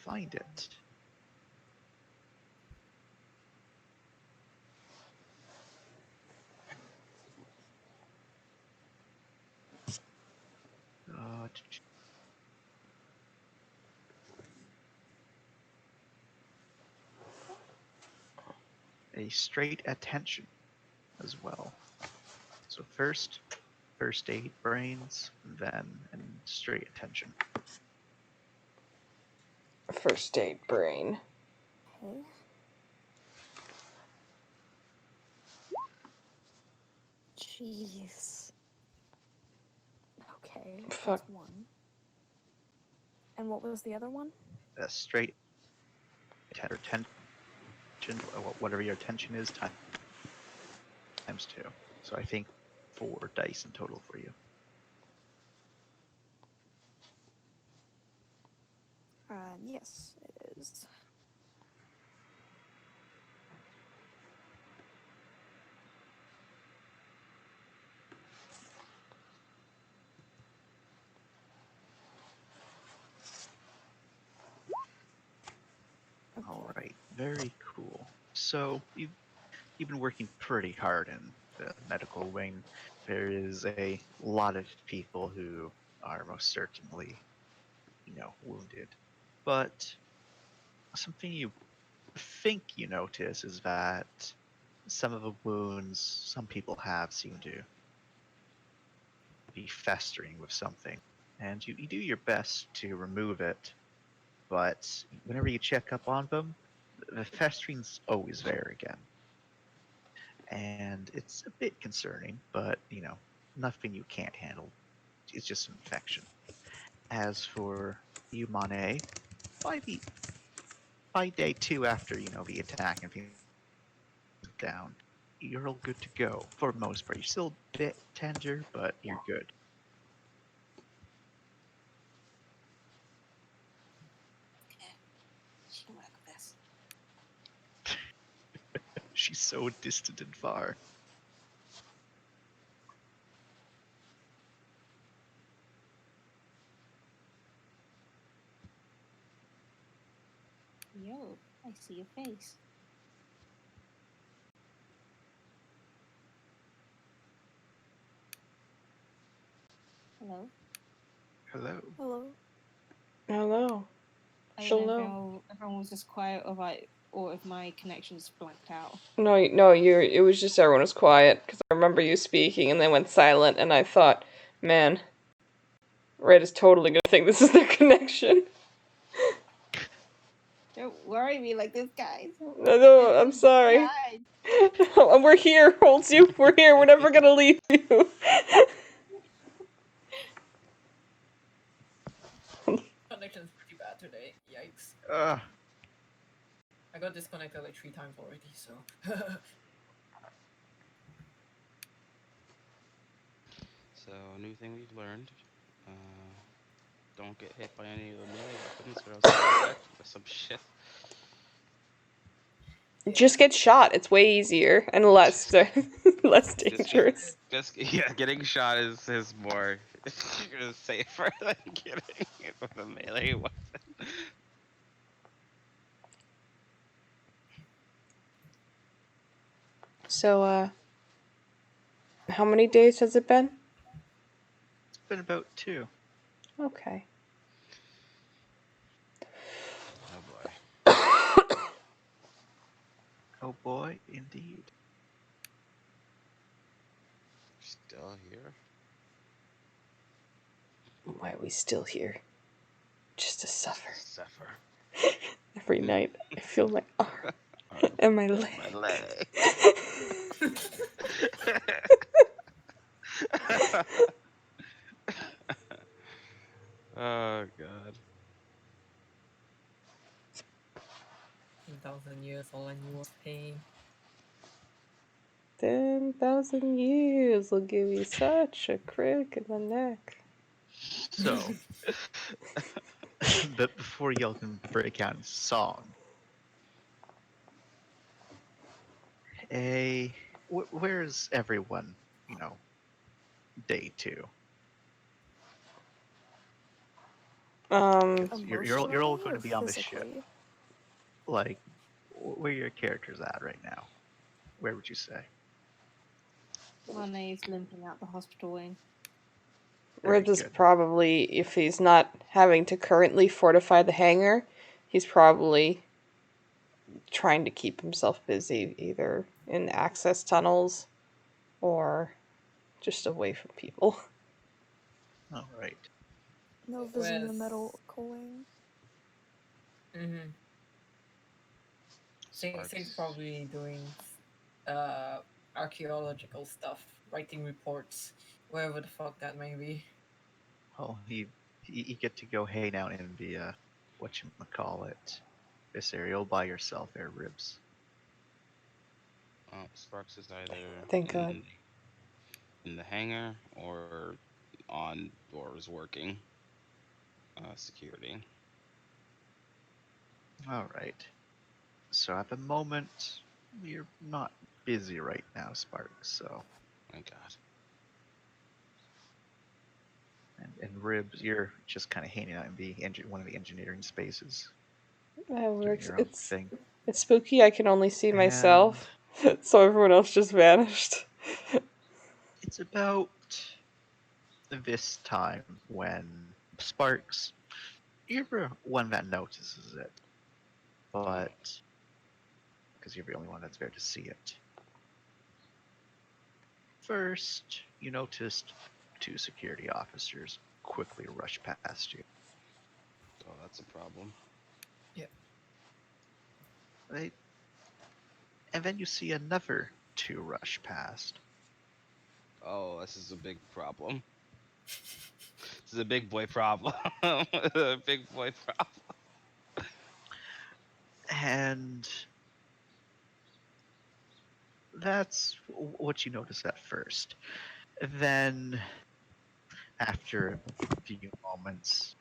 find it. Uh, a straight attention as well. So first aid brains, then and straight attention. First aid brain. Okay. Jeez. Okay, Fuck. that's one. And what was the other one? A straight attention, whatever your attention is, times 2. So I think 4 dice in total for you. Yes, it is. Okay. All right, very cool. So you've been working pretty hard in the medical wing. There is a lot of people who are most certainly, wounded. But something you think you notice is that some of the wounds some people have seem to be festering with something. And you do your best to remove it, but whenever you check up on them, the festering's always there again. And it's a bit concerning, but, nothing you can't handle. It's just an infection. As for you, Monet, by day 2 after, the attack and things down, you're all good to go for the most part. You're still a bit tender, but you're good. Okay. She can work with this. She's so distant and far. Yo, I see your face. Hello? Hello. Hello. Hello. I don't Shalom. know if everyone was just quiet or if my connection just blanked out. No, it was just everyone was quiet, because I remember you speaking and then went silent, and I thought, man, Red is totally gonna think this is their connection. Don't worry me like this, guys. No, I'm sorry. Guys. We're here, holds you. We're here. We're never gonna leave you. Connection's pretty bad today. Yikes. Uh, I got disconnected like 3 times already, so. So, a new thing we've learned. Don't get hit by any of the melee weapons or else you'll get with some shit. Just get shot. It's way easier and less less dangerous. Getting shot is more safer than getting hit with a melee weapon. So, how many days has it been? it's been about 2. Okay. Oh boy. Oh boy, indeed. Still here? Why are we still here? Just to suffer. Suffer. Every night, I feel my arm and my leg. My leg. Oh god. 10,000 years, all I knew was pain. 10,000 years will give you such a crick in the neck. So, but before y'all can break out in song, where's everyone? Day 2. You're all Emotionally going to or be on the ship. physically? Like, where are your characters at right now? Where would you say? Monet is limping out the hospital wing. Very Red is good. probably, if he's not having to currently fortify the hangar, he's probably trying to keep himself busy, either in access tunnels or just away from people. All right. Nova's in the Whereas- medical wing. Mm-hmm. Sage's Sparks. probably doing archaeological stuff, writing reports, wherever the fuck that may be. Well, you get to go hang out in the whatchamacallit, this area all by yourself there, Ribs. Sparks is either Thank God. in the hangar or on doors working security. All right. So at the moment, you're not busy right now, Sparks. So My God. and Ribs, you're just kind of hanging out in the one of the engineering spaces, That doing works. your own thing. It's spooky. I can only see myself, so everyone else just vanished. It's about this time when Sparks, you're the one that notices it, but because you're the only one that's there to see it. First, you noticed two security officers quickly rush past you. Oh, that's a problem. They, and then you see another two rush past. Oh, this is a big problem. This is a big boy problem. A big boy problem. And that's what you notice at first. Then, after a few moments,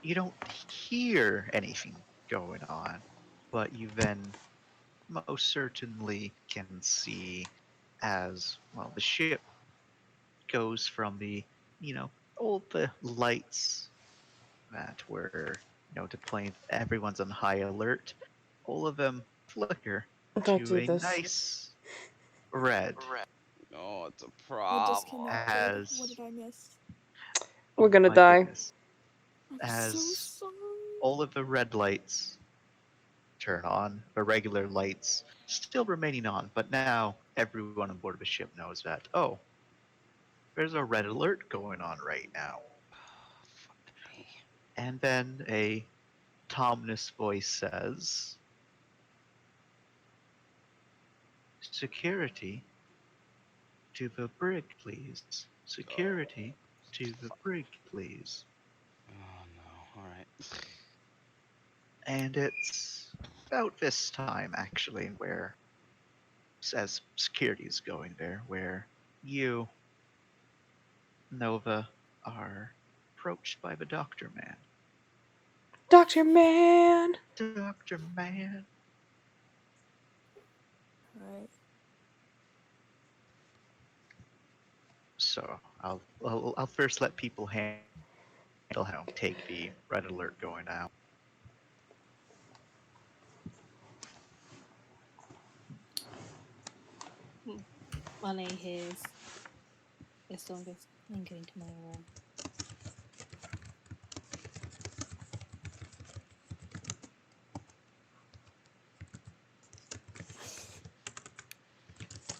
you don't hear anything going on, but you then most certainly can see as well the ship goes from the all the lights that were to play everyone's on high alert, all of them flicker Don't to do a this. nice red Oh, it's a I problem. disconnected. as What did I miss? We're gonna my die. goodness, I'm so as sorry. all of the red lights turn on, the regular lights still remaining on, but now everyone on board the ship knows that, oh, there's a red alert going on right now. Fuck me. And then a ominous voice says, "Security to the brig, please. Security to the brig, please." Oh no. All right. And it's about this time, actually, where says security is going there, where you, Nova, are approached by the Doctor Man. Dr. Man! Doctor Man. Alright. So I'll first let people handle how take the red alert going out. Monet hears this song goes, I'm going to my room.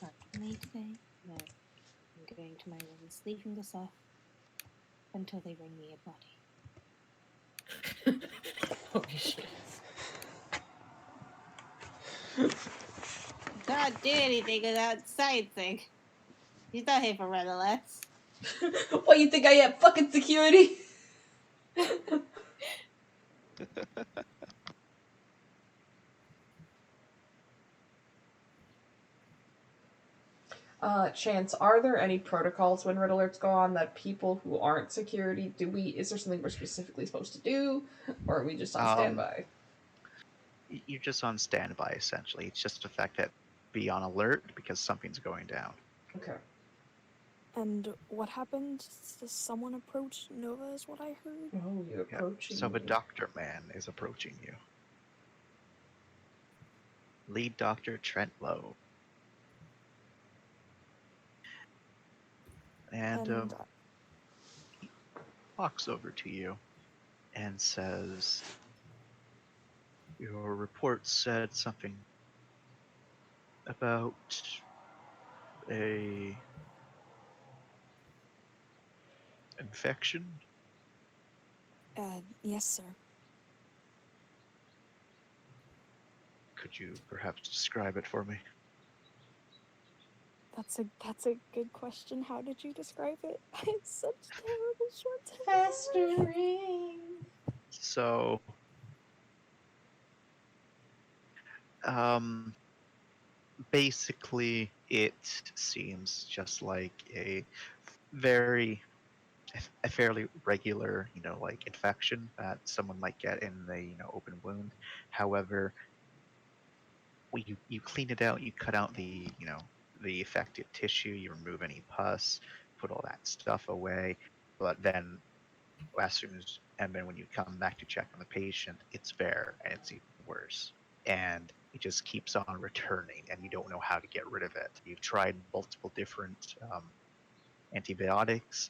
Not for me today. No. I'm going to my room, sleeping this off until they bring me a body. Holy shit. Can't do anything without sightseeing. He's not here for red alerts. What, you think I am fucking security? Chance, are there any protocols when red alerts go on that people who aren't security, is there something we're specifically supposed to do? Or are we just on standby? You're just on standby, essentially. It's just the fact that be on alert because something's going down. Okay. And what happened? Someone approached Nova, is what I heard. Oh, you're Yeah. approaching So the me. doctor man is approaching you. Lead Doctor Trent Lowe. And And walks over to you and says, your report said something about a infection. yes, sir. Could you perhaps describe it for me? That's a good question. How did you describe it? I have such terrible short term memory. Pestering. So, basically, it seems just like very, a fairly regular, like infection that someone might get in the, open wound. However, when you clean it out, you cut out the affected tissue, you remove any pus, put all that stuff away. But then, and then when you come back to check on the patient, it's there and it's even worse. And it just keeps on returning, and you don't know how to get rid of it. You've tried multiple different antibiotics.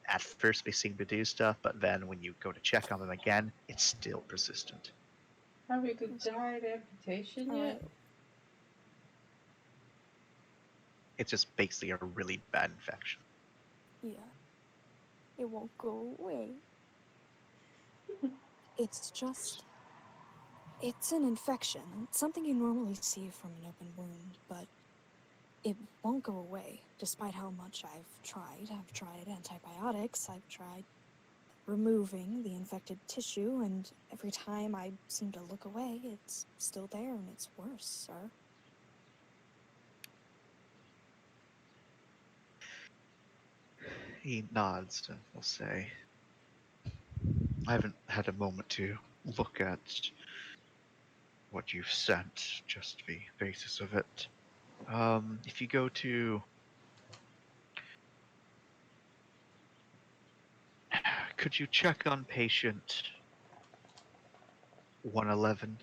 At first, they seem to do stuff, but then when you go to check on them again, it's still persistent. Have you died amputation All yet? right. It's just basically a really bad infection. Yeah. It won't go away. It's an infection. It's something you normally see from an open wound, but it won't go away, despite how much I've tried. I've tried antibiotics, I've tried removing the infected tissue, and every time I seem to look away, it's still there and it's worse, sir. He nods and will say, I haven't had a moment to look at what you've sent, just the basis of it. If you go to... Could you check on patient 111?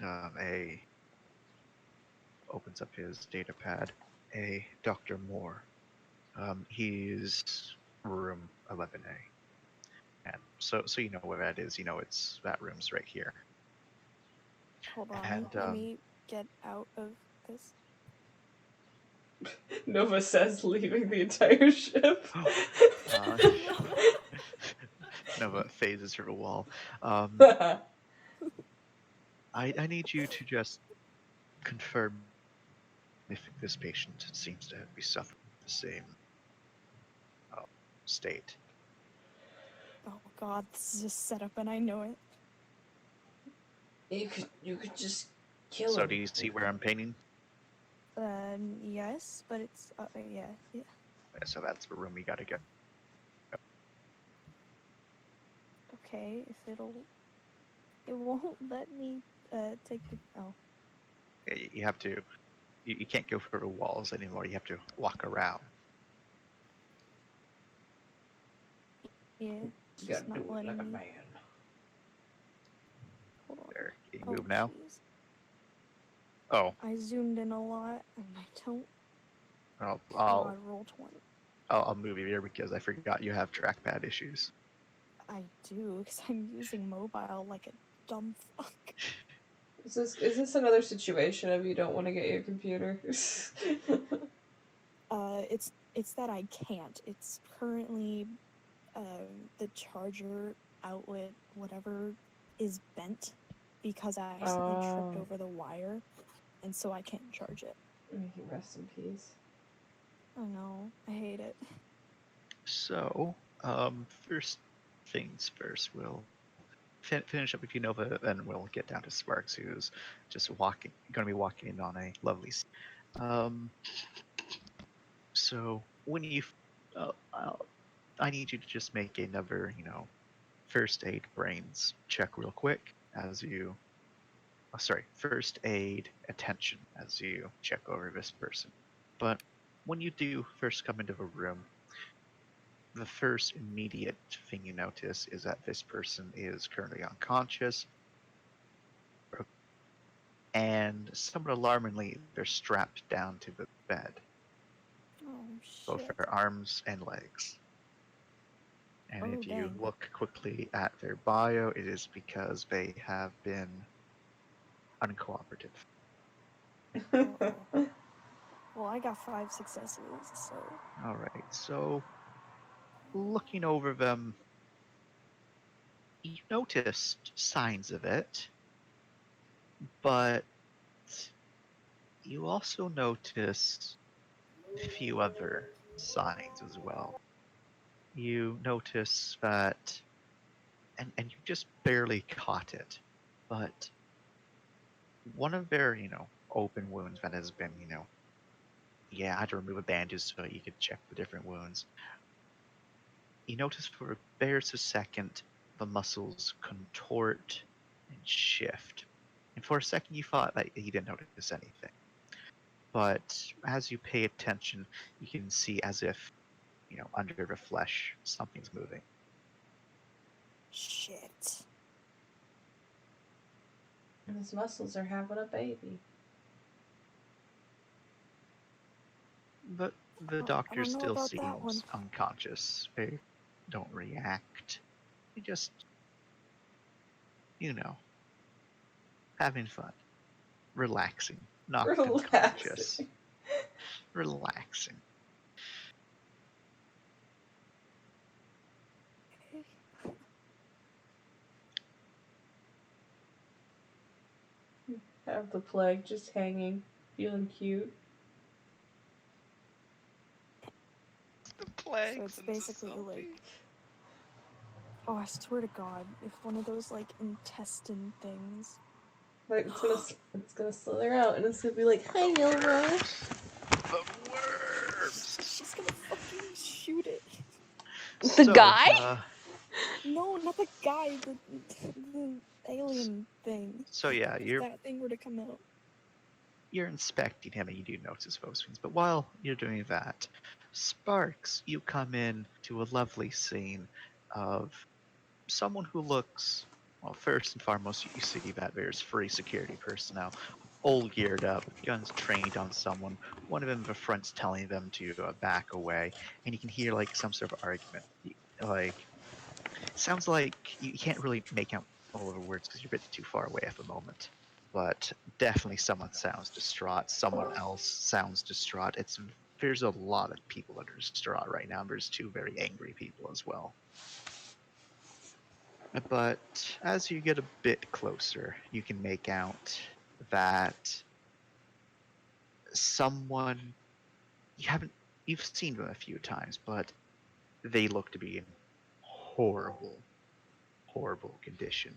Opens up his data pad. A Dr. Moore. He's room 11A. And so you know where that is. It's that room's right here. Hold on, And, let me get out of this. Nova says, leaving the entire ship. Nova phases through a wall. I need you to just confirm if this patient seems to be suffering the same state. Oh god, this is a setup and I know it. You could just kill So him. do you see where I'm painting? Yes, but it's, yeah. So that's the room we gotta go. Okay, it won't let me, take the, oh. You have to. You can't go through the walls anymore. You have to walk around. Yeah, You it's gotta not do it letting like a me. man. Hold on. There. Can you Oh, move now? jeez. Oh, I zoomed in a lot, and I don't. I'll God, roll 20. I'll move you here because I forgot you have trackpad issues. I do, because I'm using mobile like a dumb fuck. Is this another situation of you don't want to get your computer? It's that I can't. It's currently, the charger outlet, whatever, is bent because I accidentally tripped Oh. over the wire, and so I can't charge it. May he rest in peace. I know, I hate it. So, first things first, we'll finish up with Nova, then we'll get down to Sparks, who's just going to be walking in on a lovely. So when you, I need you to just make another, first aid brains check real quick as you. Oh, sorry, first aid attention as you check over this person. But when you do first come into a room, the first immediate thing you notice is that this person is currently unconscious, and somewhat alarmingly, they're strapped down to the bed, Oh both shit. their arms and legs. And Oh, if you dang. look quickly at their bio, it is because they have been uncooperative. Uh-oh. Well, I got 5 successes, so All right, so looking over them, you noticed signs of it, but you also notice a few other signs as well. You notice that, and you just barely caught it, but one of their, open wounds that has been, I had to remove a bandage so you could check the different wounds. You notice for there's a second, the muscles contort and shift. And for a second, you thought that you didn't notice anything. But as you pay attention, you can see as if, under the flesh, something's moving. shit. And his muscles are having a baby. But the Oh, I doctor don't know still about that one. seems unconscious. They don't react. They just, having fun, relaxing, knocked unconscious, relaxing. Okay. Have the plague just hanging, feeling cute. The plague. So it's basically like, oh, I swear to God, if one of those like intestine things. Like it's gonna slither out, and it's gonna be like, "Hi, Nova." The worms. She's gonna fucking shoot it. The guy? No, not the guy. The alien thing. So yeah, If that thing were to come out. you're inspecting him and you do notice those things. But while you're doing that, Sparks, you come in to a lovely scene of someone who looks, well, first and foremost, you see that there's 3 security personnel, all geared up, guns trained on someone. One of them in the front's telling them to back away, and you can hear like some sort of argument. Like, sounds like you can't really make out all of the words because you're a bit too far away at the moment. But definitely someone sounds distraught. Someone else sounds distraught. There's a lot of people that are distraught right now. There's 2 very angry people as well. But as you get a bit closer, you can make out that someone you've seen them a few times, but they look to be in horrible, horrible condition.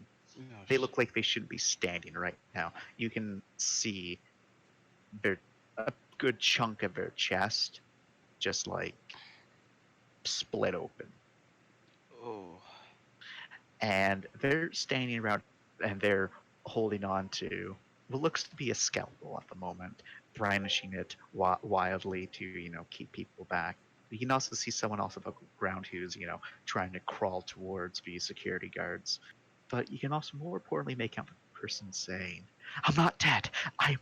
They look like they shouldn't be standing right now. You can see a good chunk of their chest just like split open. Oh. And they're standing around and they're holding on to what looks to be a scalpel at the moment, brandishing it wildly to, keep people back. You can also see someone else on the ground who's, trying to crawl towards the security guards. But you can also more importantly make out the person saying, "I'm not dead. I'm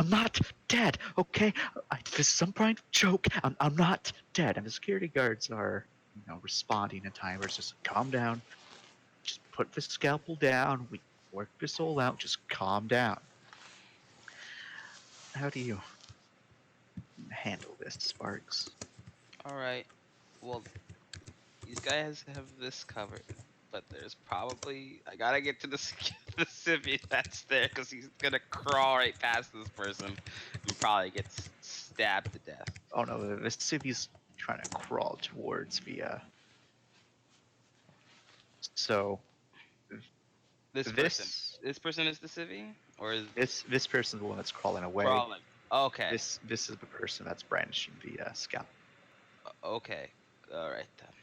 not dead. Okay, this is some kind of joke. I'm not dead." And the security guards are, responding in time where it's just calm down. Just put the scalpel down. We work this all out. Just calm down. How do you handle this, Sparks? All right. Well, these guys have this covered, but there's probably I gotta get to the the civvy that's there because he's gonna crawl right past this person and probably get stabbed to death. Oh no, the civvy's trying to crawl towards the. So This person is the civvy, or is this person's the one that's crawling away. crawling? Okay. This is the person that's brandishing the scalpel. Okay. All right then.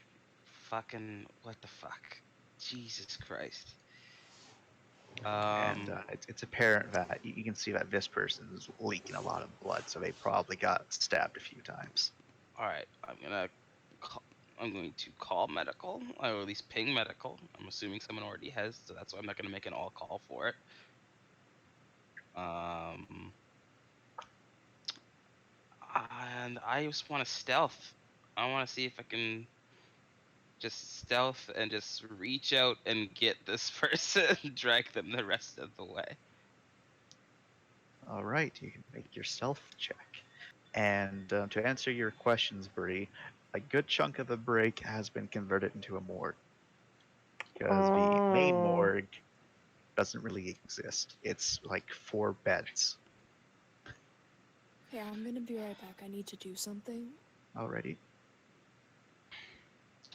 Fucking what the fuck? Jesus Christ. And it's apparent that you can see that this person is leaking a lot of blood, so they probably got stabbed a few times. All right. I'm gonna I'm going to call medical, or at least ping medical. I'm assuming someone already has, so that's why I'm not going to make an all call for it. Um, and I just want to stealth. I want to see if I can just stealth and just reach out and get this person, drag them the rest of the way. All right, you can make your stealth check. And to answer your questions, Bree, a good chunk of the break has been converted into a morgue because the main Oh. morgue doesn't really exist. It's like 4 beds Hey, I'm gonna be right back. I need to do something. already.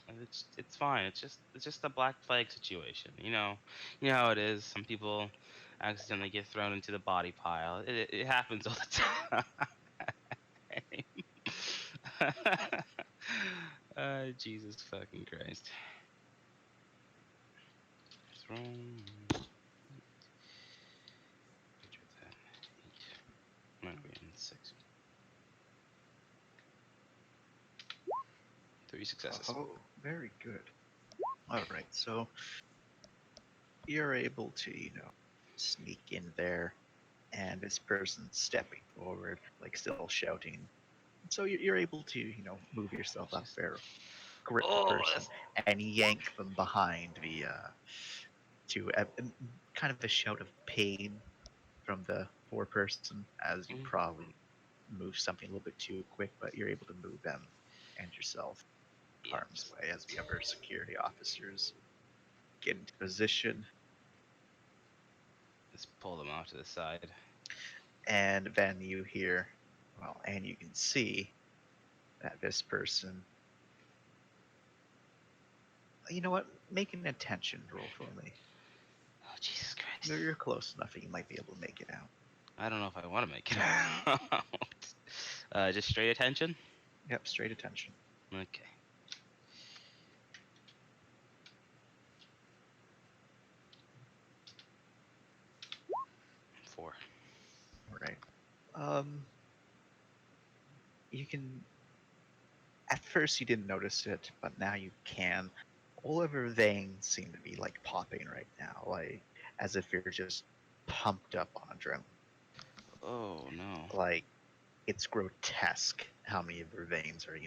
And it's fine. It's just a Black Flag situation. You know how it is. Some people accidentally get thrown into the body pile. It happens all the time. Jesus fucking Christ. Thrown. Picture that. 8. Might be in 6. 3 successes. Oh, very good. All right, so you're able to, sneak in there, and this person's stepping forward, like still shouting. So you're able to, move yourself up there, grip the Oh, person, that's and yank them behind to kind of a shout of pain from the poor person as you mm, probably move something a little bit too quick, but you're able to move them and yourself yeah. harm's way as the other security officers get into position. Let's pull them off to the side. And then you hear, well, and you can see that this person, you know what, make an attention roll for me. Oh, Jesus Christ. You're close enough that you might be able to make it out. I don't know if I want to make it out. Just straight attention? Yep, straight attention. Okay. Four. All right. You can. At first, you didn't notice it, but now you can. All of your veins seem to be like popping right now, like as if you're just pumped up on adrenaline. Oh, no. Like it's grotesque how many of your veins are,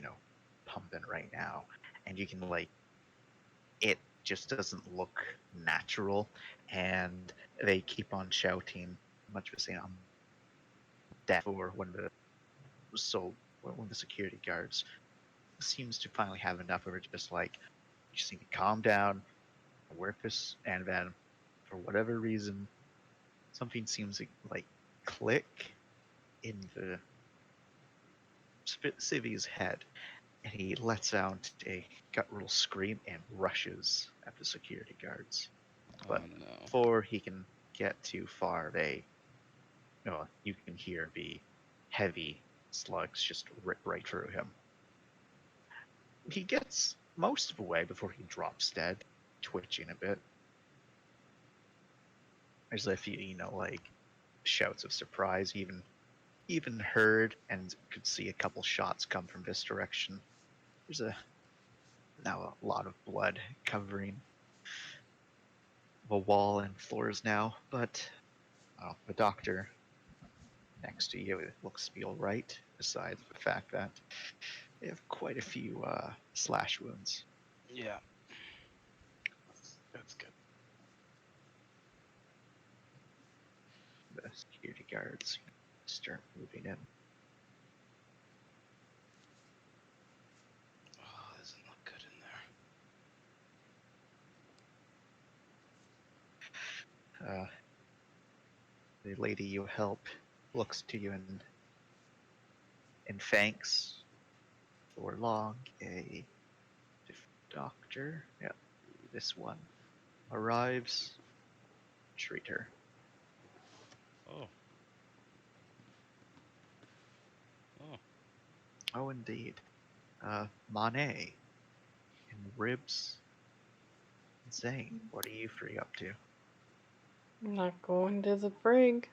pumping right now, and you can like it just doesn't look natural, and they keep on shouting, much as saying, "I'm deaf," or when the security guards seems to finally have enough of it, just like you just need to calm down, work this, and then for whatever reason, something seems to like click in the Civi's head, and he lets out a guttural scream and rushes at the security guards. Oh, But no. before he can get too far, you can hear the heavy slugs just rip right through him. He gets most of the way before he drops dead, twitching a bit. As if like shouts of surprise, even heard and could see a couple shots come from this direction. There's now a lot of blood covering the wall and floors now, but the doctor next to you, it looks to be all right, besides the fact that they have quite a few slash wounds. Yeah. That's good. The security guards start moving in. Oh, doesn't look good in there. The lady you help looks to you in thanks for long. A doctor, yeah, this one arrives. Treat her. Oh. Oh. Oh, indeed. Monet and Ribs. Zane, what are you three up to? I'm not going to the brig.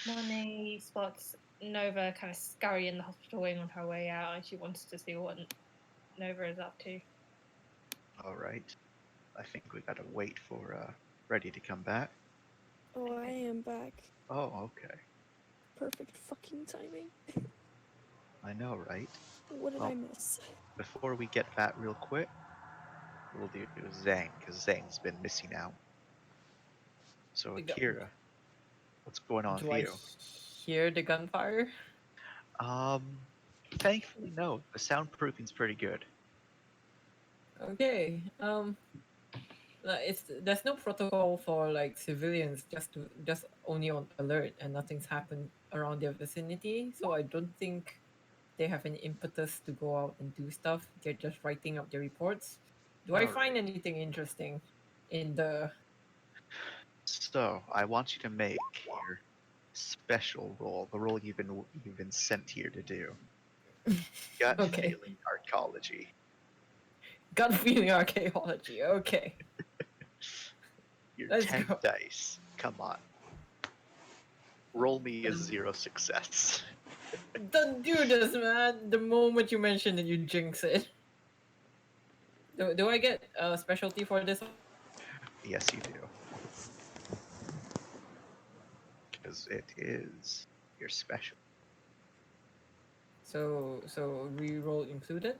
Monet spots Nova kind of scurrying the hospital wing on her way out, and she wants to see what Nova is up to. All right. I think we gotta wait for Ready to come back. Oh, I am back. Oh, okay. Perfect fucking timing. I know, right? What did Well, I miss? before we get that real quick, we'll do Zane, because Zane's been missing out. So, The gu- Akira, what's going on Do for I you? hear the gunfire? Thankfully, no. The soundproofing's pretty good. Okay. It's there's no protocol for like civilians just only on alert and nothing's happened around their vicinity. So I don't think they have any impetus to go out and do stuff. They're just writing up their reports. Do I find Alright. anything interesting in the? So, I want you to make your special roll, the role you've been sent here to do. Gut Okay. feeling archaeology. Gut feeling archaeology. Okay. Your Let's 10 go. dice. Come on. Roll me a 0 success. Don't do this, man. The moment you mention it, you jinx it. Do I get a specialty for this? Yes, you do. Because it is your special. So reroll included.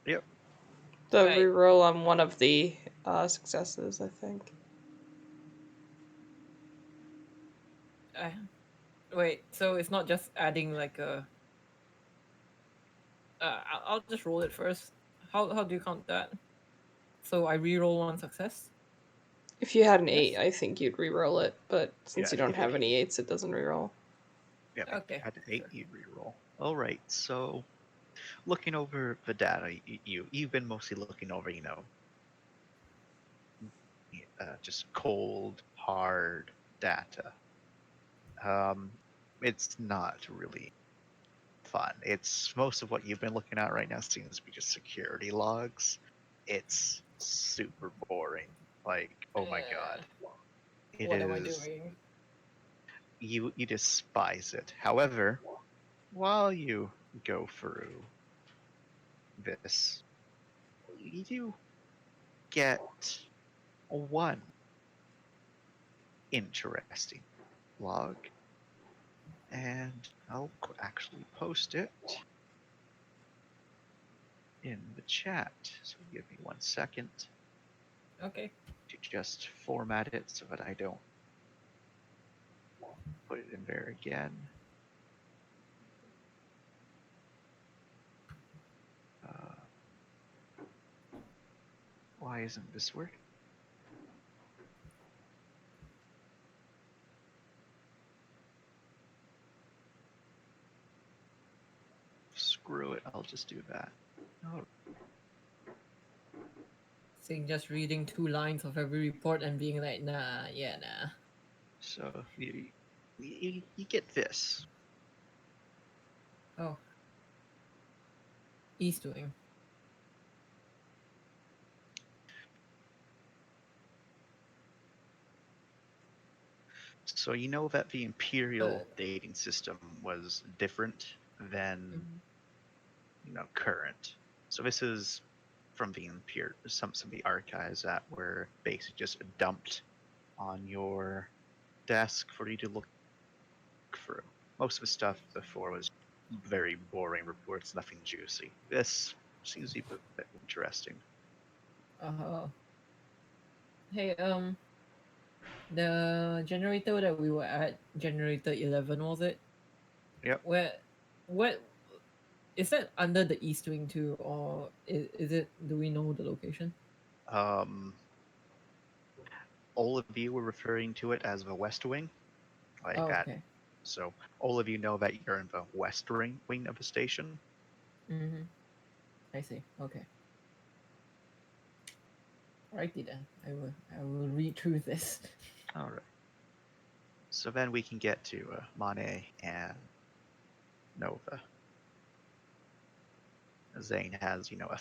The Right. reroll on one of the successes, I think. Wait. So it's not just adding like a. I'll just roll it first. How do you count that? So I reroll one success. If you had an Yes. 8, I think you'd reroll it, but since Yeah, you don't if have it- any 8s, it doesn't reroll. Yeah, Okay, at 8, sure. you reroll. Alright, so looking over the data, you've been mostly looking over, just cold, hard data. It's not really fun. It's most of what you've been looking at right now seems to be just security logs. It's super boring. Like, oh my god. It What am I is doing? you despise it. However, while you go through this, you do get one interesting log, and I'll actually post it in the chat. So give me 1 second Okay. to just format it so that I don't put it in there again. Why isn't this working? Screw it, I'll just do that. Oh, Seeing just reading 2 lines of every report and being like, nah, yeah, nah. so you get this. Oh. He's doing. So you know that the imperial Uh, dating system was different than current. So this is from the some of the archives that were basically just dumped on your desk for you to look through. Most of the stuff before was very boring reports, nothing juicy. This seems to be a bit interesting. Hey, the generator that we were at, generator 11, was it? Yep. What is that under the east wing too, or is it? Do we know the location? All of you were referring to it as the West Wing, like Oh, that. okay. So all of you know that you're in the West wing of the station. Mm-hmm. I see. Okay. Alrighty then. I will read through this. All right. So then we can get to Monet and Nova. Zane has, a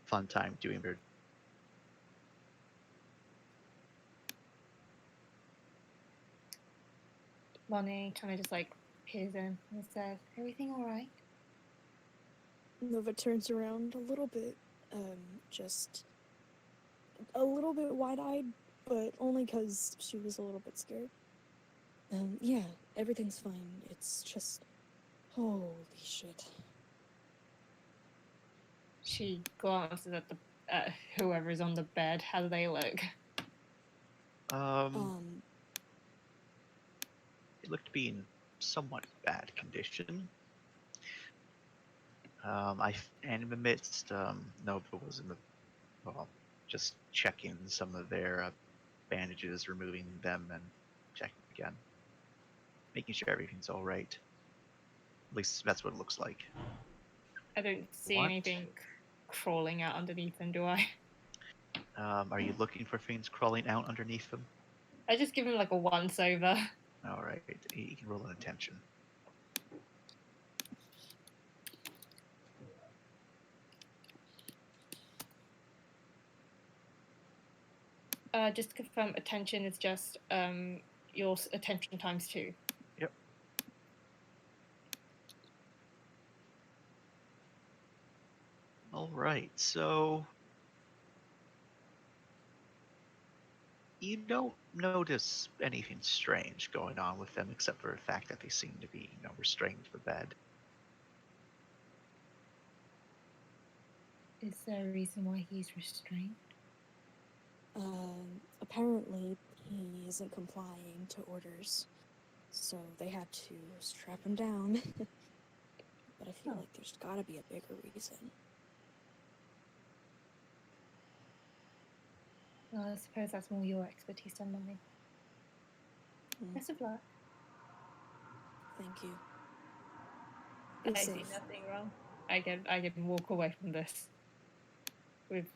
fun time doing their. Monet kind of just like appears and says, "Everything all right?" Nova turns around a little bit, just a little bit wide-eyed, but only because she was a little bit scared. Yeah, everything's fine. It's just, holy shit. She glances at the whoever's on the bed. How do they look? It looked to be in somewhat bad condition. And in the midst, Nova was in the, well, just checking some of their bandages, removing them, and checking again, making sure everything's all right. At least that's what it looks like. I don't see What? anything crawling out underneath them, do I? Are you looking for things crawling out underneath them? I just give him like a once over. All right, you can roll an attention. Just to confirm, attention is just your attention times 2. Yep. All right, so you don't notice anything strange going on with them, except for the fact that they seem to be, restrained to the bed. Is there a reason why he's restrained? Apparently he isn't complying to orders, so they had to strap him down. But I feel Oh. like there's gotta be a bigger reason. Well, I suppose that's more your expertise than mine. Mm, Best of luck. thank you. Be I see safe. nothing wrong. I can walk away from this with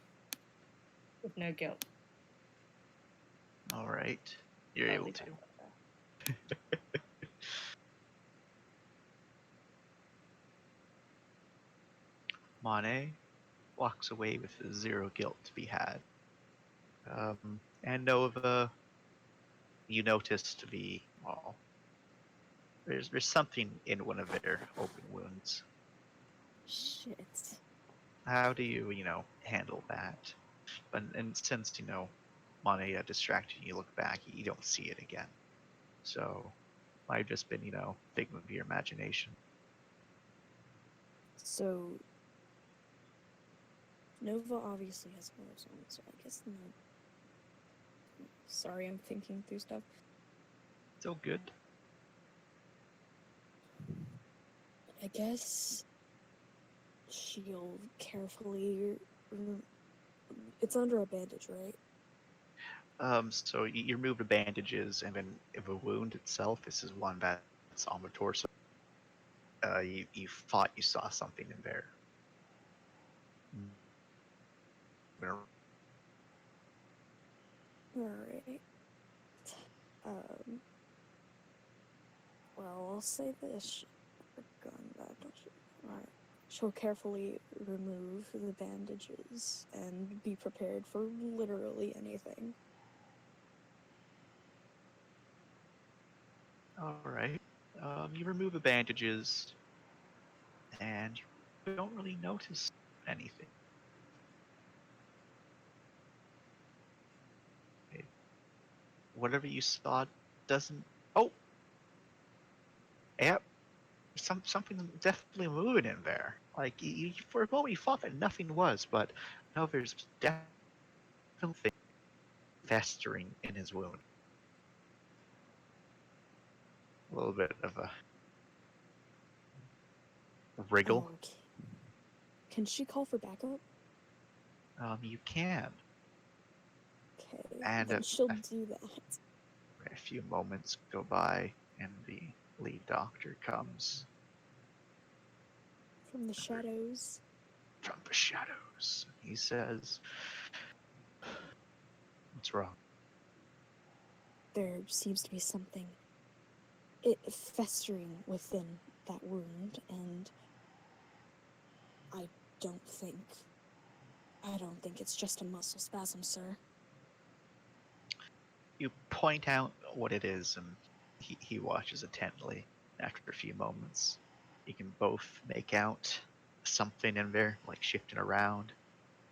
no guilt. All right, you're I'll able leave to. that there. Monet walks away with zero guilt to be had. And Nova, you notice to be, well, there's something in one of their open wounds. Shit. How do you, handle that? And since, Monet distracted you, look back, you don't see it again. So, might have just been, figment of your imagination. So Nova obviously has one of those on, so I guess no. Sorry, I'm thinking through stuff. It's all good. I guess she'll carefully. It's under a bandage, right? So you remove the bandages, and then the wound itself, this is one that's on the torso. You thought you saw something in there. Alright. Well, I'll say this. Gun that, don't you? Alright. She'll carefully remove the bandages and be prepared for literally anything. All right. You remove the bandages, and you don't really notice anything. Whatever you saw doesn't. Oh, yep. Something definitely moving in there. Like you, for a moment, you thought that nothing was, but no, there's definitely festering in his wound. A little bit of a wriggle. Okay. Can she call for backup? You can. Okay. And then she'll do that. a few moments go by, and the lead doctor comes From the shadows. from the shadows. He says, "What's wrong?" There seems to be something festering within that wound, and I don't think it's just a muscle spasm, sir. You point out what it is, and he watches intently. After a few moments, you can both make out something in there, like shifting around.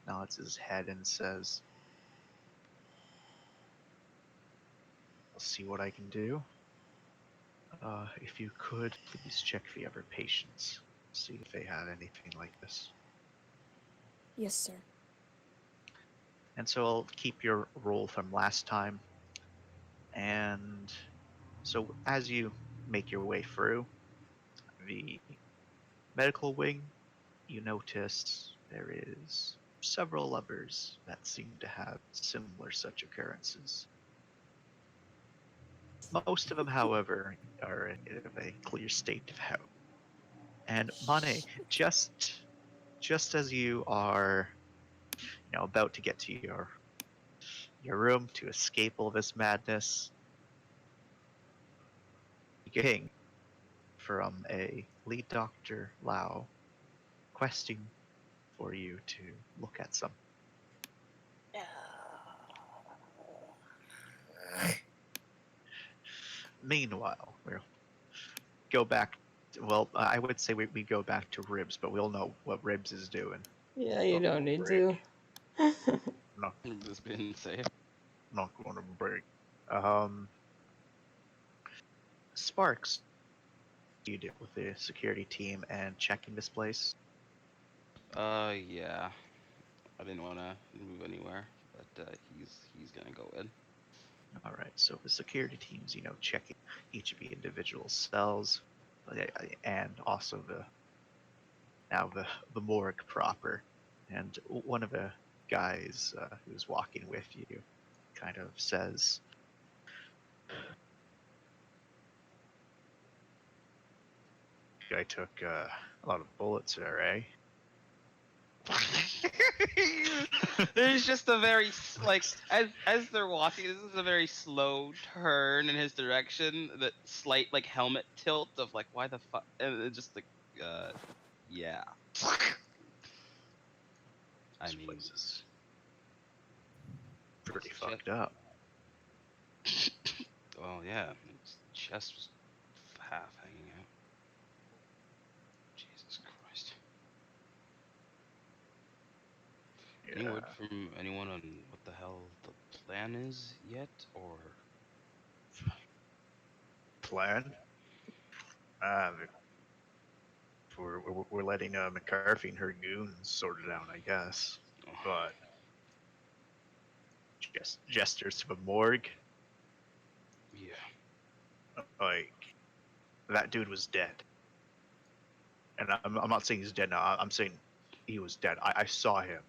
Nods his head and says, "I'll see what I can do. If you could, please check the other patients. See if they have anything like this." Yes, sir. And so I'll keep your roll from last time. And so as you make your way through the medical wing, you notice there is several others that seem to have similar such occurrences. Most of them, however, are in a clear state of health. And Mane, just as you are, about to get to your room to escape all this madness, you get a ping from a lead doctor Lao requesting for you to look at some. Meanwhile, we'll go back. Well, I would say we go back to Ribs, but we'll know what Ribs is doing. Yeah, you Oh, don't need break. to. Not, This been safe. not going to break. Sparks, you do with the security team and checking this place. Yeah. I didn't want to move anywhere, but he's gonna go in. All right, so the security teams, checking each of the individual cells, and also the morgue proper. And one of the guys who's walking with you kind of says, "Guy took a lot of bullets there, eh?" There's just a very like as they're walking. This is a very slow turn in his direction. That slight like helmet tilt of like why the fuck, and it just like yeah. I This mean, place is pretty Shit. fucked up. well, yeah, its chest was half hanging out. Jesus Christ. Any word from anyone on what the hell the plan is yet, or? Plan? We're letting McCarthy and her goons sort it out, I guess. But just gestures to the morgue. Yeah. Like, that dude was dead. And I'm not saying he's dead now. I'm saying he was dead. I saw him,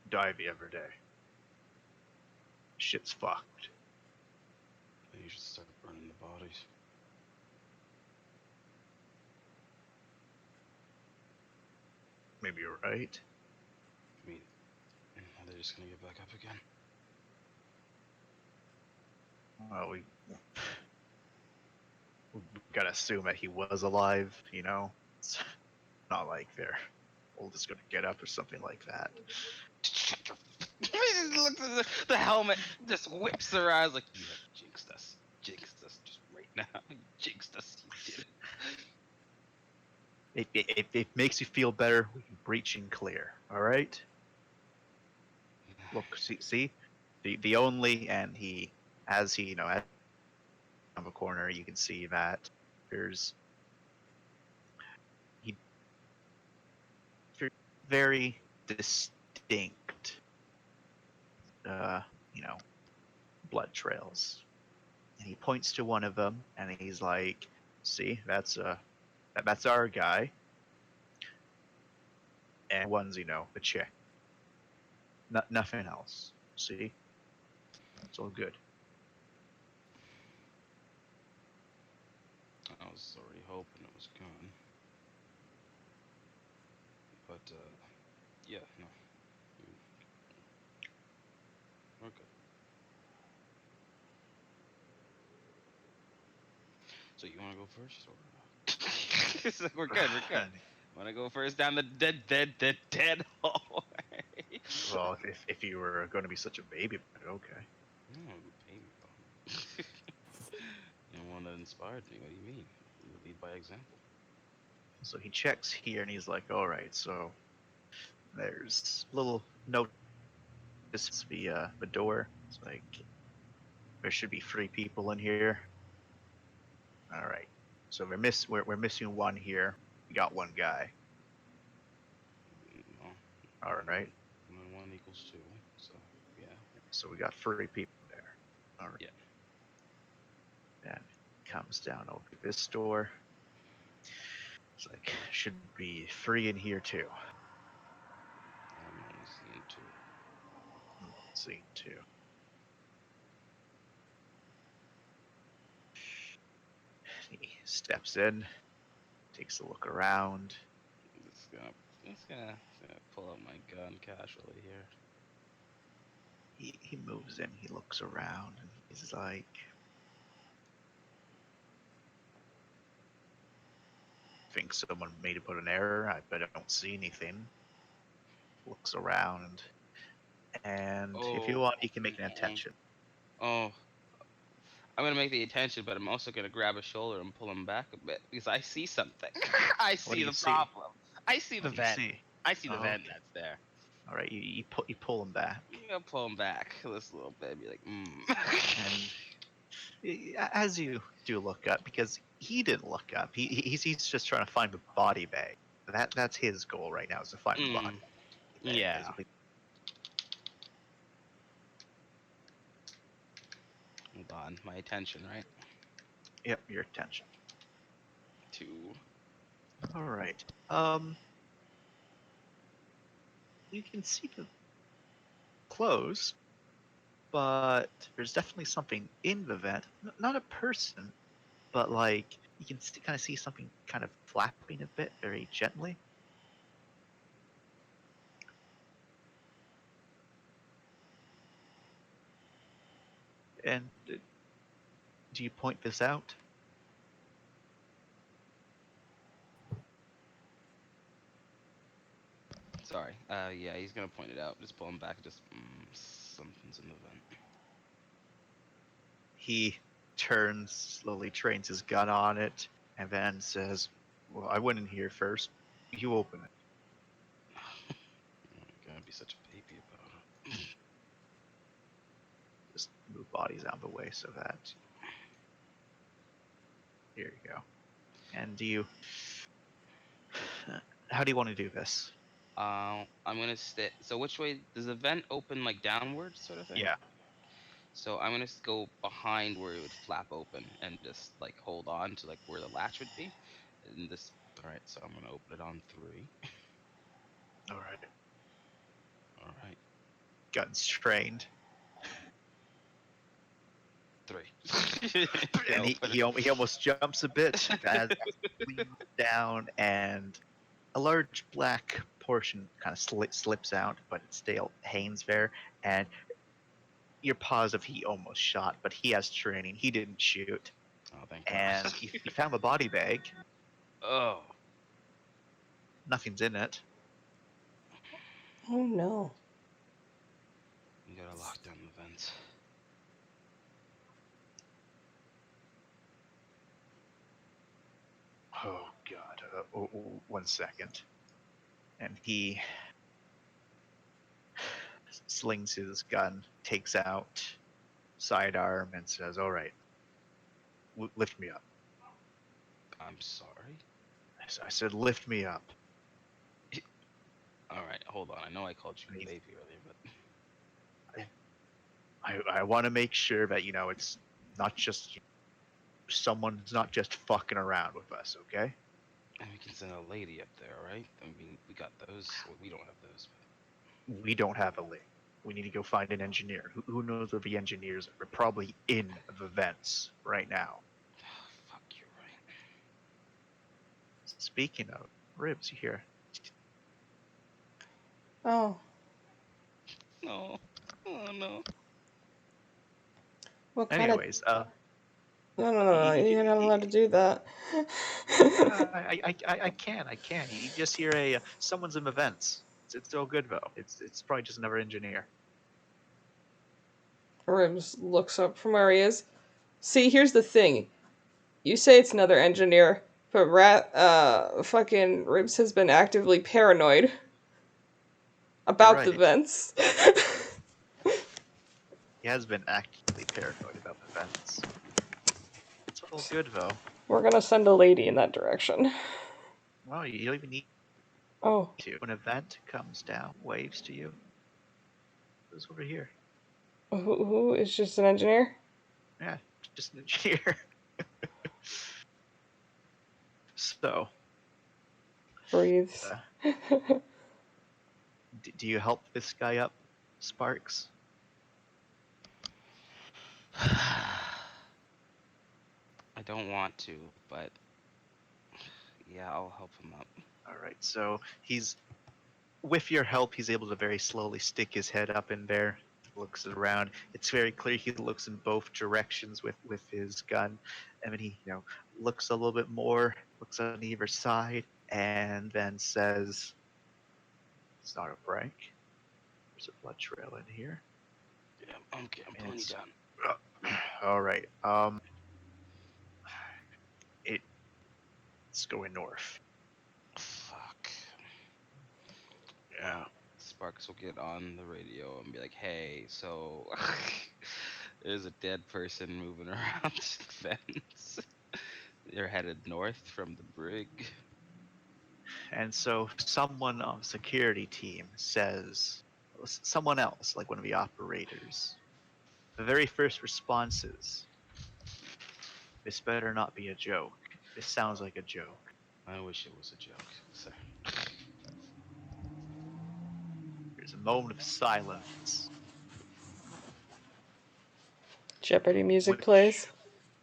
die the other day. Shit's fucked. Maybe you should start burning the bodies. Maybe you're right. I mean, are they just gonna get back up again? Well, we gotta assume that he was alive, It's not like they're all just gonna get up or something like that. He just looks at the helmet, just whips their eyes like, you have jinxed us. Jinxed us just right now. You jinxed us. You did it. If it makes you feel better, we can breach and clear. All right. Look, see, the only, and he, as he, at the corner, you can see that there's very distinct, blood trails. And he points to one of them, and he's like, "See, that's our guy." And one's, the chick. Nothing else. See, it's all good. I was already hoping it was gone. But, yeah, no. We're good. So you want to go first, or? It's like, we're good, we're good. Want to go first down the dead hallway? Well, if you were going to be such a baby, okay. No, baby bum. You want that inspired me. What do you mean? You lead by example. So he checks here and he's like, all right, so there's a little note via the door. It's like, there should be 3 people in here. All right. So we're missing 1 here. We got 1 guy. Well, All right. 1 and 1 equals 2. So yeah. So we got 3 people there. All right. Yeah. Then comes down over this door. It's like, should be 3 in here too. I'm only seeing 2. Let's see, 2. He steps in, takes a look around. Just gonna pull out my gun casually here. He moves in, he looks around, and he's like, think someone may have put an error. I bet I don't see anything. Looks around, and if you want, you can make an attention. Oh, I'm gonna make the attention, but I'm also gonna grab a shoulder and pull him back a bit because I see something. I What do see you the see? problem. I see the What do you vent. see? I see the Oh, vent okay. that's there. All right, you pull him back, I'm gonna pull him back this little bit, be like, and as you do look up, because he didn't look up, he's just trying to find the body bag. That's his goal right now, is to find the body bag. Yeah. Hold on, my attention, right? Yep, your attention. 2. All right. You can see the clothes, but there's definitely something in the vent. Not a person, but like you can kind of see something kind of flapping a bit, very gently. And do you point this out? Sorry. Yeah, he's gonna point it out. Just pull him back. Just something's in the vent. He turns slowly, trains his gun on it, and then says, "Well, I went in here first. You open it." I'm gonna be such a baby about it. Just move bodies out of the way so that. Here you go. And do you? How do you want to do this? I'm gonna stay. So which way does the vent open? Like downward, sort of thing. Yeah. So I'm gonna go behind where it would flap open and just like hold on to like where the latch would be. And this. All right. So I'm gonna open it on 3. All right. All right. Gun's trained. 3. And he almost jumps a bit as he leans down, and a large black portion kind of slips out, but it's still hangs there. And you're positive he almost shot, but he has training. He didn't shoot. Oh, thank God. And he found the body bag. Oh. Nothing's in it. Oh no. You gotta lock down the vents. Oh God! 1 second. And he slings his gun, takes out sidearm, and says, "All right, lift me up." I'm sorry. I said, "Lift me up." All right, hold on. I know I called you Please. baby earlier, but I want to make sure that it's not just someone's not just fucking around with us, okay? we can send a lady up there, right? I mean, we got those. Well, we don't have those. We don't have a link. We need to go find an engineer. Who knows where the engineers are? Probably in the vents right now. Fuck, you're right. Speaking of ribs, you hear? Oh. No. Oh no. What kind Anyways, of... No, you're not allowed to do that. I can. You just hear someone's in the vents. It's all good though. It's probably just another engineer. Ribs looks up from where he is. See, here's the thing. You say it's another engineer, but fucking Ribs has been actively paranoid about the right. vents. He has been actively paranoid about the vents. It's all good though. We're gonna send a lady in that direction. Well, you don't even need Oh, to. When a vent comes down, waves to you. Who's over here? who is just an engineer? Yeah, just an engineer. So, Breathes. do you help this guy up, Sparks? I don't want to, but yeah, I'll help him up. All right. So he's, with your help, he's able to very slowly stick his head up in there, looks around. It's very clear he looks in both directions with his gun, and then he looks a little bit more, looks on either side, and then says, "It's not a prank. There's a blood trail in here." Yeah, okay, I'm pulling you It's- down. All right. It's going north. Fuck. Yeah. Sparks will get on the radio and be like, "Hey, so there's a dead person moving around the fence. They're headed north from the brig." And so someone on the security team says, someone else, like one of the operators, the very first response is, "This better not be a joke. This sounds like a joke." I wish it was a joke. So, There's a moment of silence. Jeopardy music Which, plays.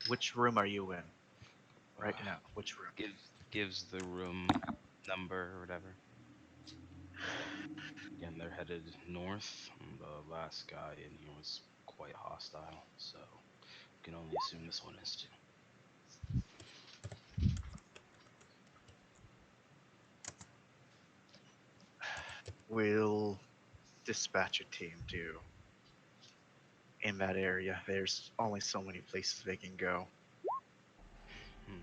which room are you in right now? Which room? gives the room number or whatever. Again, they're headed north. The last guy in here was quite hostile, so we can only assume this one is too. We'll dispatch a team to in that area. There's only so many places they can go. Hmm.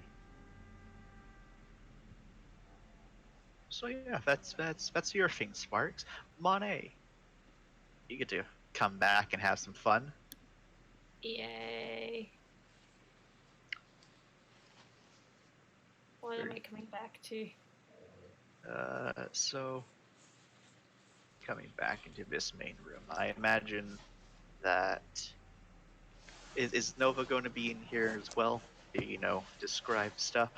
So yeah, that's your thing, Sparks. Monet, you get to come back and have some fun. Yay. What am I coming back to? So coming back into this main room, I imagine that is Nova going to be in here as well? Describe stuff.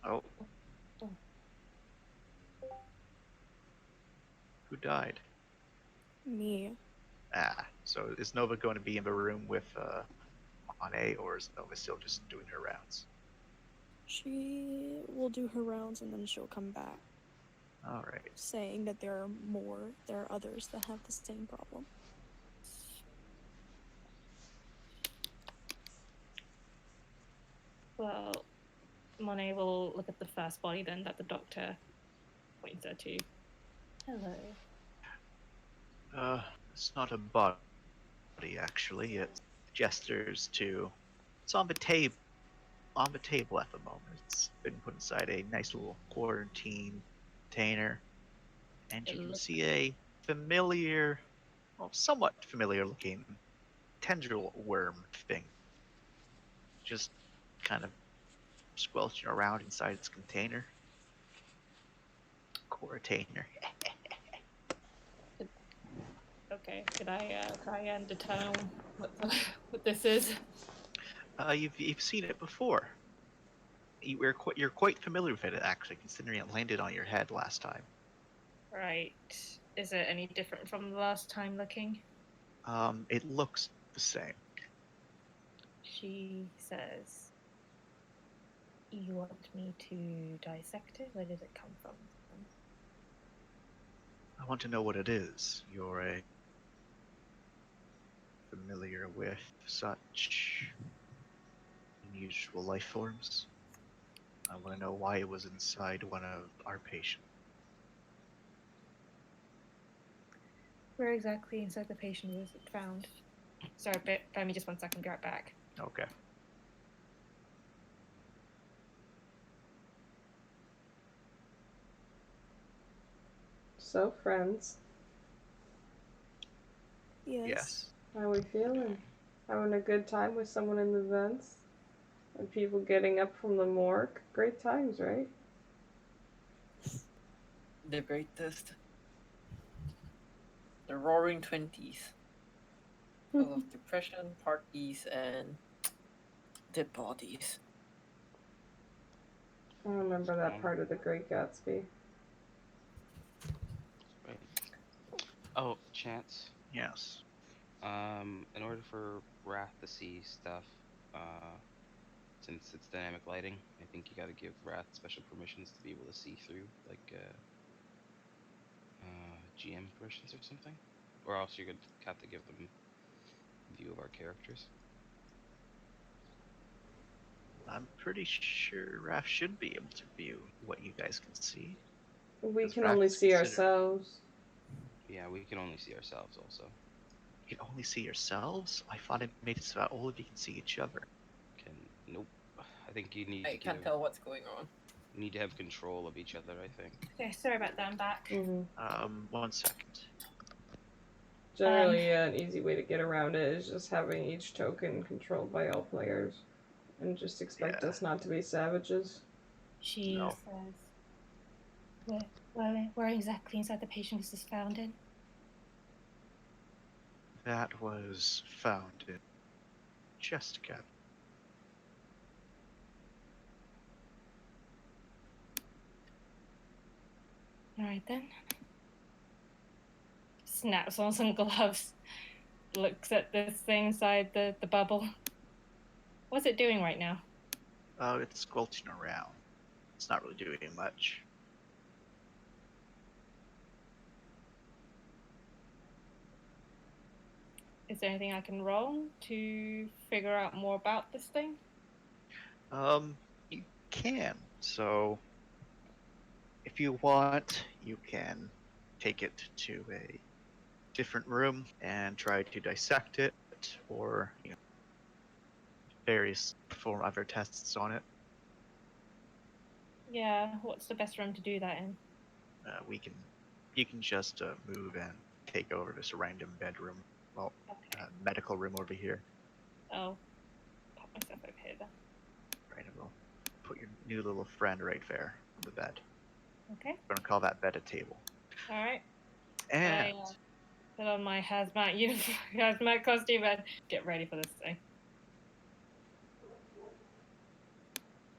Oh, Oh. who died? Me. So is Nova going to be in the room with Monet, or is Nova still just doing her rounds? She will do her rounds and then she'll come back, All right. saying that there are others that have the same problem. Well, Monet will look at the first body then that the doctor points her to. Hello. It's not a body actually. It gestures to. It's on the table. On the table at the moment. It's been put inside a nice little quarantine container, and you can see a familiar, well, somewhat familiar looking tendril worm thing, just kind of squelching around inside its container. Quarantainer. Okay, could I try and determine what this is? You've seen it before. You're quite familiar with it actually, considering it landed on your head last time. Right. Is it any different from the last time looking? It looks the same. She says, "You want me to dissect it? Where did it come from?" I want to know what it is. You're familiar with such unusual life forms. I want to know why it was inside one of our patients. Where exactly inside the patient was it found? Sorry, bear me just 1 second, be right back. Okay. So, friends, Yes. how are we feeling? Having a good time with someone in the vents? And people getting up from the morgue? Great times, right? The greatest. The roaring 20s. Full of depression, parties, and dead bodies. I remember that Um, part of The Great Gatsby. Right. Oh, Chance. Yes. In order for Wrath to see stuff, since it's dynamic lighting, I think you gotta give Wrath special permissions to be able to see through, like, GM permissions or something. Or else you're gonna have to give them view of our characters. I'm pretty sure Raph should be able to view what you guys can see. We Because can Raph only is see considered- ourselves. Yeah, we can only see ourselves also. You can only see yourselves? I thought it made it so that all of you can see each other. Nope. I think you need I to can't tell what's going on. you need to have control of each other, I think. Okay, sorry about that, I'm back. 1 second. Generally, an easy way to get around it is just having each token controlled by all players. And just expect Yeah. us not to be savages. She No. says, where exactly inside the patient was this found in? That was found in chest cavity. Alright then. Snaps on some gloves. Looks at this thing inside the bubble. What's it doing right now? Oh, it's squelching around. It's not really doing much. Is there anything I can roll to figure out more about this thing? You can. So, if you want, you can take it to a different room and try to dissect it, or perform other tests on it. Yeah, what's the best room to do that in? You can just move and take over this random bedroom, Okay. medical room over here. I'll pop myself over here then. Right, and we'll put your new little friend right there on the bed. Okay. We're gonna call that bed a table. Alright. And Put on my hazmat uniform, hazmat costume, and get ready for this thing.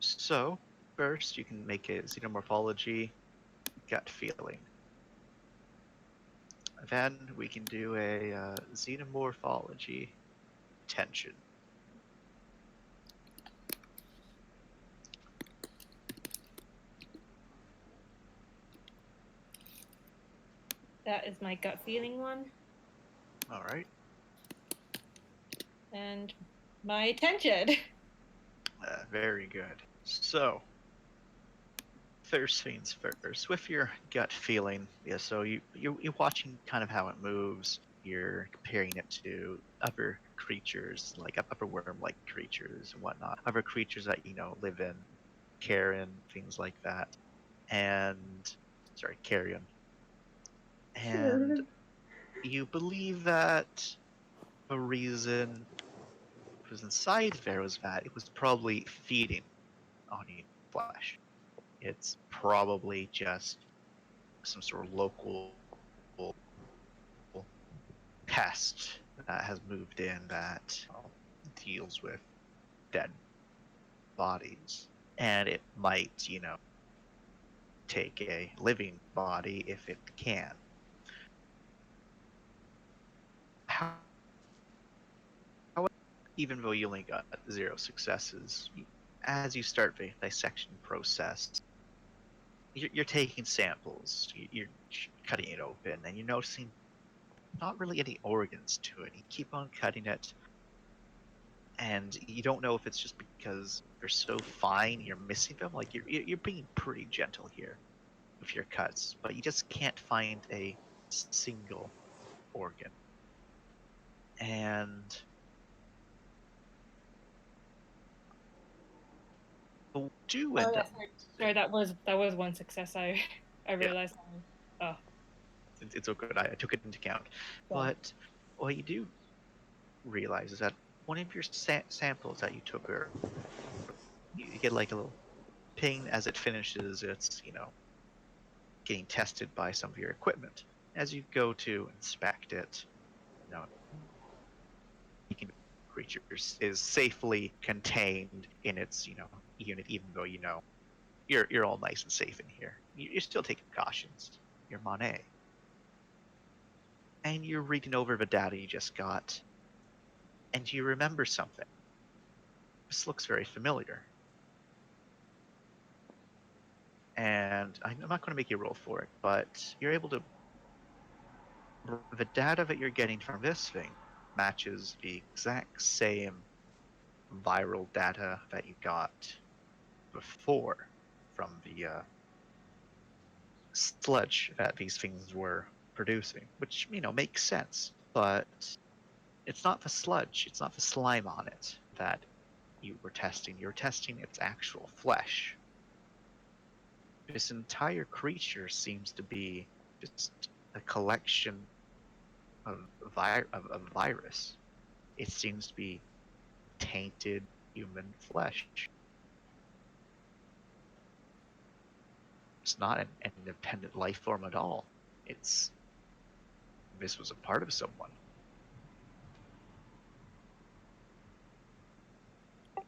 so, first you can make a xenomorphology gut feeling. Then we can do a xenomorphology tension. That is my gut feeling one. All right. And my attention. Very good. So, first things first, with your gut feeling, yeah. So you're watching kind of how it moves. You're comparing it to other creatures, like upper worm-like creatures and whatnot, other creatures that live in Carrion, things like that, and Carrion, and you believe that the reason it was inside there was that it was probably feeding on your flesh. It's probably just some sort of local pest that has moved in that deals with dead bodies. And it might, take a living body if it can. How, even though you only got 0 successes, as you start the dissection process, you're taking samples, you're cutting it open, and you're noticing not really any organs to it. You keep on cutting it, and you don't know if it's just because they're so fine you're missing them. Like you're being pretty gentle here with your cuts, but you just can't find a single organ. And you do Oh, end yeah, up. sorry, that was one success. I realized. Oh, It's so good. I took it into account. Yeah. But what you do realize is that one of your samples that you took, or you get like a little ping as it finishes its, getting tested by some of your equipment. As you go to inspect it, you know, creature is safely contained in its, unit, even though you're all nice and safe in here. You're still taking precautions. You're Monet. And you're reading over the data you just got, and you remember something. This looks very familiar. And I'm not going to make you roll for it, but you're able to. The data that you're getting from this thing matches the exact same viral data that you got before from the sludge that these things were producing, which makes sense. But it's not the sludge, it's not the slime on it that you were testing. You're testing its actual flesh. This entire creature seems to be just a collection of virus. It seems to be tainted human flesh. It's not an independent life form at all. This was a part of someone.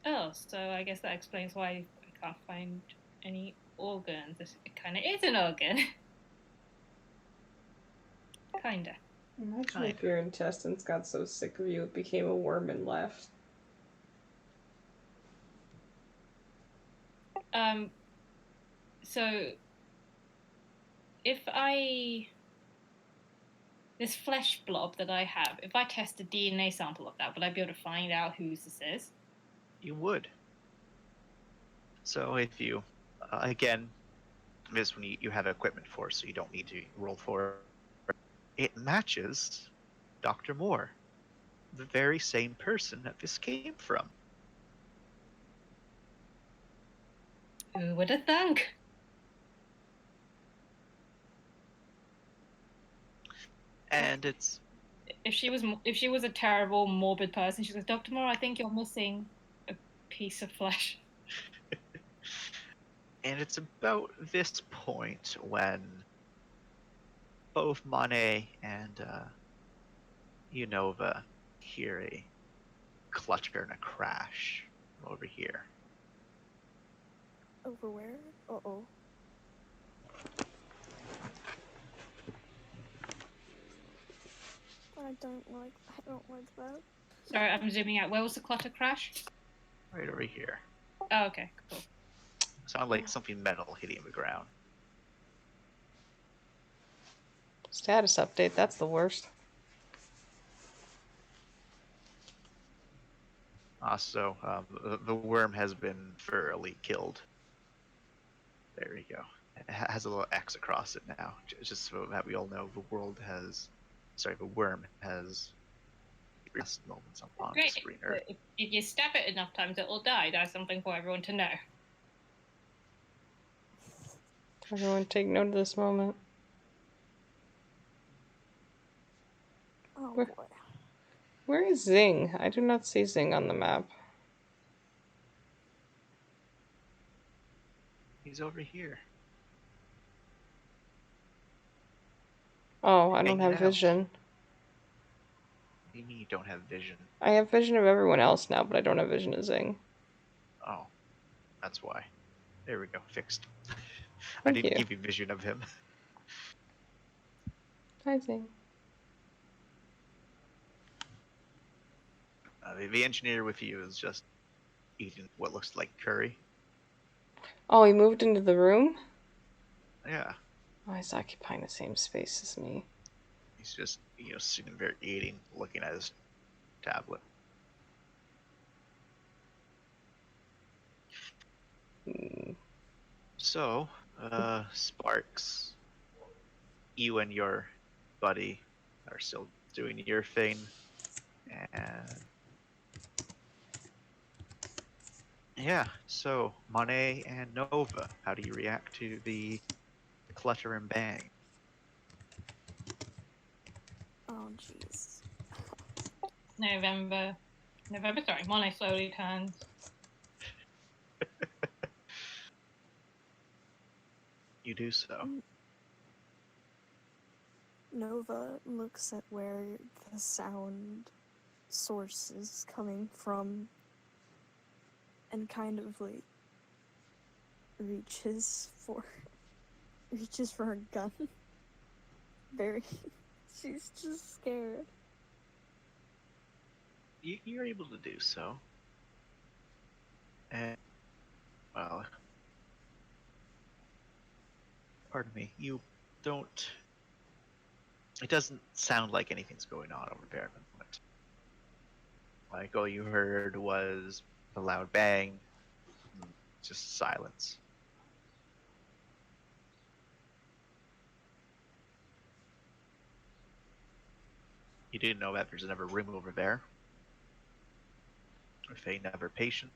Oh, so I guess that explains why I can't find any organs. It kind of is an organ. Kinda. Imagine if your intestines got so sick of you it became a worm and left. So if this flesh blob that I have, if I test a DNA sample of that, would I be able to find out whose this is? You would. So if you, again, this one you have equipment for, so you don't need to roll for it. It matches Dr. Moore, the very same person that this came from. Who would have thunk? And it's If she was a terrible morbid person, she goes, Dr. Moore, I think you're missing a piece of flesh. and it's about this point when both Monet and Unova hear a clutter and a crash over here. Over where? Uh-oh. I don't like that. Sorry, I'm zooming out. Where was the clutter crash? Right over here. Oh, okay, cool. Sounded like something metal hitting the ground. Status update, that's the worst. Also, the worm has been thoroughly killed. There we go. It has a little X across it now, just so that we all know the worm has last moments on Great. this green earth. If you stab it enough times, it'll die. That's something for everyone to know. Everyone take note of this moment. Oh Where- boy. Where is Zing? I do not see Zing on the map. He's over here. Oh, I don't Hanging have out. vision. What do you mean you don't have vision? I have vision of everyone else now, but I don't have vision of Zing. Oh, that's why. There we go, fixed. I Thank didn't you. give you vision of him. Hi, Zing. The engineer with you is just eating what looks like curry. Oh, he moved into the room? Yeah, Oh, he's occupying the same space as me. he's just sitting there eating, looking at his tablet. Hmm. So, Sparks, you and your buddy, are still doing your thing. And yeah, so Monet and Nova, how do you react to the clutter and bang? Oh, jeez. November, sorry, Monet slowly turns. You do so. Nova looks at where the sound source is coming from and kind of like reaches for her gun. Very she's just scared. You're able to do so. And, well, pardon me, you don't. It doesn't sound like anything's going on over there at the moment. Like, all you heard was a loud bang, and just silence. You didn't know that there's another room over there. If they never patient.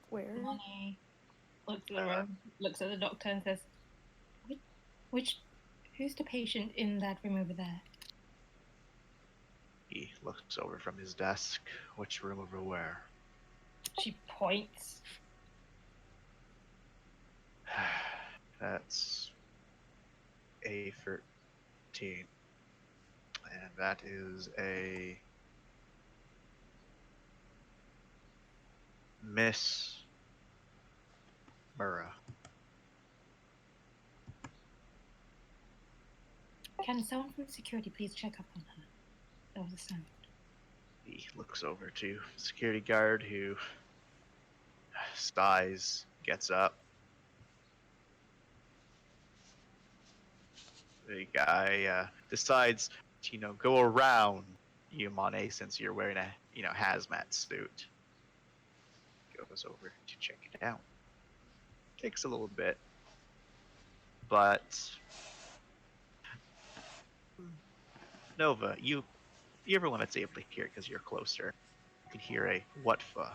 Where? Monet looks at the room, looks at the doctor, and says, who's the patient in that room over there? He looks over from his desk. Which room over where? She points. That's A13. And that is a Miss Murrah. Can someone from security please check up on her? That was a sound. He looks over to security guard who sighs, gets up. The guy decides to, go around you, Monet, since you're wearing a, hazmat suit. Goes over to check it out. Takes a little bit, but Nova, you're everyone that's able to hear it because you're closer. You can hear a whatfa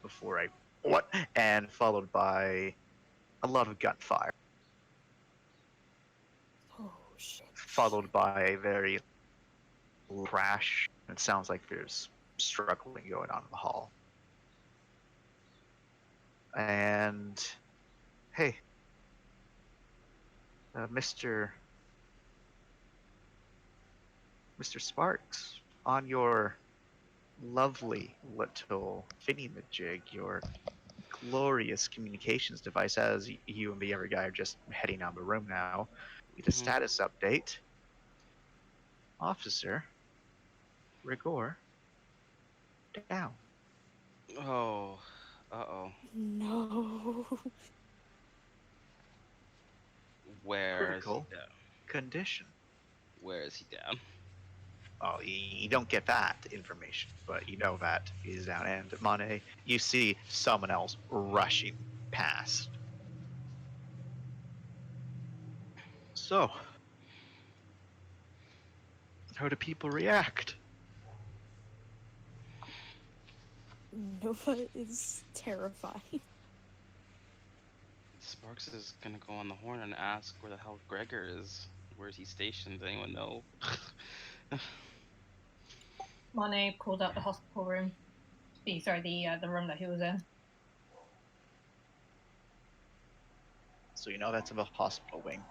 before a what, and followed by a lot of gunfire, Oh shit. followed by a very crash. It sounds like there's struggling going on in the hall. And hey, Mr. Sparks, on your lovely little thingy-majig, your glorious communications device, as you and the other guy are just heading out of the room now, we get a Mhm. status update. Officer Rigor down. Oh, uh-oh. No. Where is he Critical down? condition. Where is he down? Oh, you don't get that information, but you know that he's down. And Monet, you see someone else rushing past. So, how do people react? Nova is terrified. Sparks is gonna go on the horn and ask where the hell Gregor is. Where is he stationed? Does anyone know? Monet called out the hospital room. The room that he was in. So you know that's in the hospital wing.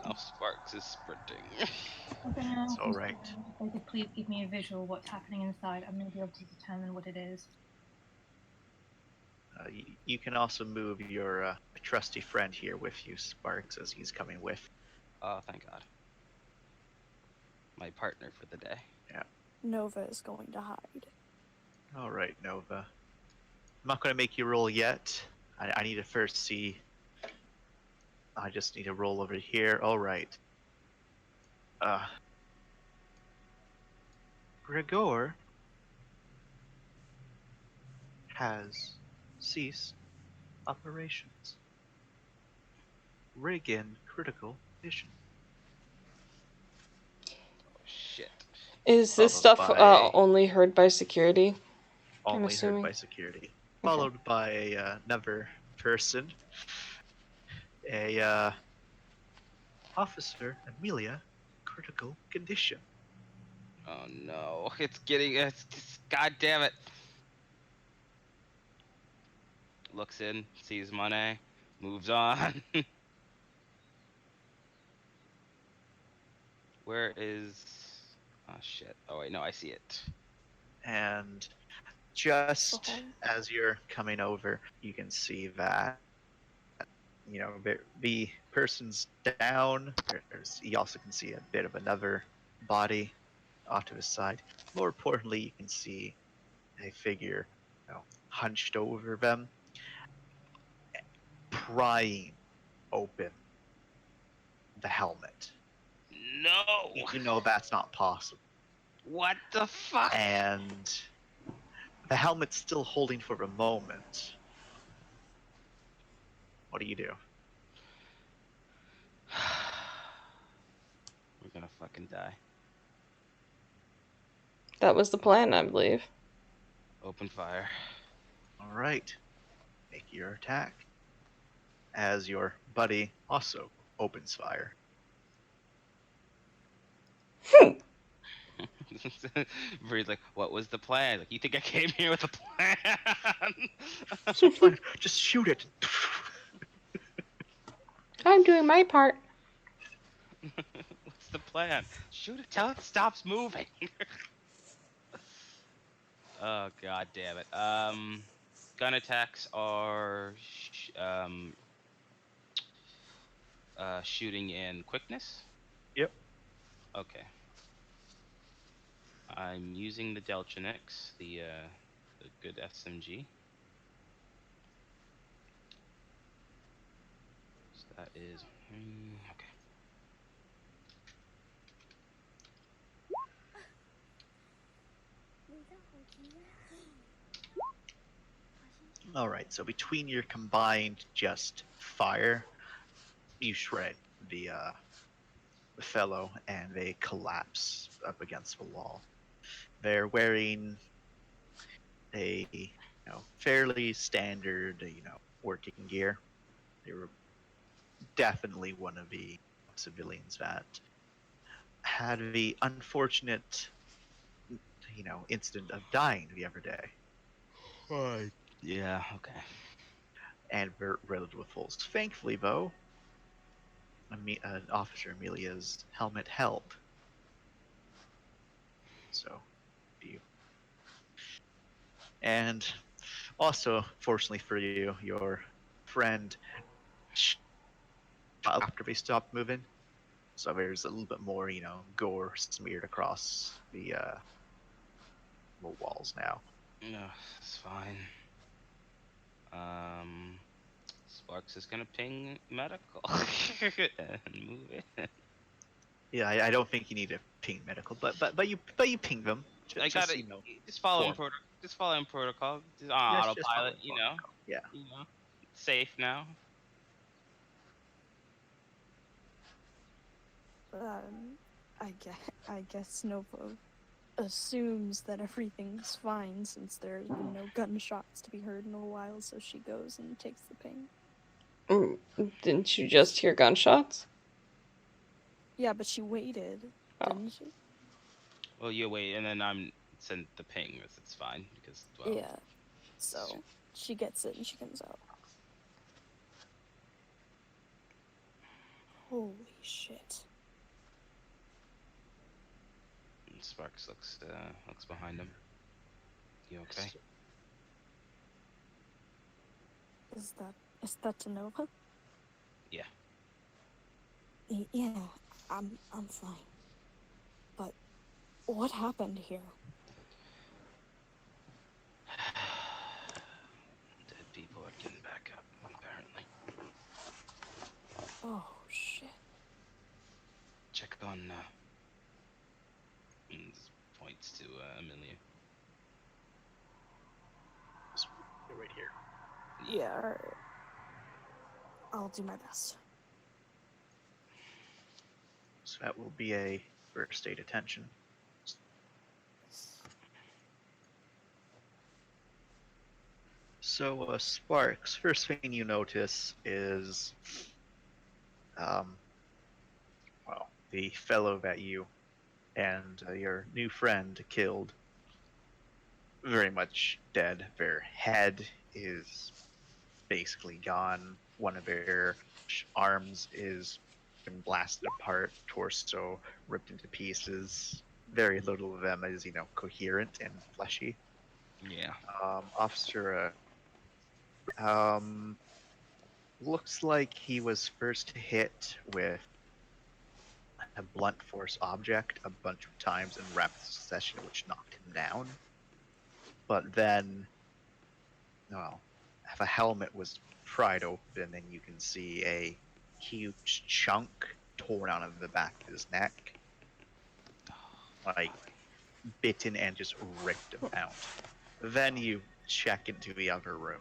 Now Sparks is sprinting. It's all right. If they could please give me a visual of what's happening inside, I'm going to be able to determine what it is. You can also move your trusty friend here with you, Sparks, as he's coming with. Oh, thank God. My partner for the day. Nova is going to hide. All right, Nova. I'm not going to make you roll yet. I need to first see. I just need to roll over here. All right. Gregor has ceased operations. Rig in critical condition. Is this followed stuff by only heard by security? only heard assuming. by security, Okay. followed by another person, a officer Amelia, critical condition. Oh no, God damn it. Looks in, sees money, moves on. Where is? Oh shit. Oh wait, no, I see it. And just home. as you're coming over, you can see that the person's down. You also can see a bit of another body off to his side. More importantly, you can see a figure, hunched over them, prying open the helmet. No. You know that's not possible. What the fuck? And the helmet's still holding for a moment. What do you do? We're gonna fucking die. That was the plan, I believe. Open fire. All right, make your attack. As your buddy also opens fire. Bree's like, what was the plan? Like, you think I came here with a plan? So plan, just shoot it. I'm doing my part. What's the plan? Shoot it. Tell it stops moving. Oh god damn it. Gun attacks are shooting in quickness. Yep. Okay. I'm using the Delchinix, the good SMG. So that is okay. All right. So between your combined just fire, you shred the fellow, and they collapse up against the wall. They're wearing a fairly standard working gear. They were definitely one of the civilians that had the unfortunate incident of dying the other day. Yeah, okay. And were riddled with holes. Thankfully, though, Officer Amelia's helmet held. So, you. And also, fortunately for you, your friend shot after they stopped moving. So there's a little bit more, gore smeared across the walls now. No, it's fine. Sparks is gonna ping medical and move it. Yeah, I don't think you need to ping medical, but you ping them. I gotta just following form. just following protocol, just on Yes, just autopilot. following You know, protocol. Yeah. you know, it's safe now. I guess Nova assumes that everything's fine since there's been no gunshots to be heard in a while, so she goes and takes the ping. Didn't you just hear gunshots? Yeah, but she waited, Oh. didn't she? Well, you wait, and then I'm send the ping. It's fine because Yeah. So she gets it and she comes out. Holy shit. Sparks looks behind him. You okay? Is that Nova? Yeah. Yeah, I'm fine. But what happened here? Dead people are getting back up, apparently. Oh shit. Check on and this points to Amelia. They're right here. Yeah, alright. I'll do my best. So that will be a first aid attention. So, Sparks, first thing you notice is, um, well, the fellow that you and your new friend killed, very much dead. Their head is basically gone. One of their arms is been blasted apart, torso ripped into pieces. Very little of them is, coherent and fleshy. Yeah. Officer, looks like he was first hit with a blunt force object a bunch of times in rapid succession, which knocked him down. But then, well, the helmet was pried open, and you can see a huge chunk torn out of the back of his neck, like bitten and just ripped him out. Then you check into the other room,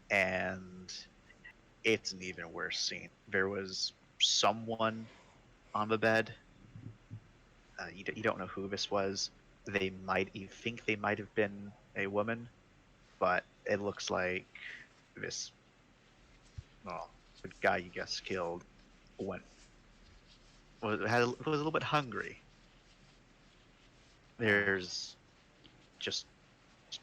and it's an even worse scene. There was someone on the bed. You don't know who this was. You think they might have been a woman, but it looks like this, well, the guy you guess killed went was was a little bit hungry. There's just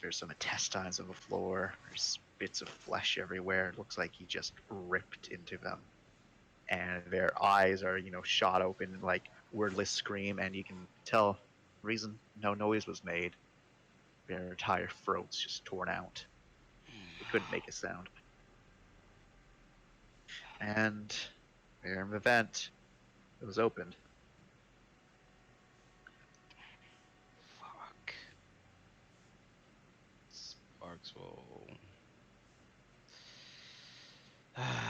there's some intestines on the floor. There's bits of flesh everywhere. It looks like he just ripped into them, and their eyes are shot open like wordless scream, and you can tell reason no noise was made. Their entire throats just torn out. They couldn't make a sound. And there in the vent, it was opened. Fuck. Sparks will.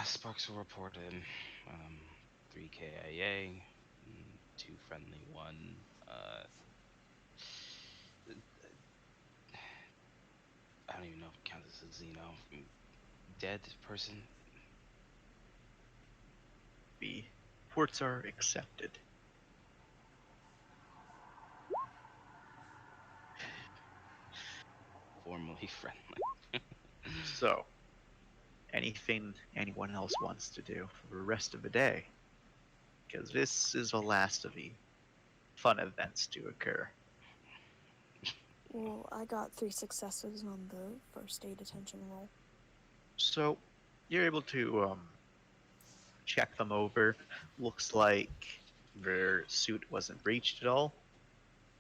Sparks will report in 3 KIA, 2 friendly, 1. I don't even know if it counts as a Xeno. Dead person. The reports are accepted. Formerly friendly. So, anything anyone else wants to do for the rest of the day? Because this is the last of the fun events to occur. Well, I got 3 successes on the first aid attention roll. So, you're able to check them over. Looks like their suit wasn't breached at all.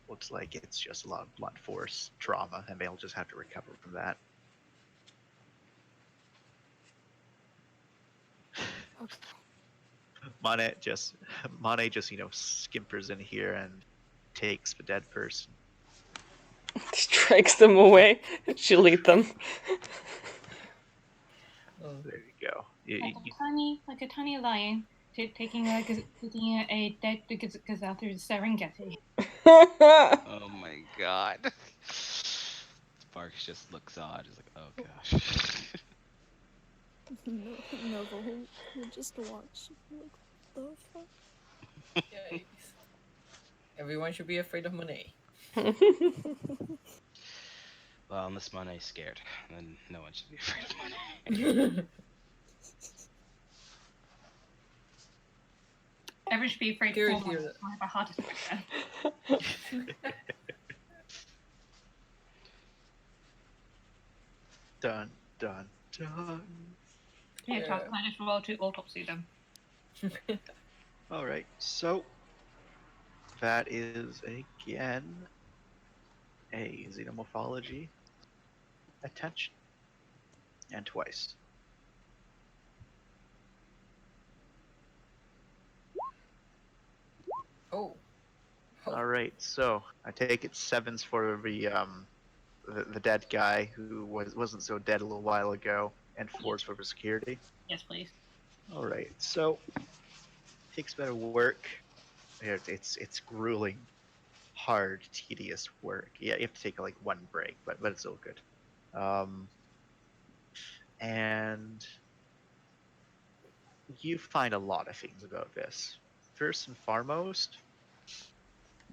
Looks like it's just a lot of blunt force trauma, and they'll just have to recover from that. Okay. Monet just skimpers in here and takes the dead person. Strikes them away. She'll eat them. Oh, There you go. Like a tiny lion taking a dead gazelle through the Serengeti. Oh my god. Sparks just looks odd. He's like, oh gosh. Nova will just watch. Like, the fuck? yikes. Everyone should be afraid of Monet. Well, unless Monet's scared, then no one should be afraid of Monet. Everyone should be afraid Hear it, of hear have a heart attack then. Dun dun dun. Yeah, Yeah. I just roll to autopsy them. All right, so that is again a xenomorphology attention, and twice. Oh. Oh. All right, so I take it 7s for the dead guy who wasn't so dead a little while ago, and 4s for the security. Yes, please. All right, so takes better work. It's grueling, hard, tedious work. Yeah, you have to take like one break, but it's all good. And you find a lot of things about this. First and foremost,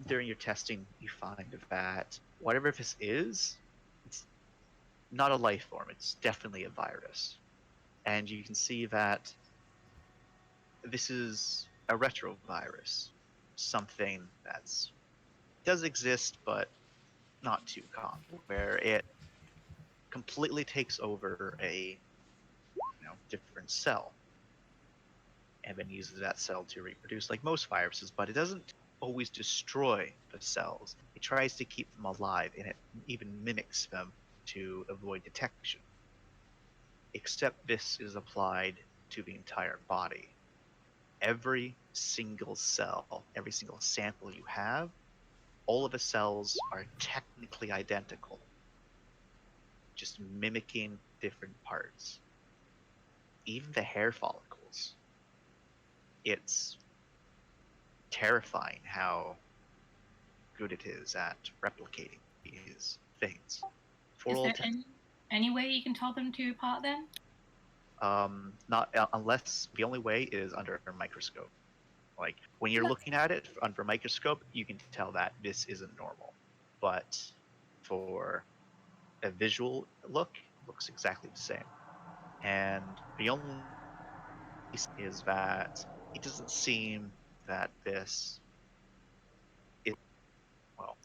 during your testing, you find that whatever this is, not a life form. It's definitely a virus. And you can see that this is a retrovirus, something that's does exist, but not too common, where it completely takes over a different cell and then uses that cell to reproduce like most viruses, but it doesn't always destroy the cells. It tries to keep them alive, and it even mimics them to avoid detection. Except this is applied to the entire body. Every single cell, every single sample you have, all of the cells are technically identical, just mimicking different parts. Even the hair follicles. It's terrifying how good it is at replicating these things. For Is all there intents, any way you can tell them to apart then? not unless the only way is under a microscope. Like when you're looking at it under a microscope, you can tell that this isn't normal. But for a visual look, it looks exactly the same. And the only is that it doesn't seem that this is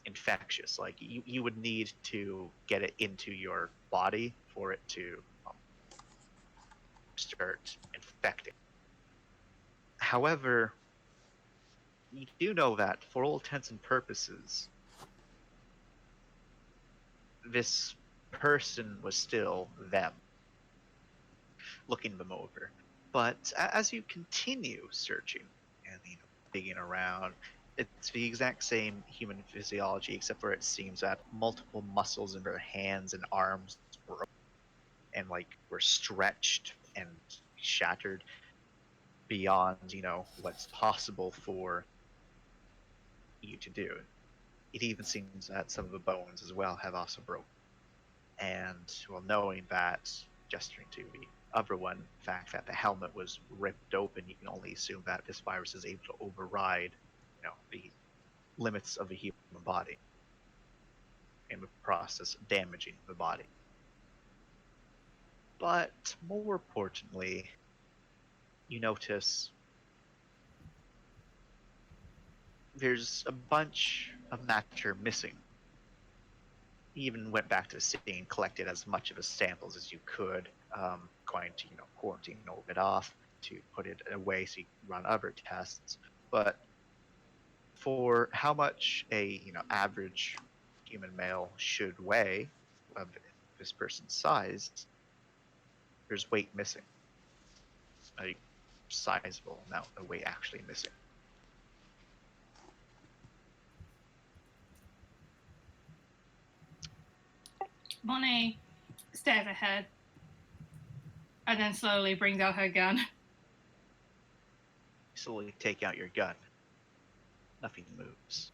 infectious. Like you would need to get it into your body for it to start infecting. However, you do know that for all intents and purposes, this person was still them, looking them over. But as you continue searching and digging around, it's the exact same human physiology, except for it seems that multiple muscles in their hands and arms broke and were stretched and shattered beyond what's possible for you to do. It even seems that some of the bones as well have also broken. And knowing that, gesturing to the other one, the fact that the helmet was ripped open, you can only assume that this virus is able to override, the limits of the human body, in the process of damaging the body. But more importantly, you notice there's a bunch of matter missing. You even went back to the city and collected as much of the samples as you could, going to quarantine all of it off to put it away so you can run other tests. But for how much a average human male should weigh of this person's size, there's weight missing. A sizable amount of weight actually missing. Monet stares ahead and then slowly brings out her gun. Slowly take out your gun. Nothing moves.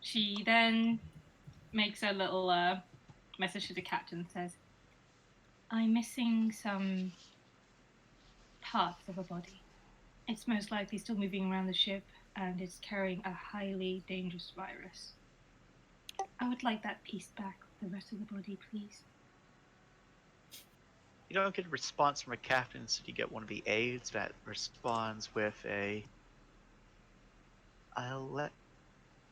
She then makes a little message to the captain, says, I'm missing some parts of a body. It's most likely still moving around the ship, and it's carrying a highly dangerous virus. I would like that piece back with the rest of the body, please. You don't get a response from a captain, so you get one of the aides that responds with a, I'll let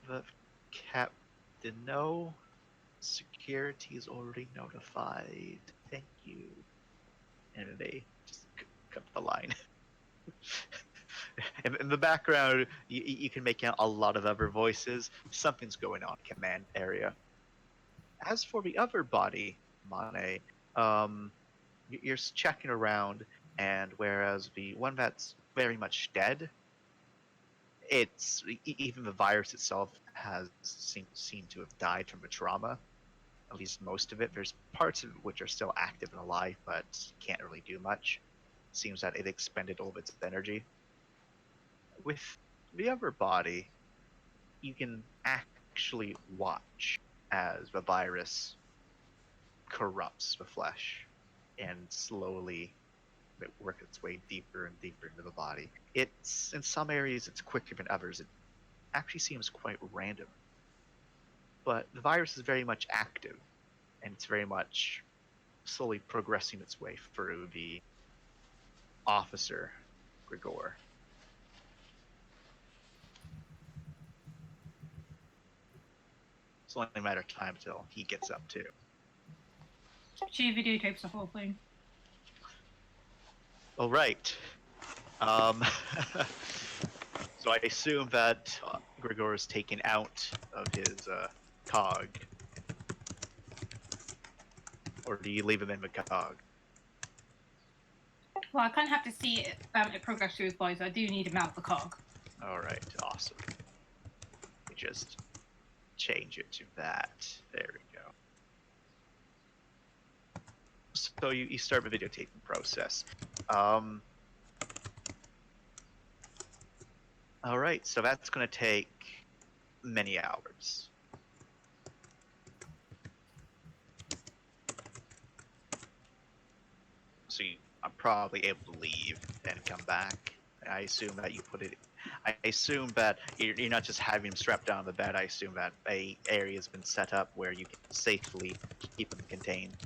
the captain know. Security is already notified. Thank you. And they just cut the line. In the background, you can make out a lot of other voices. Something's going on in command area. As for the other body, Mane, you're checking around, and whereas the one that's very much dead, it's even the virus itself has seemed to have died from the trauma. At least most of it. There's parts of it which are still active and alive, but can't really do much. Seems that it expended all of its energy. With the other body, you can actually watch as the virus corrupts the flesh and slowly work its way deeper and deeper into the body. It's in some areas it's quicker than others. It actually seems quite random. But the virus is very much active, and it's very much slowly progressing its way through the officer, Grigor. It's only a matter of time until he gets up too. She videotapes the whole thing. All right. So I assume that Grigor is taken out of his cog, or do you leave him in the cog? Well, I kind of have to see it progress through his body, so I do need him out the cog. All right, awesome. We just change it to that. There we go. So you start the videotaping process. All right, so that's going to take many hours. So I'm probably able to leave and come back. I assume that you put it. I assume that you're not just having him strapped down the bed. I assume that a area has been set up where you can safely keep him contained.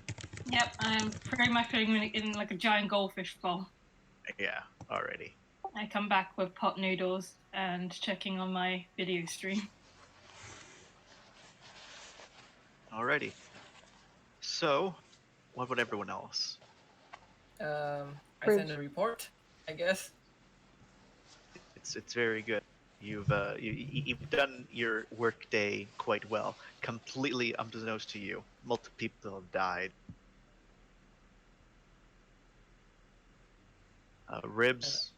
Yep, I'm pretty much putting him in like a giant goldfish bowl. Yeah, already. I come back with pot noodles and checking on my video stream. Alrighty. So, what about everyone else? I send a report, I guess. It's very good. You've done your work day quite well. Completely unbeknownst to you, multiple people have died. Ribs,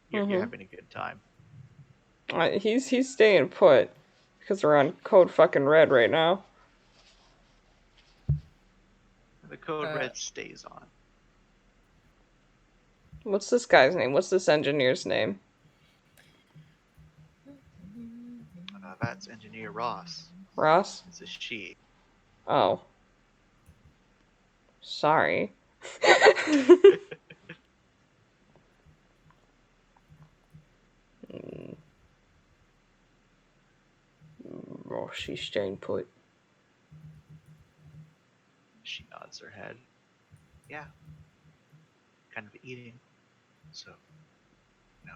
you're having a good time. He's staying put because we're on code fucking red right now. The code red stays on. What's this guy's name? What's this engineer's name? That's Engineer Ross. Ross? It's a she. Oh. Sorry. Oh, she's staying put. She nods her head. Yeah. Kind of eating. So, no.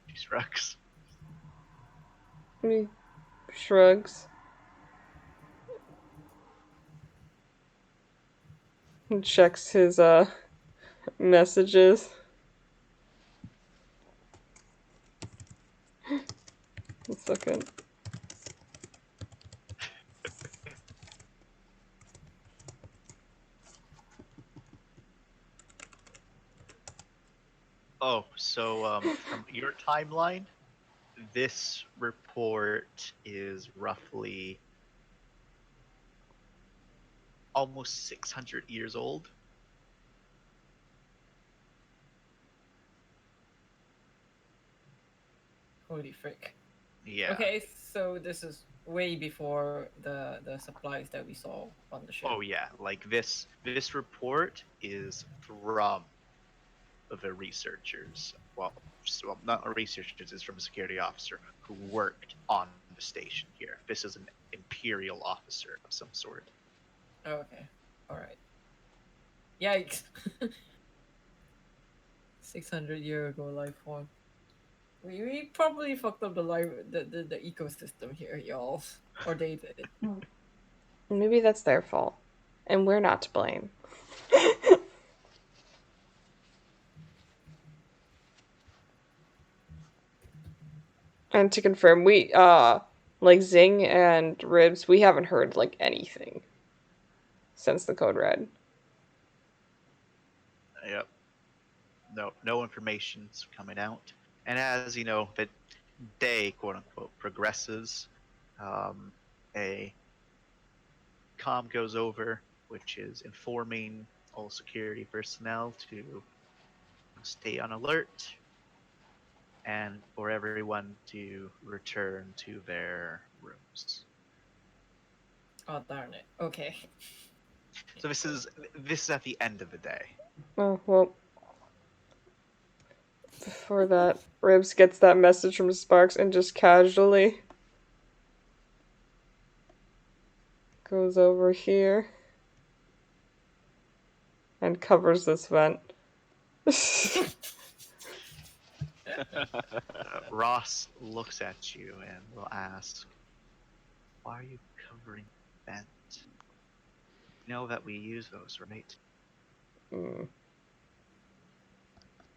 She shrugs. He shrugs. He checks his messages. A second. Oh, so from your timeline, this report is roughly almost 600 years old. Holy frick. Yeah. Okay, so this is way before the supplies that we saw on the ship. Oh yeah, like this report is from the researchers. Well, not researchers, it's from a security officer who worked on the station here. This is an imperial officer of some sort. Okay, alright. Yikes. 600-year ago life form. We probably fucked up the ecosystem here, y'all. Or they did. Maybe that's their fault. And we're not to blame. And to confirm, we, like Zing and Ribs, we haven't heard, like, anything since the code red. Yep. No information's coming out. And as you know, the day, quote unquote, progresses, a comm goes over, which is informing all security personnel to stay on alert and for everyone to return to their rooms. Oh, darn it. Okay. So this is at the end of the day. Oh, well. Before that, Ribs gets that message from Sparks and just casually goes over here. and covers this vent. Ross looks at you and will ask, "Why are you covering vent? You know that we use those, right?" Mm.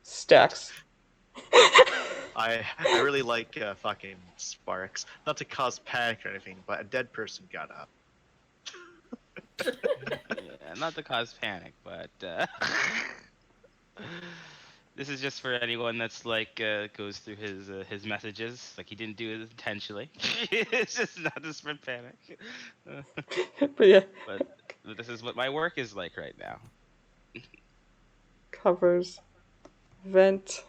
Stacks. I really like fucking Sparks. Not to cause panic or anything, but a dead person got up. Yeah, not to cause panic, but this is just for anyone that's like goes through his messages. Like he didn't do it intentionally. It's just not just for panic. But yeah, but this is what my work is like right now. covers vent.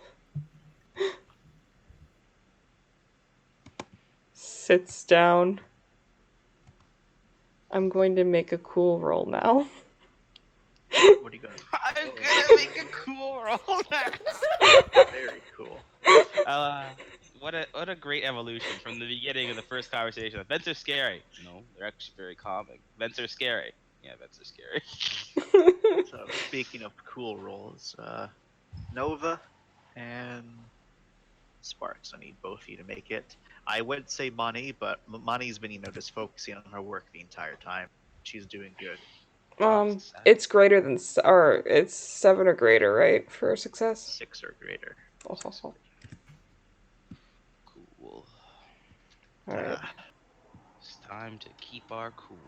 Sits down. I'm going to make a cool roll now. What are you going to I'm gonna make a cool roll. Very cool. What a great evolution from the beginning of the first conversation. Vents are scary. No, they're actually very calming. Vents are scary. Yeah, vents are scary. So, speaking of cool rolls, Nova and Sparks, I need both of you to make it. I would say Money, but Money's been, just focusing on her work the entire time. She's doing good. It's greater than, or it's 7 or greater, right, for success? 6 or greater. Oh. Cool. Alright. It's time to keep our cool.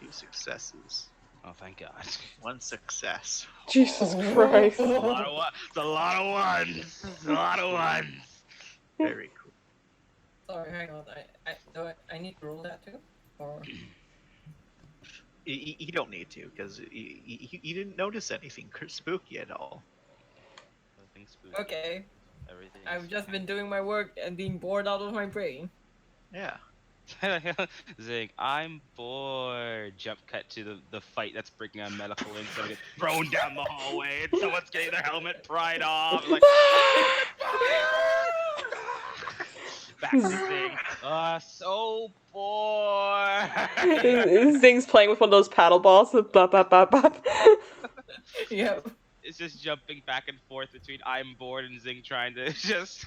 2 successes. Oh, thank God. 1 success. Jesus Christ. It's a lot of It's a lot of ones. It's a lot of ones. Very cool. Sorry, hang on. I need to roll that too? Or... You don't need to, because you didn't notice anything spooky at all. Nothing spooky. Okay, Everything. I've just been doing my work and being bored out of my brain. Yeah. Zing, I'm bored. Jump cut to the fight that's bringing on medical and someone gets thrown down the hallway and someone's getting their helmet pried off. Like, back to Zing. So bored. Zing's playing with one of those paddle balls. Bop, bop, bop, bop. Yep. It's just jumping back and forth between I'm bored and Zing trying to just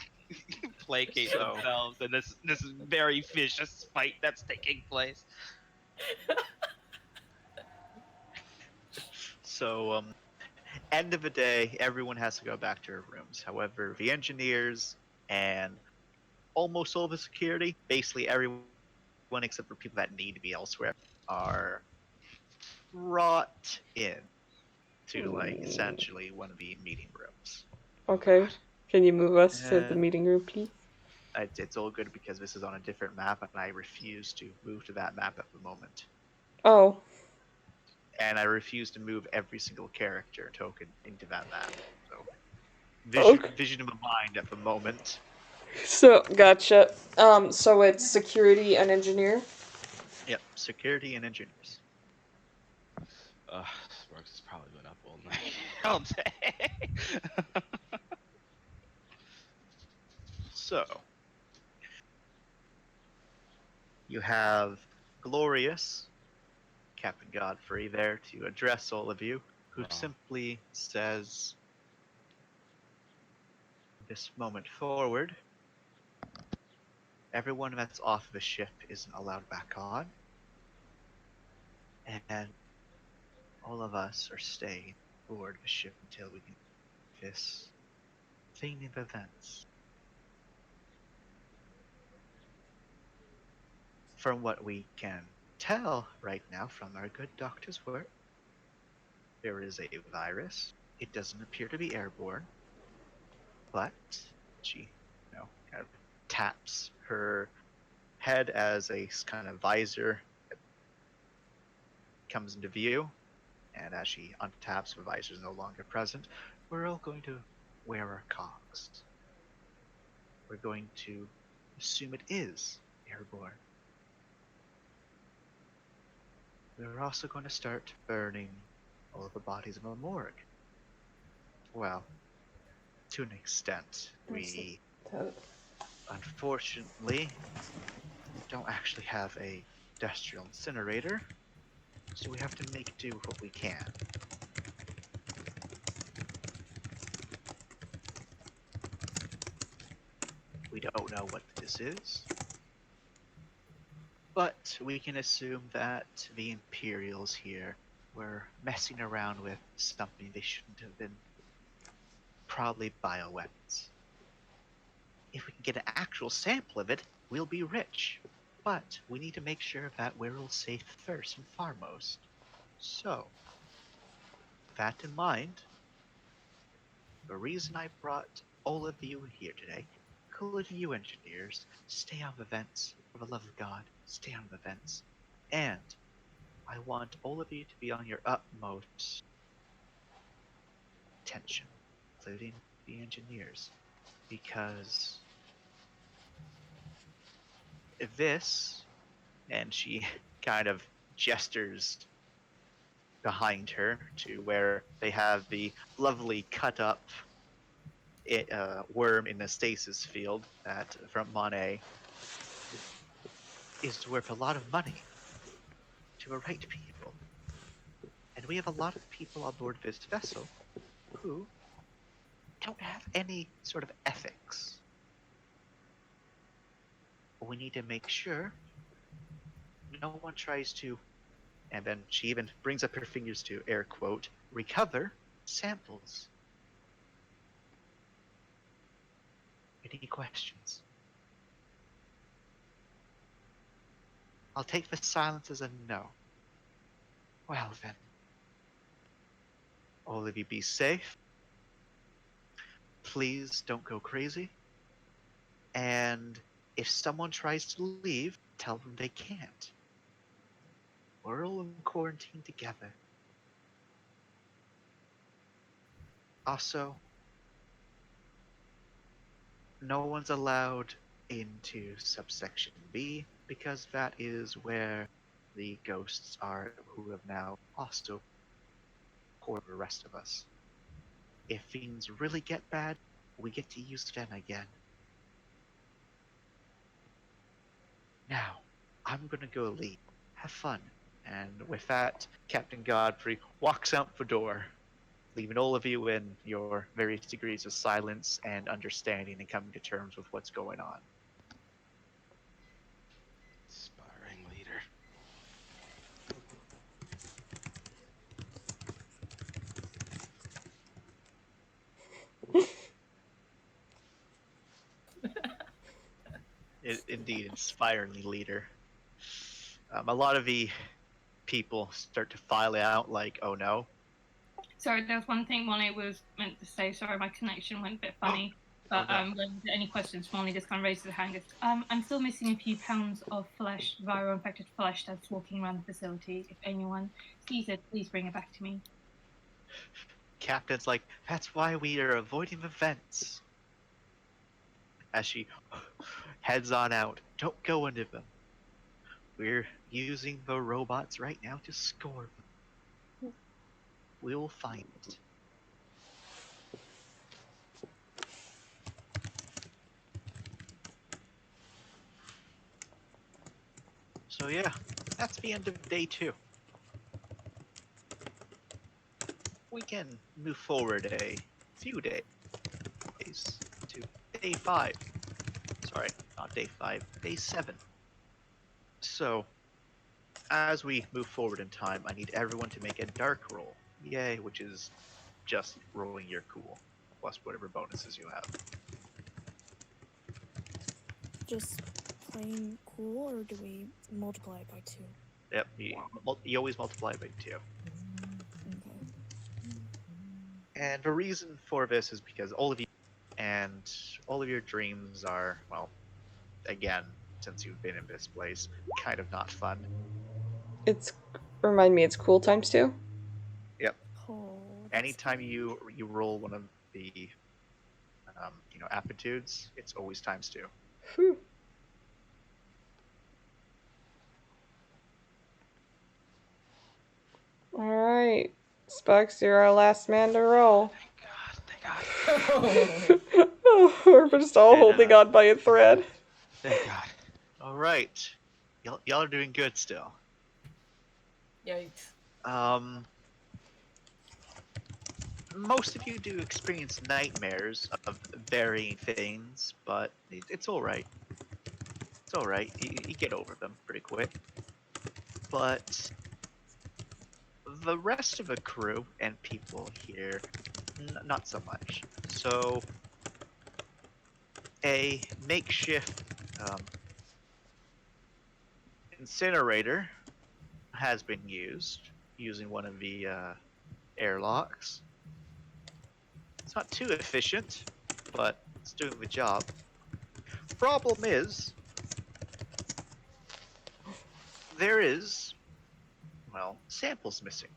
placate So- themselves in this very vicious fight that's taking place. So, end of the day, everyone has to go back to their rooms. However, the engineers and almost all the security, basically everyone except for people that need to be elsewhere, are brought in to, like, essentially one of the meeting rooms. Okay. Can you move us to the Uh, meeting room, please? It's all good because this is on a different map, and I refuse to move to that map at the moment. Oh. And I refuse to move every single character token into that map. So, vision of my mind at the moment. So, gotcha. So it's security and engineer? Yep, security and engineers. Sparks has probably been up all night, all day. So, you have Glorious, Captain Godfrey, there to address all of you, who Oh. simply says, this moment forward, everyone that's off the ship isn't allowed back on, and all of us are staying aboard the ship until we can this thing of events. From what we can tell right now from our good doctor's work, there is a virus. It doesn't appear to be airborne, but she, kind of taps her head as a kind of visor comes into view, and as she untaps, the visor is no longer present. We're all going to wear our cogs. We're going to assume it is airborne. We're also going to start burning all of the bodies in the morgue. Well, to an extent. We, unfortunately, don't actually have a industrial incinerator, so we have to make do with what we can. We don't know what this is. But we can assume that the Imperials here were messing around with something they shouldn't have been. Probably bioweapons. If we can get an actual sample of it, we'll be rich. But we need to make sure that we're all safe first and foremost. So, with that in mind, the reason I brought all of you here today, including you engineers, stay on the vents. For the love of God, stay on the vents. And I want all of you to be on your utmost attention, including the engineers. Because if this, and she kind of gestures behind her to where they have the lovely cut up worm in the stasis field that from Monet is worth a lot of money to the right people. And we have a lot of people on board this vessel who don't have any sort of ethics. We need to make sure no one tries to, and then she even brings up her fingers to air quote, recover samples. Any questions? I'll take the silence as a no. Well then, all of you be safe. Please don't go crazy. And if someone tries to leave, tell them they can't. We're all in quarantine together. Also, no one's allowed into subsection B because that is where the ghosts are who have now also for the rest of us. If things really get bad, we get to use them again. Now, I'm gonna go leave. Have fun. And with that, Captain Godfrey walks out the door, leaving all of you in your various degrees of silence and understanding and coming to terms with what's going on. Sparring leader. Indeed, inspiringly leader. A lot of the people start to file out like, oh no. Sorry, there's one thing Molly was meant to say. Sorry, my connection went a bit funny. But no. when there are any questions, Molly just kind of raises her hand. Goes, I'm still missing a few pounds of flesh, viral-infected flesh that's walking around the facility. If anyone sees it, please bring it back to me. Captain's like, that's why we are avoiding the vents. As she heads on out, don't go into them. We're using the robots right now to score them. We will find it. So yeah, that's the end of day 2. We can move forward a few days to day 5. Sorry, not day 5, day 7. So, as we move forward in time, I need everyone to make a dark roll. Yay, which is just rolling your cool, plus whatever bonuses you have. Just plain cool, or do we multiply it by 2? Yep, you always multiply by 2. Okay. And the reason for this is because all of you and all of your dreams are, well, again, since you've been in this place, kind of not fun. It's remind me, it's cool times 2. Oh, that's Anytime good. you roll one of the aptitudes, it's always times 2. Whew. All right, Spugs, you're our last man to roll. Thank God. Oh, we're just all And, holding on by a thread. Thank God. All right, y'all are doing good still. Yikes. most of you do experience nightmares of varying things, but it's all right. It's all right. You get over them pretty quick. But the rest of the crew and people here, not so much. So, a makeshift incinerator has been used using one of the airlocks. It's not too efficient, but it's doing the job. Problem is, there is, well, samples missing,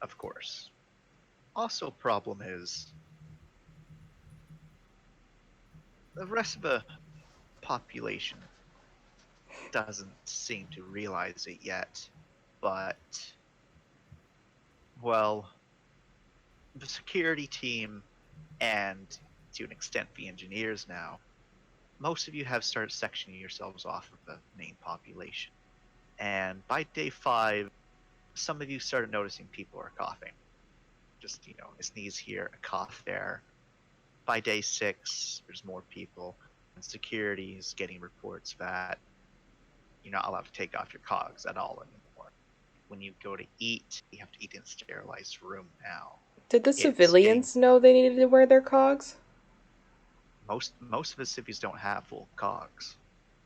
of course. Also, problem is, the rest of the population doesn't seem to realize it yet, but, well, the security team and to an extent the engineers now, most of you have started sectioning yourselves off of the main population. And by day 5, some of you started noticing people are coughing. Just, a sneeze here, a cough there. By day 6, there's more people. And security is getting reports that you're not allowed to take off your cogs at all anymore. When you go to eat, you have to eat in a sterilized room now. Did the It's civilians know they needed to wear their cogs? Most of the cities don't have full cogs.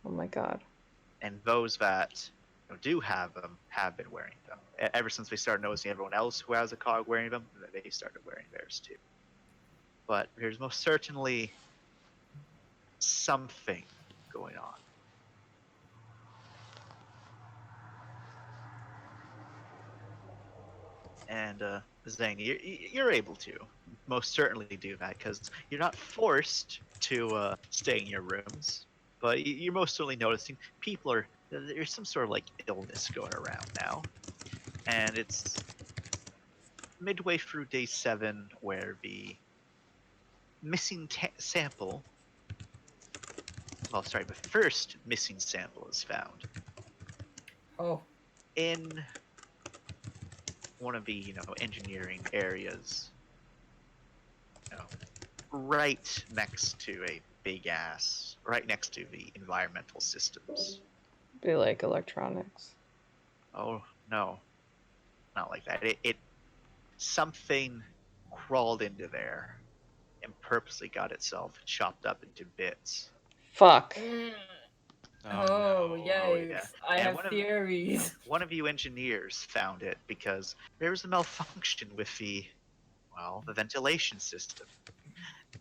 Oh my god. And those that do have them have been wearing them. Ever since they started noticing everyone else who has a cog wearing them, they started wearing theirs too. But there's most certainly something going on. And Zane, you're able to most certainly do that because you're not forced to stay in your rooms, but you're most certainly noticing there's some sort of like illness going around now, and it's midway through day 7 where the missing sample, the first missing sample is found Oh, in one of the engineering areas, right next to right next to the environmental systems. Be like electronics. Oh no, not like that. It something crawled into there and purposely got itself chopped up into bits. Fuck. oh, no. Oh yeah, yikes! I and have one of theories. one of you engineers found it because there was a malfunction with the ventilation system.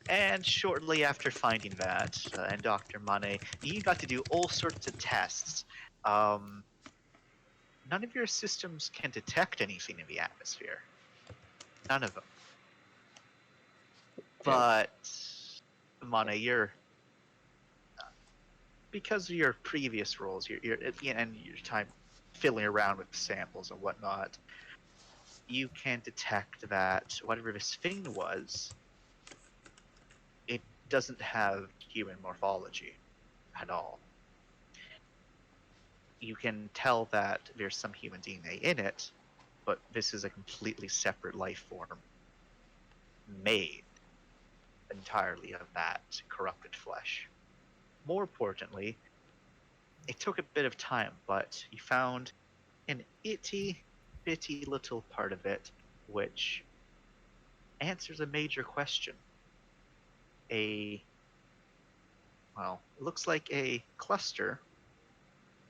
And shortly after finding that, and Dr. Mane, you got to do all sorts of tests. None of your systems can detect anything in the atmosphere. None of them. But, Mane, because of your previous roles, and your time fiddling around with samples and whatnot, you can detect that whatever this thing was, it doesn't have human morphology at all. You can tell that there's some human DNA in it, but this is a completely separate life form made entirely of that corrupted flesh. More importantly, it took a bit of time, but you found an itty bitty little part of it which answers a major question. It looks like a cluster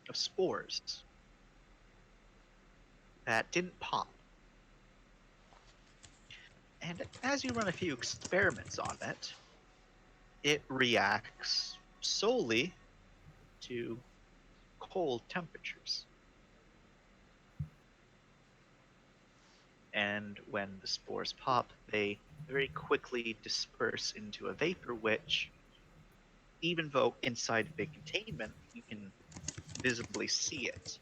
of spores that didn't pop. And as you run a few experiments on it, it reacts solely to cold temperatures. And when the spores pop, they very quickly disperse into a vapor which, even though inside the containment, you can visibly see it,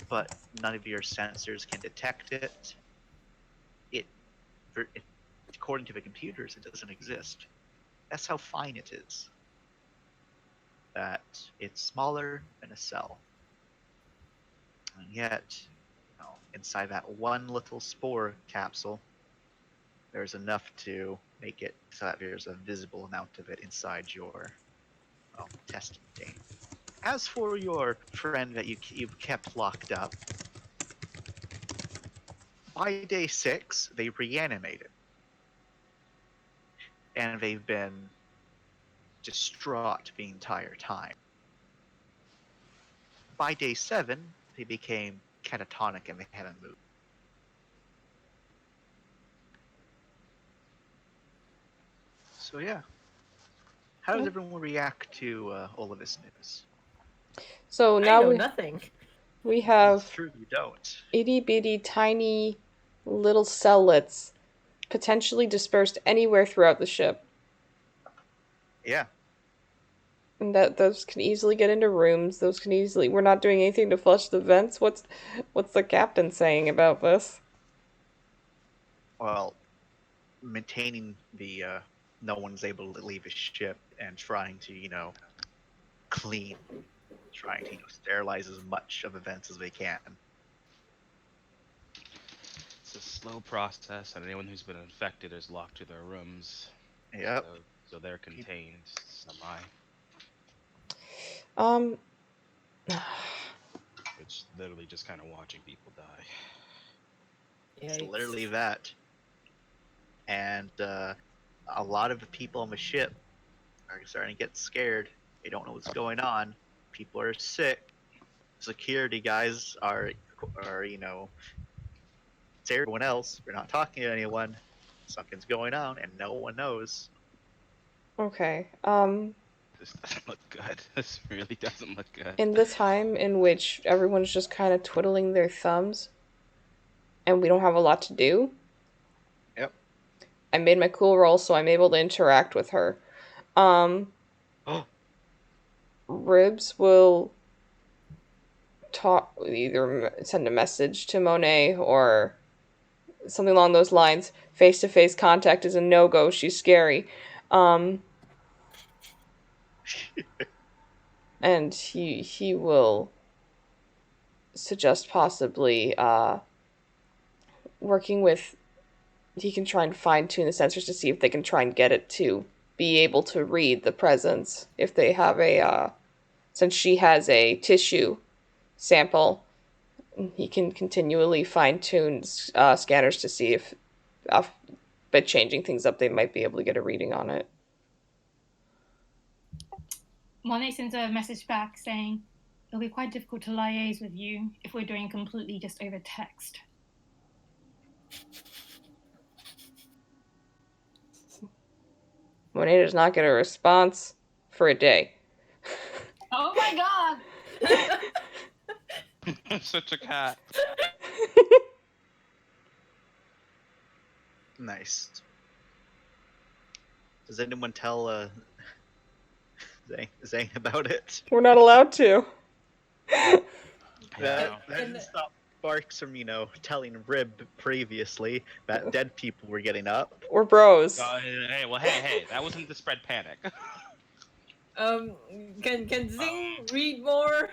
but none of your sensors can detect it. According to the computers, it doesn't exist. That's how fine it is. That it's smaller than a cell. And yet, inside that one little spore capsule, there's enough to make it so that there's a visible amount of it inside your testing tank. As for your friend that you've kept locked up, by day 6, they reanimated. And they've been distraught the entire time. By day 7, they became catatonic and they haven't moved. So yeah. How does Yep. everyone react to all of this news? So I now know we nothing. we have It's true you don't. itty bitty tiny little cellets potentially dispersed anywhere throughout the ship. Yeah. And that those can easily get into rooms. Those can easily. We're not doing anything to flush the vents. What's the captain saying about this? Well, maintaining the no one's able to leave his ship and trying to, clean, trying to, sterilize as much of events as they can. It's a slow process, and anyone who's been infected is locked to their rooms. Yep. So they're contained semi. It's literally just kind of watching people die. It's Yikes. literally that. And a lot of the people on the ship are starting to get scared. They don't know what's going on. People are sick. Security guys are to everyone else. We're not talking to anyone. Something's going on, and no one knows. Okay. This doesn't look good. This really doesn't look good. In the time in which everyone's just kind of twiddling their thumbs, and we don't have a lot to do. Yep. I made my cool roll, so I'm able to interact with her. Ribs will either send a message to Monet or something along those lines. Face-to-face contact is a no-go. She's scary. And he will suggest possibly working with. He can try and fine-tune the sensors to see if they can try and get it to be able to read the presence if they have a since she has a tissue sample. He can continually fine-tune scanners to see if by changing things up they might be able to get a reading on it. Monet sends a message back saying, it'll be quite difficult to liaise with you if we're doing completely just over text. Monet does not get a response for a day. Oh my god! I'm such a cat. Nice. Does anyone tell Zane about it? We're not allowed to. I know. That didn't stop Sparks from, telling Rib previously that dead people were getting up. We're bros. Hey, that wasn't to spread panic. Can Zing read more?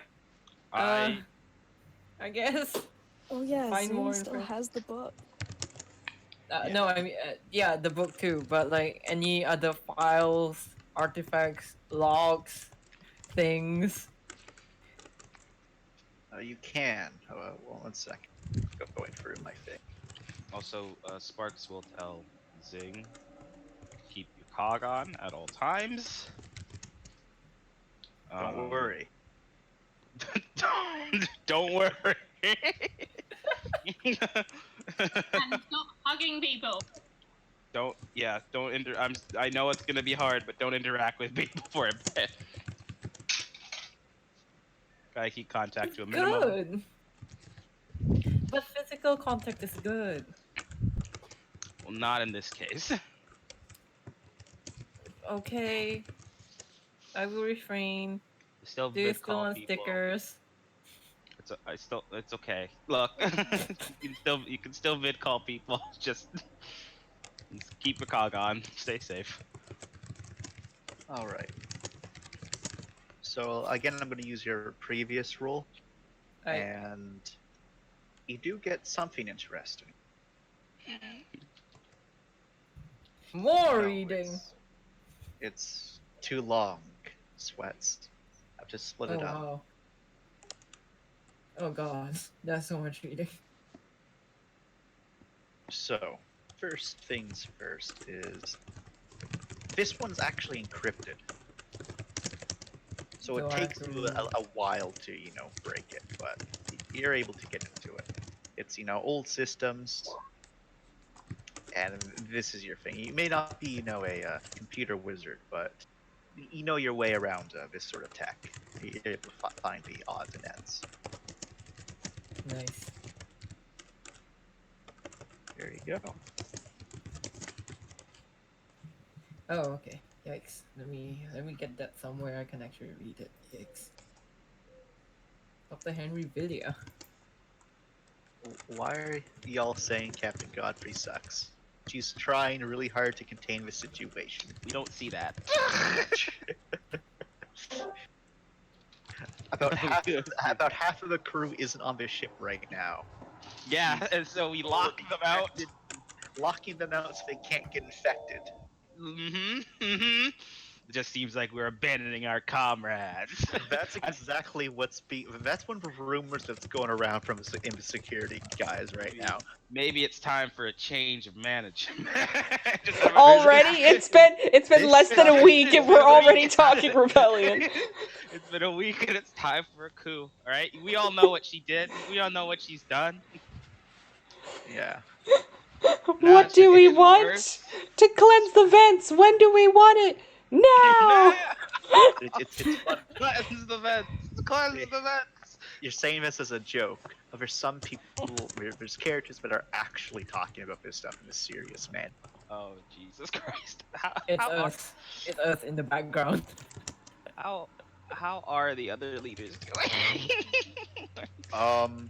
I guess. Oh yeah, Find more Zane still info. has the book. No, I mean, yeah, the book too, but like any other files, artifacts, logs, things. You can. Well, 1 second. Going through my thing. Also, Sparks will tell Zing, keep your cog on at all times. Don't worry. Don't worry. And stop hugging people. Don't I know it's gonna be hard, but don't interact with me before bed. Gotta keep contact to a minimum. Good. But physical contact is good. Well, not in this case. Okay. I will refrain. Still Do you vid still call want people. stickers? It's okay. Look, you can still vid call people. Just keep your cog on. Stay safe. All right. So again, I'm going to use your previous roll, and you do get something interesting. More No, reading. It's too long. Sweats. I have to split Oh it up. wow. Oh god, that's so much reading. So, first things first is this one's actually encrypted. So it So I have takes you to- a while to, break it, but you're able to get into it. It's, old systems, and this is your thing. You may not be, a computer wizard, but you know your way around this sort of tech. You're able to find the odds and ends. Nice. There you go. Oh, okay. Yikes. Let me get that somewhere I can actually read it. Yikes. Dr. Henry Villia. Why are y'all saying Captain Godfrey sucks? She's trying really hard to contain the situation. We don't see that. About half of the crew isn't on this ship right now. Yeah, and so we lock them out. Locking them out so they can't get infected. It just seems like we're abandoning our comrades. That's exactly that's one of the rumors that's going around from in the security guys right now. Maybe it's time for a change of management. Already, it's been This less than a guy- week, and we're already talking rebellion. It's been a week and it's time for a coup. All right, we all know what she did. We all know what she's done. Yeah. What do we getting want? worse. To cleanse the vents. When do we want it? Now. It's fun. Cleanse the vents. Cleanse the vents. You're saying this as a joke. But there's some people, there's characters that are actually talking about this stuff in a serious manner. Oh Jesus Christ! How, It's how, are, us. It's us in the background. how, how are the other leaders doing?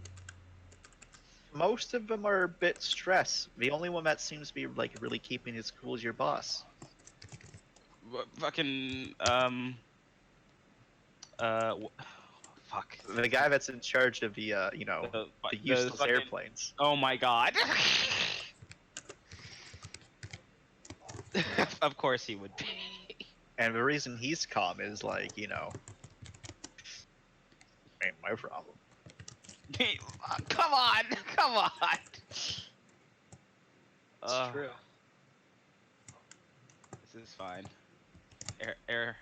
Most of them are a bit stressed. The only one that seems to be like really keeping his cool is your boss. Fucking fuck. The guy that's in charge of the the useless fucking- airplanes. Oh my god. Of course he would be. And the reason he's calm is like, ain't my problem. Come on, come on. It's Uh, true. This is fine. Air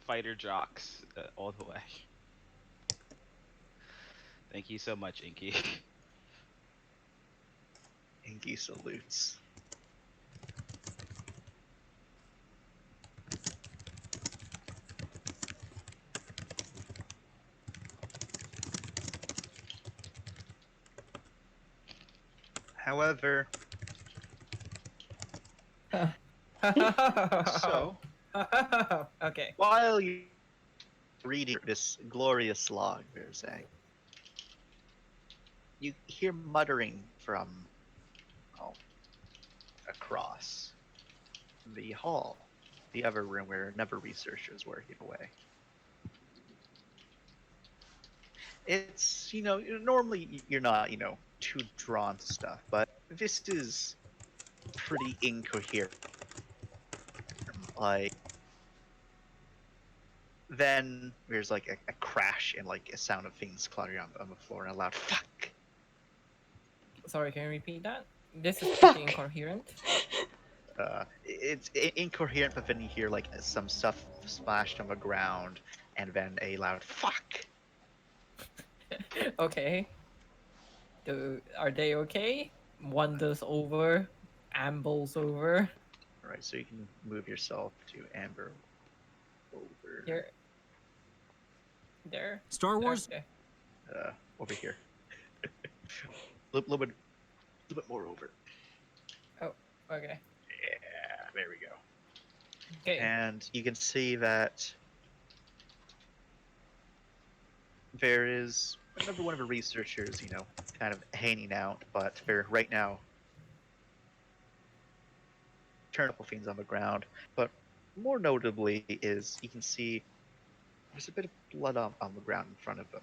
fighter jocks all the way. Thank you so much, Inky. Inky salutes. However, so Okay. while you reading this glorious log, Verzag, you hear muttering from across the hall, the other room where another researcher is working away. It's normally you're not too drawn to stuff, but this is pretty incoherent. Like, then there's like a crash and like a sound of things clattering on the floor and a loud fuck. Sorry, can you repeat that? This is Fuck. pretty incoherent. It's incoherent, but then you hear like some stuff splashed on the ground and then a loud fuck. Okay. Are they okay? Wanders over, ambles over. All right, so you can move yourself to amber over. Here. There. Star Wars? Okay. Over here. little bit more over. Okay. Yeah, there we go. Okay. And you can see that there is another one of the researchers, kind of hanging out, but they're right now turn a couple things on the ground. But more notably is you can see there's a bit of blood on the ground in front of them,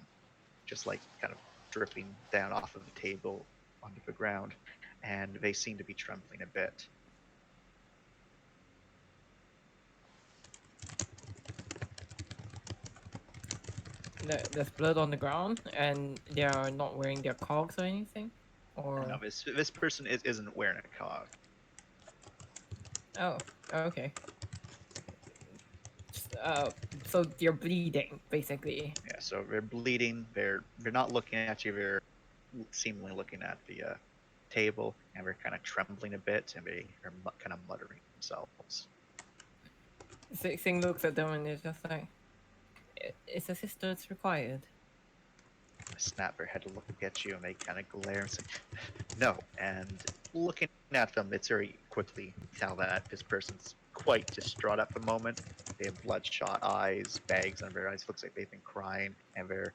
just like kind of dripping down off of the table onto the ground, and they seem to be trembling a bit. there's blood on the ground, and they are not wearing their cogs or anything, or No, this person isn't wearing a cog. oh, okay. So you're bleeding basically. Yeah, so they're bleeding. They're not looking at you. They're seemingly looking at the table, and they're kind of trembling a bit, and they are kind of muttering themselves. Sing looks at them and is just like, "Is assistance required?" They snap their head to look at you, and they kind of glare and say, "No." And looking at them, it's very quickly tell that this person's quite distraught at the moment. They have bloodshot eyes, bags under their eyes. Looks like they've been crying, and they're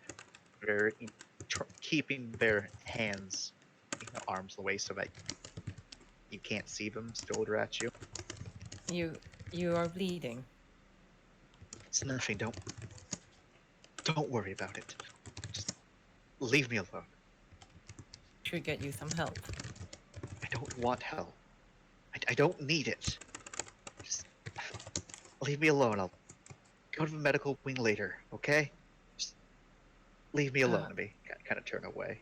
keeping their hands, arms away so that you can't see them shoulder at you. You are bleeding. It's nothing. Don't worry about it. Just leave me alone. Should get you some help. I don't want help. I don't need it. Just leave me alone. I'll go to the medical wing later, okay? Just leave me alone. And they kind of turn away.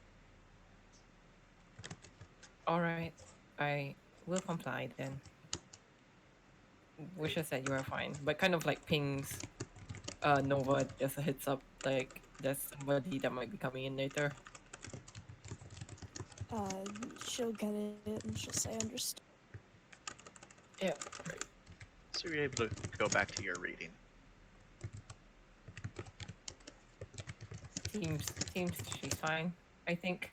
All right, I will comply then. Wishes that you are fine, but kind of like pings Nova just a heads up, like there's somebody that might be coming in later. She'll get it and she'll say understood. Yeah. So you're able to go back to your reading. Seems she's fine, I think.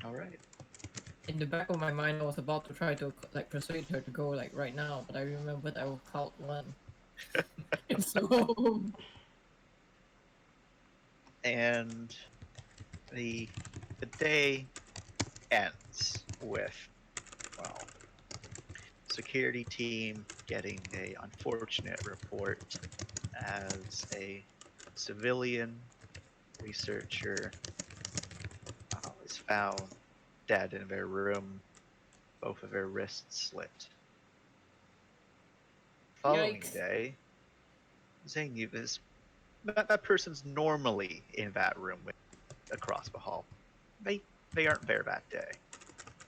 All right. In the back of my mind, I was about to try to like persuade her to go like right now, but I remembered I will count one. So And the day ends with, well, security team getting a unfortunate report as a civilian researcher is found dead in their room, both of their wrists slit. Following Yikes. day, Zane, that person's normally in that room across the hall. They aren't there that day,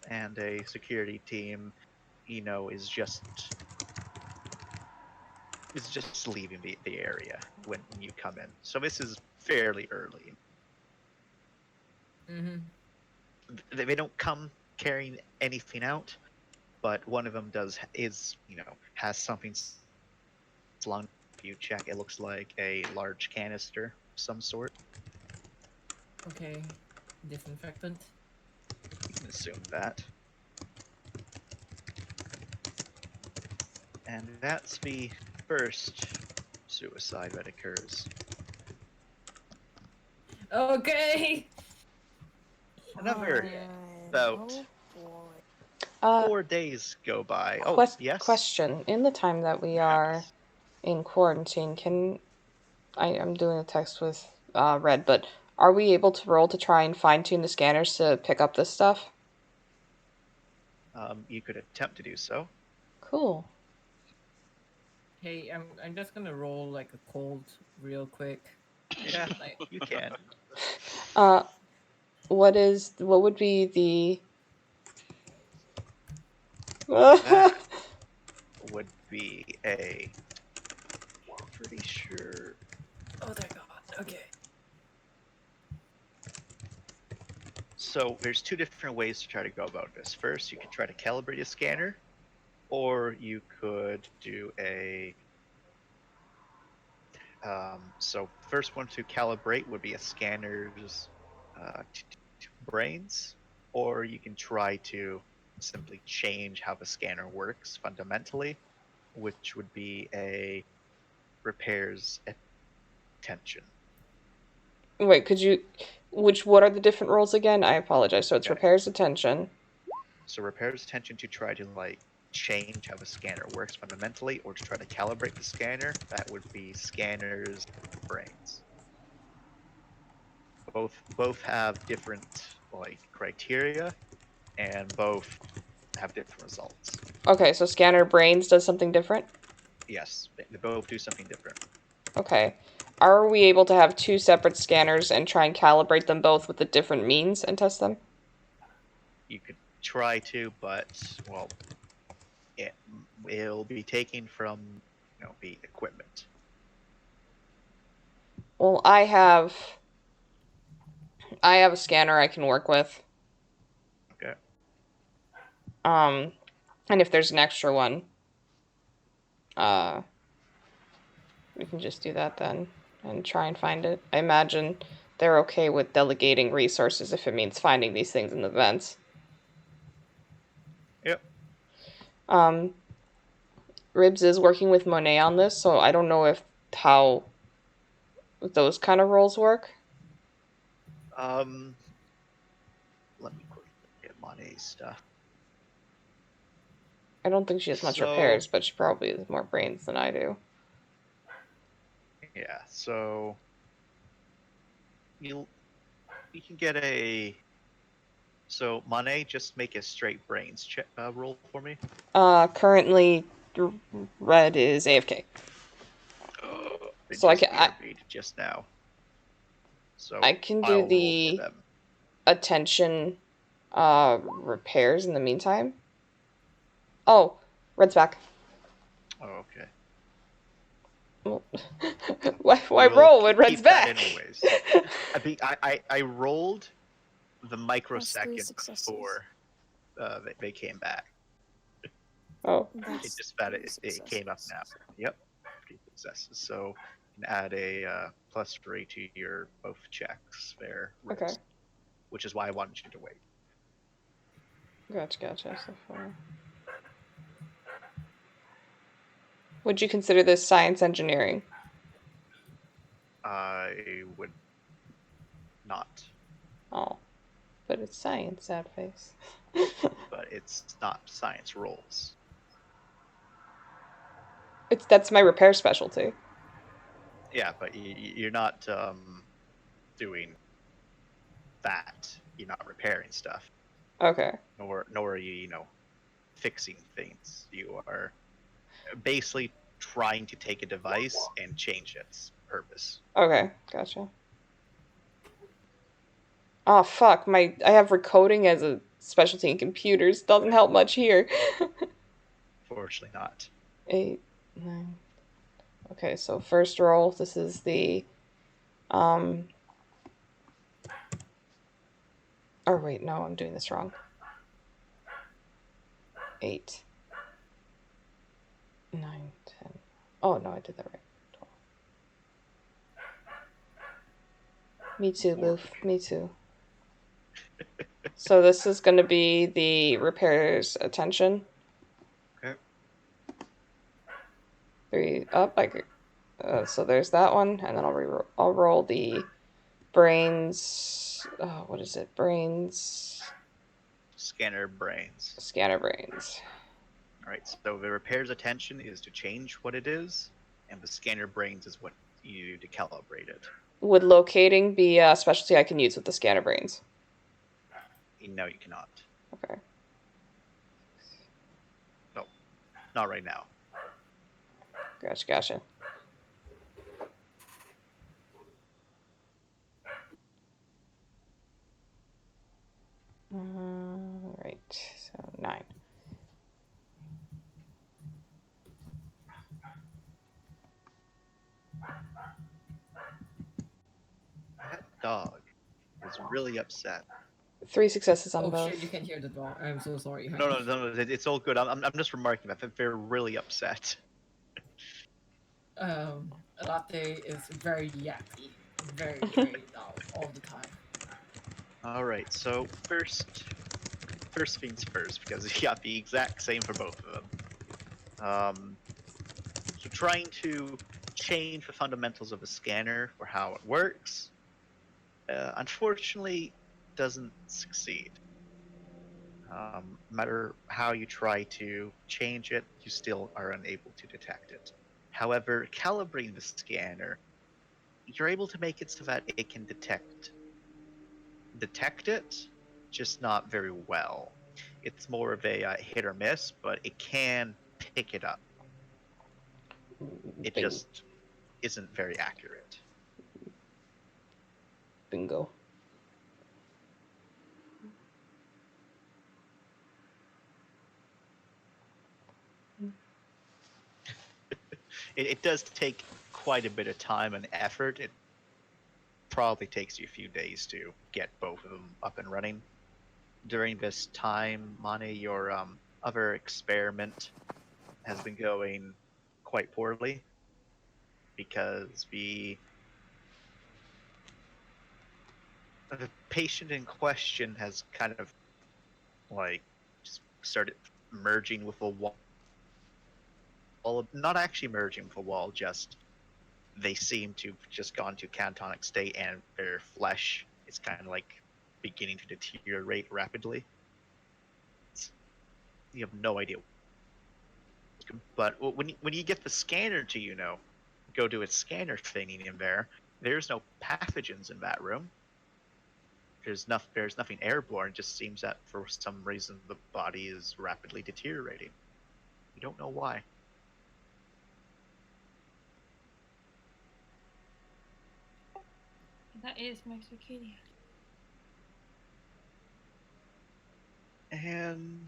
and a security team, is just leaving the area when you come in. So this is fairly early. mm-hmm. They don't come carrying anything out, but one of them has something slung. If you check, it looks like a large canister of some sort. Okay, disinfectant. You can assume that. And that's the first suicide that occurs. Okay. Another Fine. about Oh boy. 4 days go by. Oh, Quest- yes? Question: in the time that we are Yes. in quarantine, I'm doing a text with Red, but are we able to roll to try and fine tune the scanners to pick up this stuff? You could attempt to do so. Cool. Hey, I'm just gonna roll like a cold real quick. Yeah, Like, you can. What would be the That would be a. Pretty sure. oh my god. Okay. So there's two different ways to try to go about this. First, you could try to calibrate a scanner, or you could do a. So first one to calibrate would be a scanner's brains, or you can try to simply change how the scanner works fundamentally, which would be a repairs attention. Wait, could you what are the different roles again? I apologize. So it's Okay. repairs attention. So repairs attention to try to change how the scanner works fundamentally, or to try to calibrate the scanner. That would be scanner's brains. Both have different criteria, and both have different results. Okay, so scanner brains does something different? Yes, they both do something different. Okay. Are we able to have two separate scanners and try and calibrate them both with the different means and test them? You could try to, but well, it will be taken from the equipment. Well, I have a scanner I can work with. Okay. And if there's an extra one, we can just do that then and try and find it. I imagine they're okay with delegating resources if it means finding these things in the vents. Yep. Ribs is working with Monet on this, so I don't know how those kind of roles work. Let me quickly get Monet's stuff. I don't think she has much repairs, but she probably has more brains than I do. Yeah, so you can get a. So Monet, just make a straight brains check roll for me. Currently, Red is AFK. So I can just now. So I can do I'll roll for the them. attention repairs in the meantime. Oh, Red's back. Oh, okay. why We'll roll when keep Red's that back? anyways. I rolled the microsecond successes. before they came back. Oh, That's It just that three it came up now. successes. Yep, 3 successes. So you can add a +3 to your both checks there. okay. Ribs, which is why I wanted you to wait. Gotcha. So far. Would you consider this science engineering? I would not, Oh, but it's science, sad face. but it's not science rolls. That's my repair specialty. Yeah, but you're not doing that. You're not repairing stuff. Okay. Nor are you fixing things. You are basically trying to take a device and change its purpose. Okay, gotcha. Oh fuck, I have recoding as a specialty in computers. Doesn't help much here. Fortunately not. 8, 9. Okay, so first roll, this is the or wait, no, I'm doing this wrong. 8, 9, 10. Oh no, I did that right. 12. Me too, Boof. Me too. So this is going to be the repairs attention. Okay. 3 up. So there's that one, and then I'll roll the brains. Oh, what is it? Brains. Scanner brains. Scanner brains. All right. So the repairs attention is to change what it is, and the scanner brains is what you do to calibrate it. Would locating be a specialty I can use with the scanner brains? No, you cannot. Okay. No, not right now. Gotcha. Right, so 9. That dog is really upset. 3 successes on Oh both. shit! You can hear the dog. I'm so sorry. No, it's all good. I'm just remarking that they're really upset. Latte is very yappy, very loud all the time. All right. So first things first, because you got the exact same for both of them. So trying to change the fundamentals of a scanner for how it works, unfortunately, doesn't succeed. No matter how you try to change it, you still are unable to detect it. However, calibrating the scanner, you're able to make it so that it can detect it, just not very well. it's more of a hit or miss, but it can pick it up. It Bing- just isn't very accurate. Bingo. It does take quite a bit of time and effort. It probably takes you a few days to get both of them up and running. During this time, Mane, your other experiment has been going quite poorly because the patient in question has kind of like just started merging with a wall. Not actually merging with a wall, just they seem to have just gone to catatonic state and their flesh is kind of like beginning to deteriorate rapidly. You have no idea. But when you get the scanner to go do its scanner thing in there, there's no pathogens in that room. There's nothing airborne. It just seems that for some reason the body is rapidly deteriorating. We don't know why. That is my Circadia. And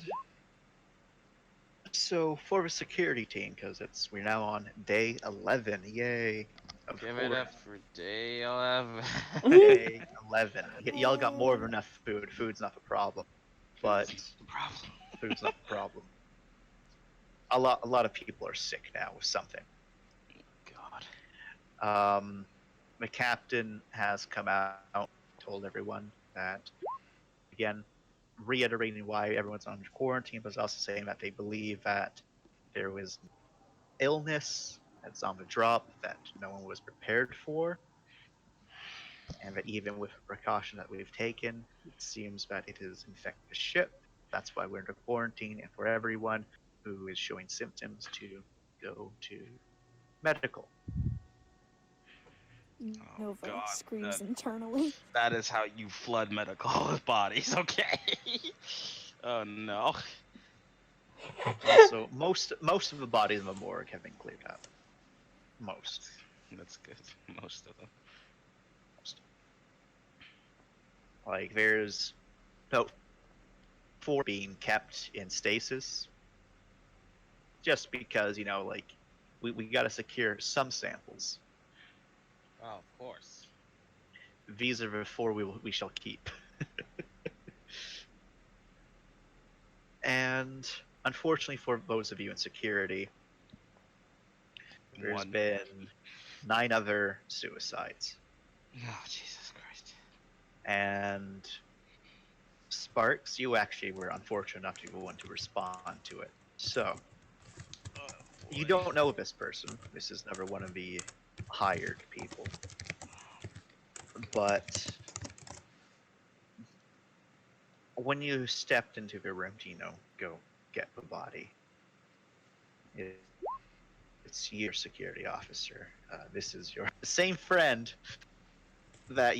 so for the security team, because we're now on day 11, yay! Of Give it course. up for day 11. Day 11. Y'all got more than enough food. Food's not the problem, but Food's the problem. food's not the problem. A lot of people are sick now with something. God. The captain has come out, told everyone that, again, reiterating why everyone's on quarantine, but also saying that they believe that there was illness that's on the drop that no one was prepared for, and that even with the precaution that we've taken, it seems that it has infected the ship. That's why we're under quarantine, and for everyone who is showing symptoms to go to medical. Nova God, screams that- internally. That is how you flood medical bodies, okay? Oh no. Also, most of the bodies in the morgue have been cleared out. Most. That's good. Most of them. Like, there's about 4 being kept in stasis. Just because, we got to secure some samples. Oh, of course. These are the 4 we shall keep. And unfortunately for those of you in security, there's One. been 9 other suicides. Oh, Jesus Christ. And Sparks, you actually were unfortunate enough to be the one to respond to it. So, Oh, you boy. don't know this person. This is never one of the hired people. But when you stepped into the room to, go get the body, it's your security officer. This is your same friend that,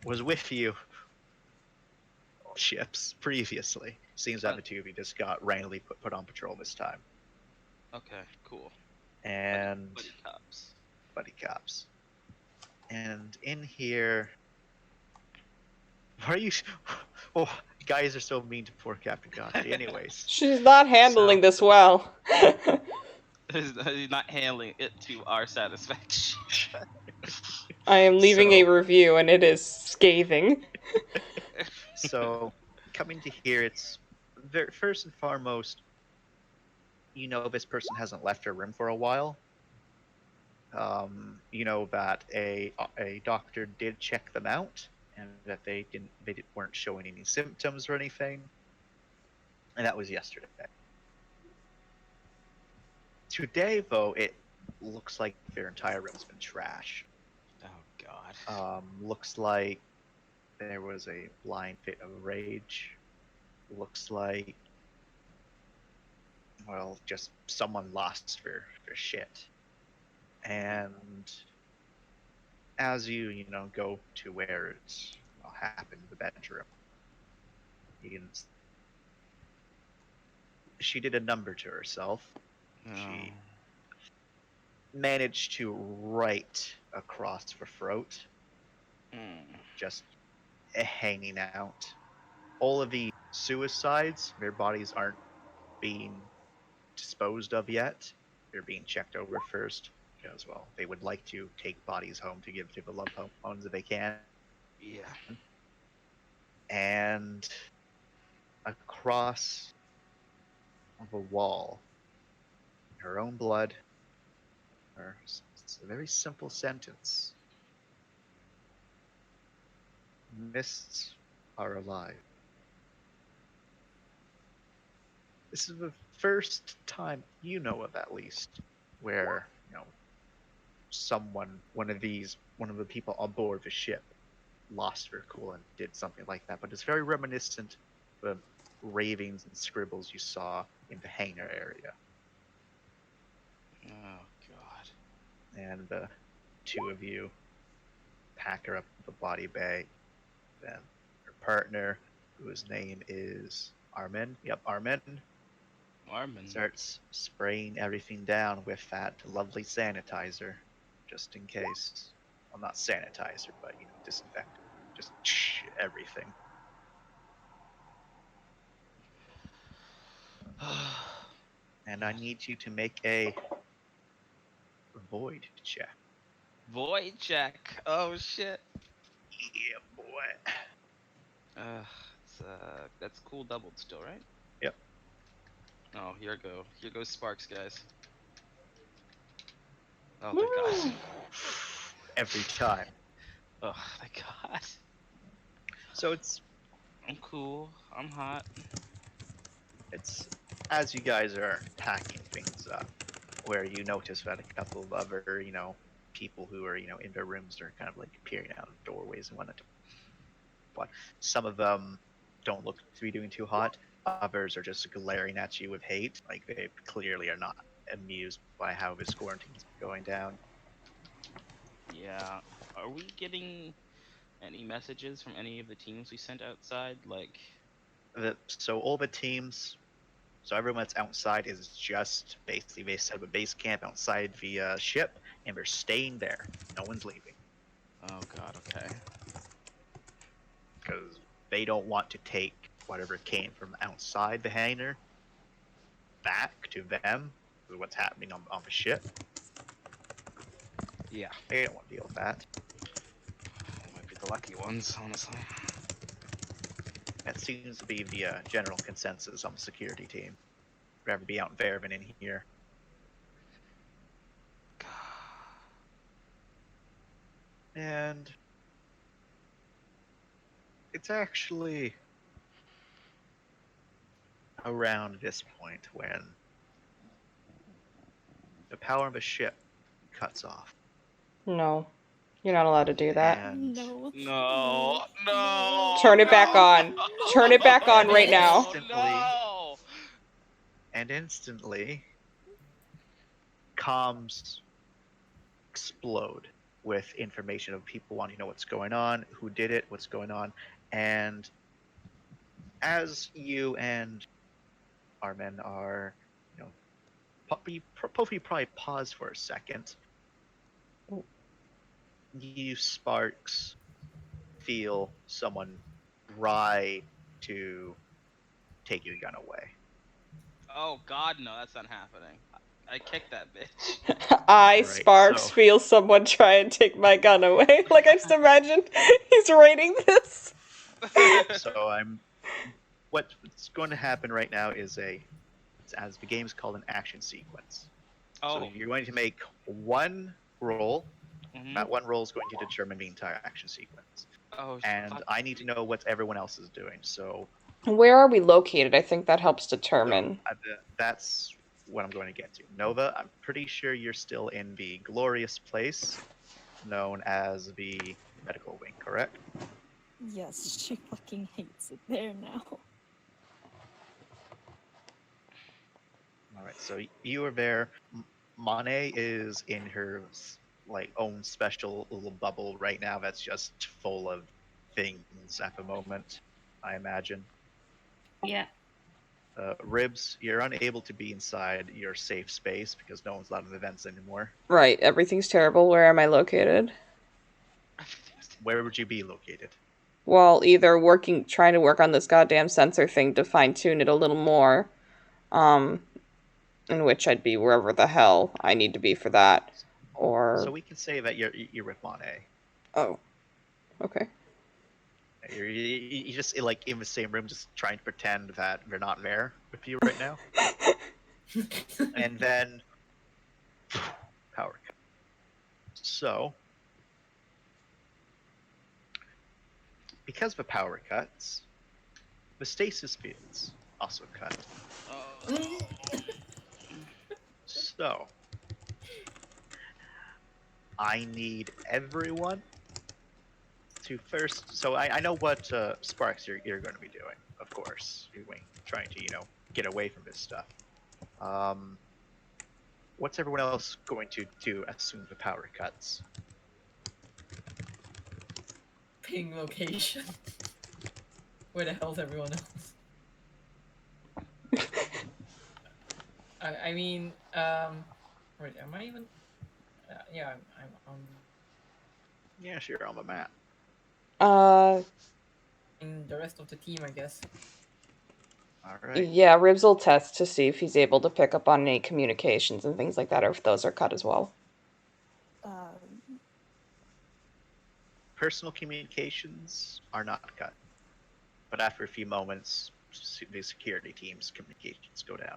was with you on ships previously. Seems that the two of you just got randomly put on patrol this time. Okay, cool. And Buddy cops. buddy cops. And in here, why are you? Oh, guys are so mean to poor Captain Godfrey. Anyways, She's not handling this well. He's not handling it to our satisfaction. I am leaving a So- review and it is scathing. so coming to here, it's first and foremost, this person hasn't left her room for a while. That a doctor did check them out, and that they weren't showing any symptoms or anything, and that was yesterday. Today, though, it looks like their entire room's been trashed. Oh God. Looks like there was a blind fit of rage. Looks like, well, just someone lost their shit. And as you go to where it's happened, the bedroom, you can she did a number to herself. She managed to right across her throat, just hanging out. All of the suicides, their bodies aren't being disposed of yet. They're being checked over first as well. They would like to take bodies home to give to the loved ones if they can. Yeah. And across the wall, her own blood, it's a very simple sentence. Mists are alive. This is the first time you know of, at least, where one of the people on board the ship lost their cool and did something like that. But it's very reminiscent of the ravings and scribbles you saw in the hangar area. Oh god. And the two of you pack her up in the body bag. Then her partner, whose name is Armin. Yep, Armin. Armin. Starts spraying everything down with that lovely sanitizer, just in case. Well, not sanitizer, but disinfectant. Just everything. And I need you to make a void check. Void check. Oh shit. Yeah, boy. That's cool doubled still, right? Yep. Oh, here goes sparks, guys. Oh, thank god. Every time. Oh, thank god. So it's I'm cool. I'm hot. as you guys are packing things up, where you notice that a couple of other, people who are, in their rooms are kind of like peering out of doorways and whatnot. But some of them don't look to be doing too hot. Others are just glaring at you with hate. Like, they clearly are not amused by how this quarantine is going down. Yeah. Are we getting any messages from any of the teams we sent outside? Like, So all the teams, so everyone that's outside is just basically they set up a base camp outside the ship, and they're staying there. No one's leaving oh god, okay. because they don't want to take whatever came from outside the hangar back to them. With what's happening on the ship. Yeah. They don't want to deal with that. Might be the lucky ones, honestly. That seems to be the general consensus on the security team. Rather be out there than in here. And it's actually around this point when the power of a ship cuts off. No, you're not allowed to do that. And No. Turn it back on. Turn it back on right now. No. And instantly, comms explode with information of people wanting to know what's going on, who did it, what's going on. And as you and Armin are, probably pause for a second. You sparks feel someone try to take your gun away. Oh god, no, that's not happening. I kicked that bitch. I, Right, Sparks, so- feel someone try and take my gun away. Like, I just imagine he's writing this. So what's going to happen right now is as the game's called an action sequence. Oh. So you're going to make one roll. Mhm. That one roll is going to determine the entire action sequence. Oh, And fuck. I need to know what everyone else is doing. So Where are we located? I think that helps determine. that's what I'm going to get to. Nova, I'm pretty sure you're still in the glorious place known as the medical wing, correct? Yes, she fucking hates it there now. All right, so you are there. Monet is in her own special little bubble right now that's just full of things at the moment, I imagine. Yeah. Ribs, you're unable to be inside your safe space because no one's allowed in events anymore. Right, everything's terrible. Where am I located? Where would you be located? Well, either trying to work on this goddamn sensor thing to fine tune it a little more, in which I'd be wherever the hell I need to be for that, or So we can say that you're with Monet. oh, okay. You just like in the same room, just trying to pretend that they're not there with you right now, and then power cut. So because of the power cuts, the stasis fields also cut. Oh, So I need everyone to first. So I know what sparks you're going to be doing. Of course, you're trying to get away from this stuff. What's everyone else going to do as soon as the power cuts? Ping location. Where the hell's everyone else? I mean, wait, am I even? Yeah, I'm Yeah, sure, on the map. in the rest of the team, I guess. All right. Yeah, Ribs will test to see if he's able to pick up on any communications and things like that, or if those are cut as well. Personal communications are not cut, but after a few moments, the security team's communications go down.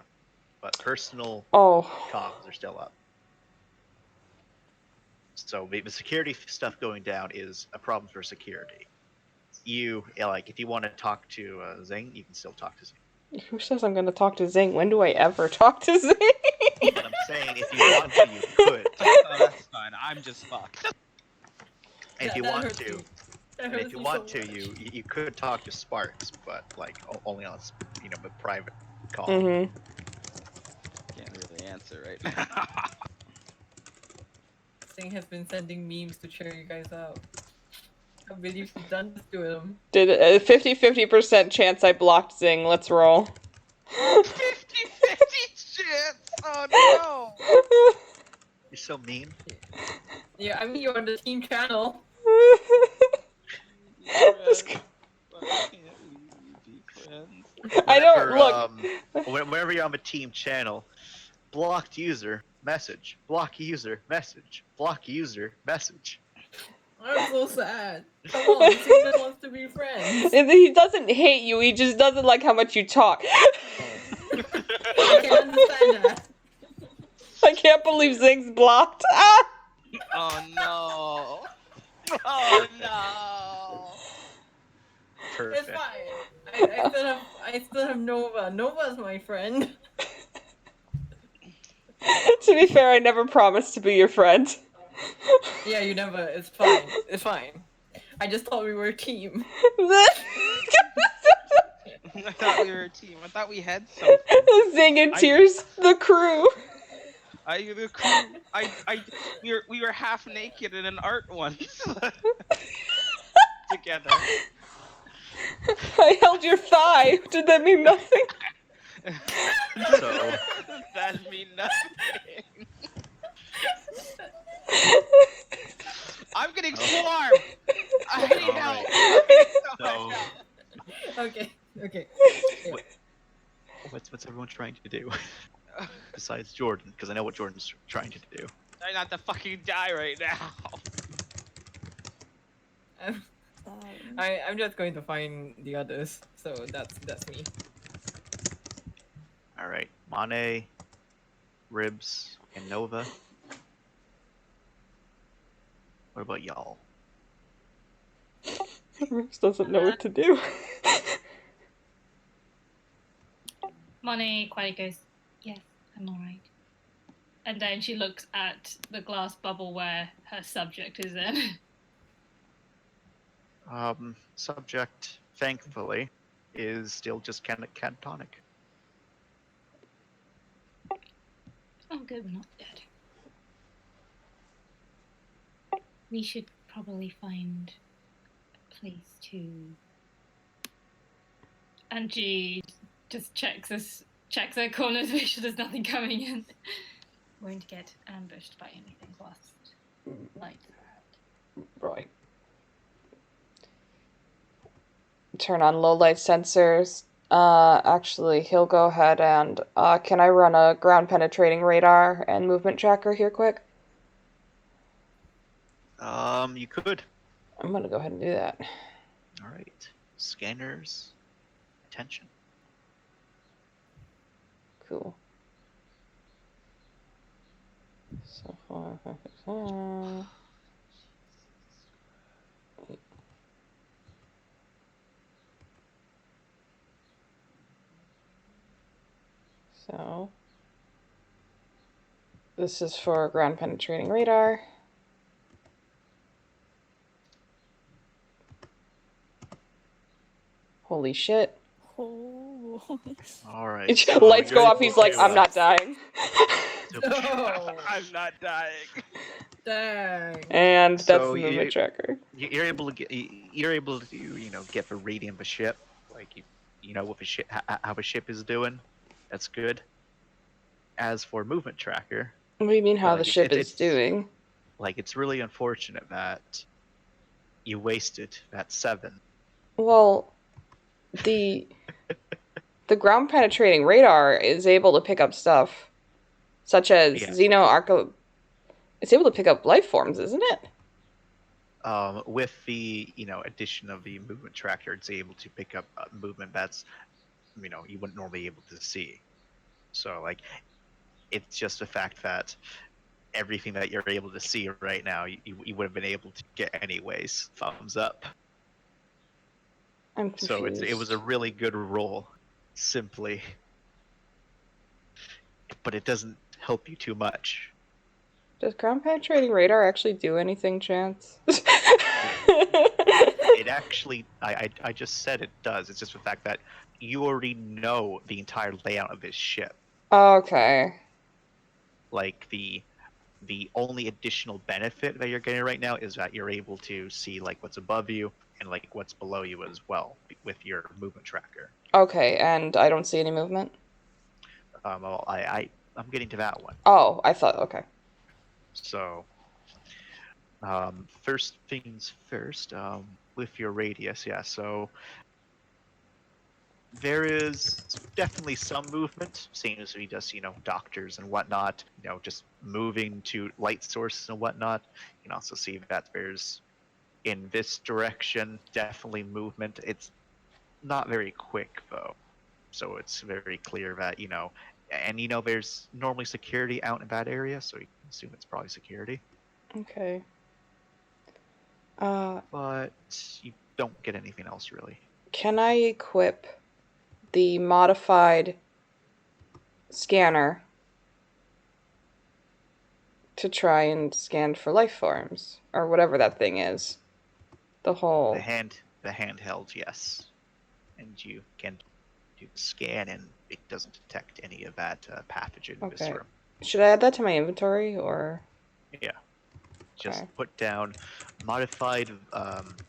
But personal Oh, comms are still up. So the security stuff going down is a problem for security. If you want to talk to Zing, you can still talk to Zing. who says I'm going to talk to Zing? When do I ever talk to Zing? But I'm saying if you want to, you could. oh, that's fine. I'm just fucked. If you That want hurts to, me. That and hurts if you me want so to, much. you could talk to Sparks, but like only on the private call. Mm-hmm. Can't really answer right now. Sing has been sending memes to cheer you guys out. I believe she's done this to him. Did a 50% chance I blocked Zing. Let's roll. 50-50 chance. Oh no. You're so mean. Yeah, I mean you're on the team channel. Just- Why can't we be friends? I don't look. Whenever you're on the team channel, blocked user message, block user message, block user message. I'm so sad. Come on, Sing just wants to be friends. He doesn't hate you. He just doesn't like how much you talk. I can understand that. I can't believe Zing's blocked. Ah! Oh no. Oh no. It's Perfect. fine. I still have Nova. Nova's my friend. To be fair, I never promised to be your friend. Yeah, you never. It's fine. It's fine. I just thought we were a team. I thought we were a team. I thought we had something. Zing in tears, the crew. The crew. We were half naked in an art once. Together. I held your thigh. Did that mean nothing? So That mean nothing. I'm getting swarmed. I need help. so Okay. Yeah. what's everyone trying to do besides Jordan? Because I know what Jordan's trying to do. Try not to fucking die right now. I'm just going to find the others. So that's me. All right, Monet, Ribs, and Nova. What about y'all? Ribs doesn't know what to do. Monet quietly goes, "Yes, I'm alright." And then she looks at the glass bubble where her subject is in. Subject, thankfully, is still just kind of catatonic. Oh, good, we're not dead. We should probably find a place to. And she just checks her corners, make sure there's nothing coming in. Won't get ambushed by anything whilst lights are out. Right. Turn on low light sensors. Actually, he'll go ahead and can I run a ground penetrating radar and movement tracker here quick? You could. I'm gonna go ahead and do that. All right. Scanners. Attention. Cool. So far, so this is for ground penetrating radar. Holy shit. Oh. All right. so Lights you're go off, able he's like, to, I'm not dying. No. I'm not dying. Dang. And that's So the movement tracker. You're able to get. You're able to, get the reading of a ship. Like you know what a ship, how a ship is doing. That's good. As for movement tracker, What do you mean how like, the ship is it's doing? like it's really unfortunate that you wasted that 7. Well, the ground penetrating radar is able to pick up stuff such as Yeah. Arco. It's able to pick up life forms, isn't it? With the addition of the movement tracker, it's able to pick up movement that's you wouldn't normally be able to see. So like, it's just the fact that everything that you're able to see right now, you would have been able to get anyways. Thumbs up. I'm confused. So it was a really good roll, simply, but it doesn't help you too much. Does ground penetrating radar actually do anything, Chance? It actually, I just said it does. It's just the fact that you already know the entire layout of this ship. Okay. Like the only additional benefit that you're getting right now is that you're able to see like what's above you and like what's below you as well with your movement tracker. Okay, and I don't see any movement? Well, I'm getting to that one. Oh, I thought, okay. So, first things first, with your radius, yeah, so there is definitely some movement, seeing as we just, doctors and whatnot, just moving to light sources and whatnot. You can also see that there's, in this direction, definitely movement. It's not very quick, though. So it's very clear that, and there's normally security out in that area, so you can assume it's probably security. Okay. But you don't get anything else, really. Can I equip the modified scanner to try and scan for life forms? Or whatever that thing is. The whole... The handheld, yes. And you can do the scan, and it doesn't detect any of that pathogen in this Okay. room. Should I add that to my inventory, or...? Yeah. Just Okay. put down modified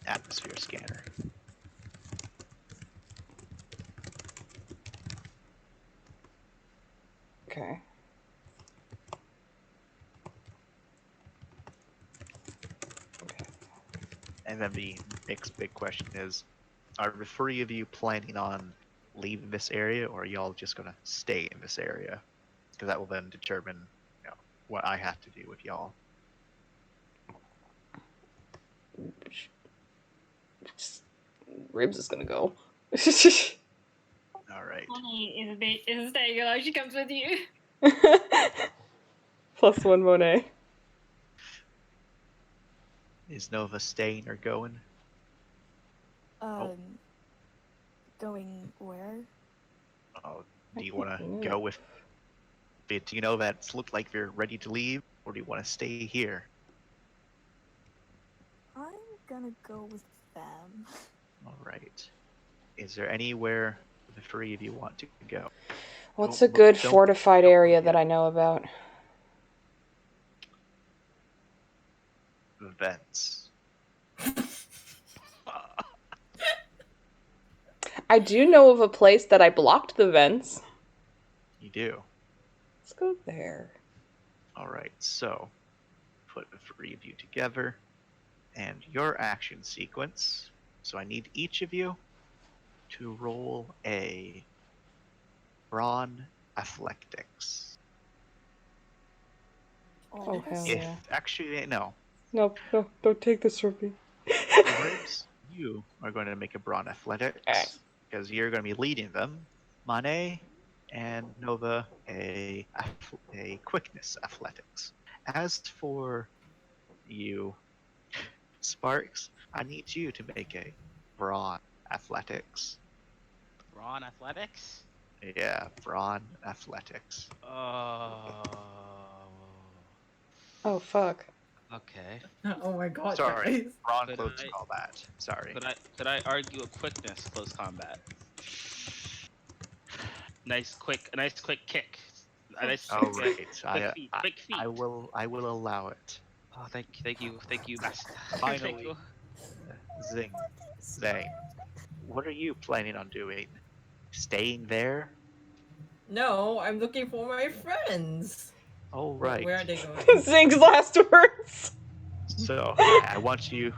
atmosphere scanner. Okay. And then the next big question is, are the 3 of you planning on leaving this area, or are y'all just going to stay in this area? Because that will then determine what I have to do with y'all. Ribs is gonna go. All right. Bonnie is staying alive. She comes with you. +1 Monet. Is Nova staying or going? Going where? Oh, do you want to go with it? Do you know that look like they're ready to leave, or do you want to stay here? I'm gonna go with them. All right. Is there anywhere the 3 of you want to go? What's Don't a good don't- fortified don't area look that yet. I know about? I do know of a place that I blocked the vents. You do. Let's go there. All right, so put the three of you together, and your action sequence. So I need each of you to roll a brawn athletics. All Oh, of hell us? If yeah. actually no, No, don't take this from me. Ribs, you are going to make a brawn athletics Alright. because you're going to be leading them. Mane and Nova a quickness athletics. As for you, Sparks, I need you to make a brawn athletics. Brawn athletics. Yeah, brawn athletics. Oh. Oh, fuck. Okay. Oh my god, Sorry, guys. brawn Could close I- combat. Sorry. Could I argue a quickness close combat? A nice quick kick. A nice All quick, right, quick feet. I will allow it. Oh, thank you, master. Finally. Thank you. Zing, Zane, what are you planning on doing? Staying there? No, I'm looking for my friends. Oh, Where- right. Where are they going? Zing's last words. So I want you.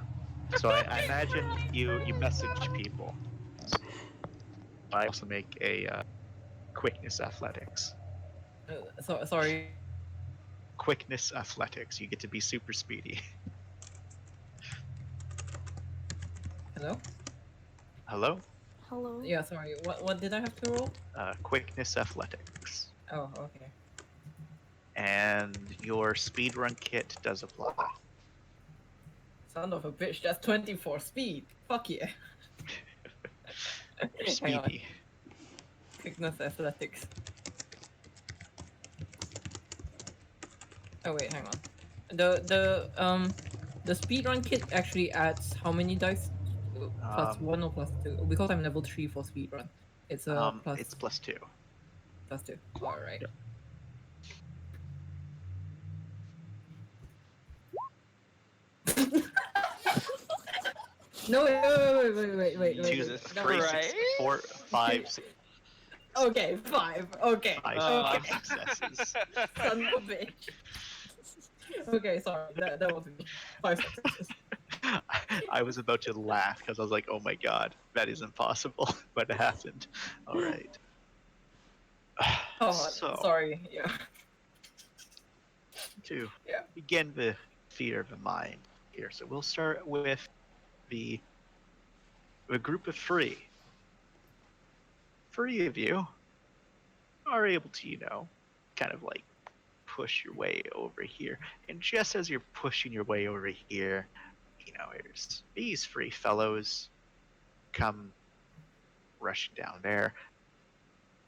So I imagine you message people. I also make a quickness athletics. Sorry. Quickness athletics. You get to be super speedy. Hello? Hello? Hello? Yeah, sorry. What did I have to roll? Quickness athletics. Oh, okay. And your speedrun kit does apply. Son of a bitch, that's 24 speed. Fuck yeah. You're Hang on. speedy. Quickness athletics. Oh wait, hang on. The speedrun kit actually adds how many dice? Plus Um, 1 or plus 2? Because I'm level 3 for speedrun. It's plus It's +2. plus 2. Alright. Yep. No, wait. Choose wait. a No, three. Three, Right? six, four, five, six, Okay, 5. Okay. five, Uh, five successes. Son of a bitch. Okay, sorry. That was me. 5 successes. I was about to laugh because I was like, "Oh my god, that is impossible," but it happened. All right. Oh, So sorry. Yeah. to Yeah. begin the theater of the mind here, so we'll start with the group of three. Three of you are able to, kind of like push your way over here, and just as you're pushing your way over here, there's these three fellows come rushing down there,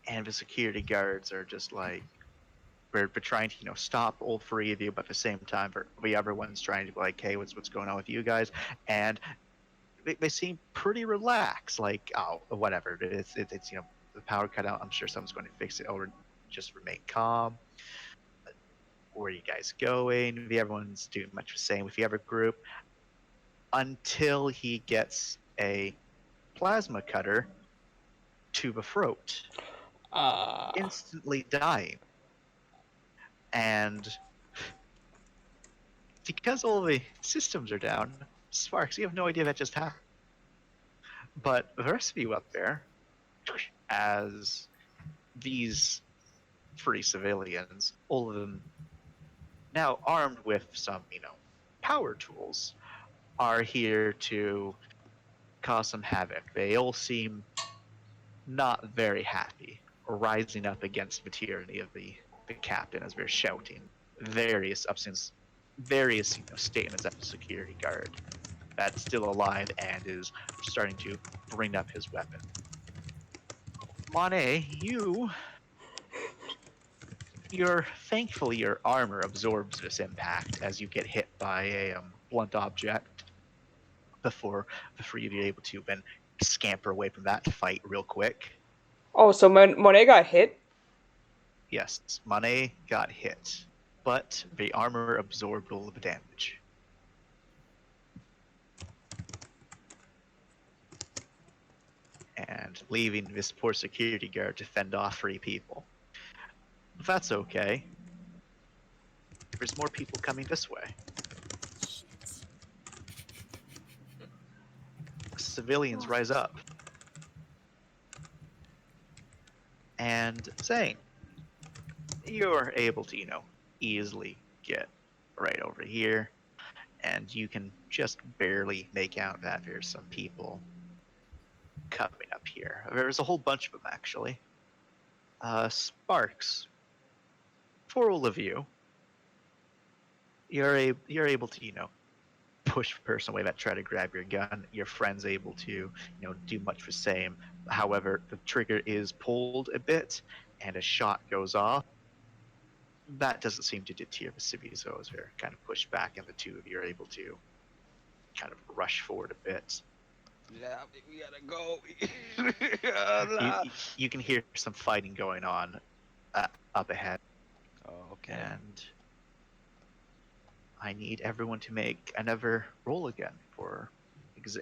and the security guards are just like we're trying to stop all three of you, but at the same time the other one's trying to be like, hey, what's going on with you guys? And they seem pretty relaxed, like, oh, whatever, it's the power cut out, I'm sure someone's going to fix it, or just remain calm. Where are you guys going? Everyone's doing much the same with the other group until he gets a plasma cutter to the throat, instantly dying. And because all the systems are down, Sparks, you have no idea that just happened. But the rest of you up there, as these three civilians, all of them now armed with some, power tools, are here to cause some havoc. They all seem not very happy, rising up against the tyranny of the captain as they're shouting various statements at the security guard that's still alive and is starting to bring up his weapon. Monet, thankfully your armor absorbs this impact as you get hit by a blunt object before the three of you are able to then scamper away from that fight real quick. Oh, so Monet got hit? Yes, Monet got hit, but the armor absorbed all of the damage. And and leaving this poor security guard to fend off 3 people. But that's okay. There's more people coming this way. Shit. Civilians rise up. And saying, you're able to, easily get right over here. And you can just barely make out that there's some people coming up here. There's a whole bunch of them, actually. Sparks, for all of you, you're able to, push the person away that try to grab your gun. Your friend's able to, do much the same. However, the trigger is pulled a bit, and a shot goes off. That doesn't seem to deter the Civizo as they're kind of pushed back, and the two of you are able to kind of rush forward a bit. Yeah, we gotta go. You can hear some fighting going on up ahead, Oh, okay. and I need everyone to make another roll again for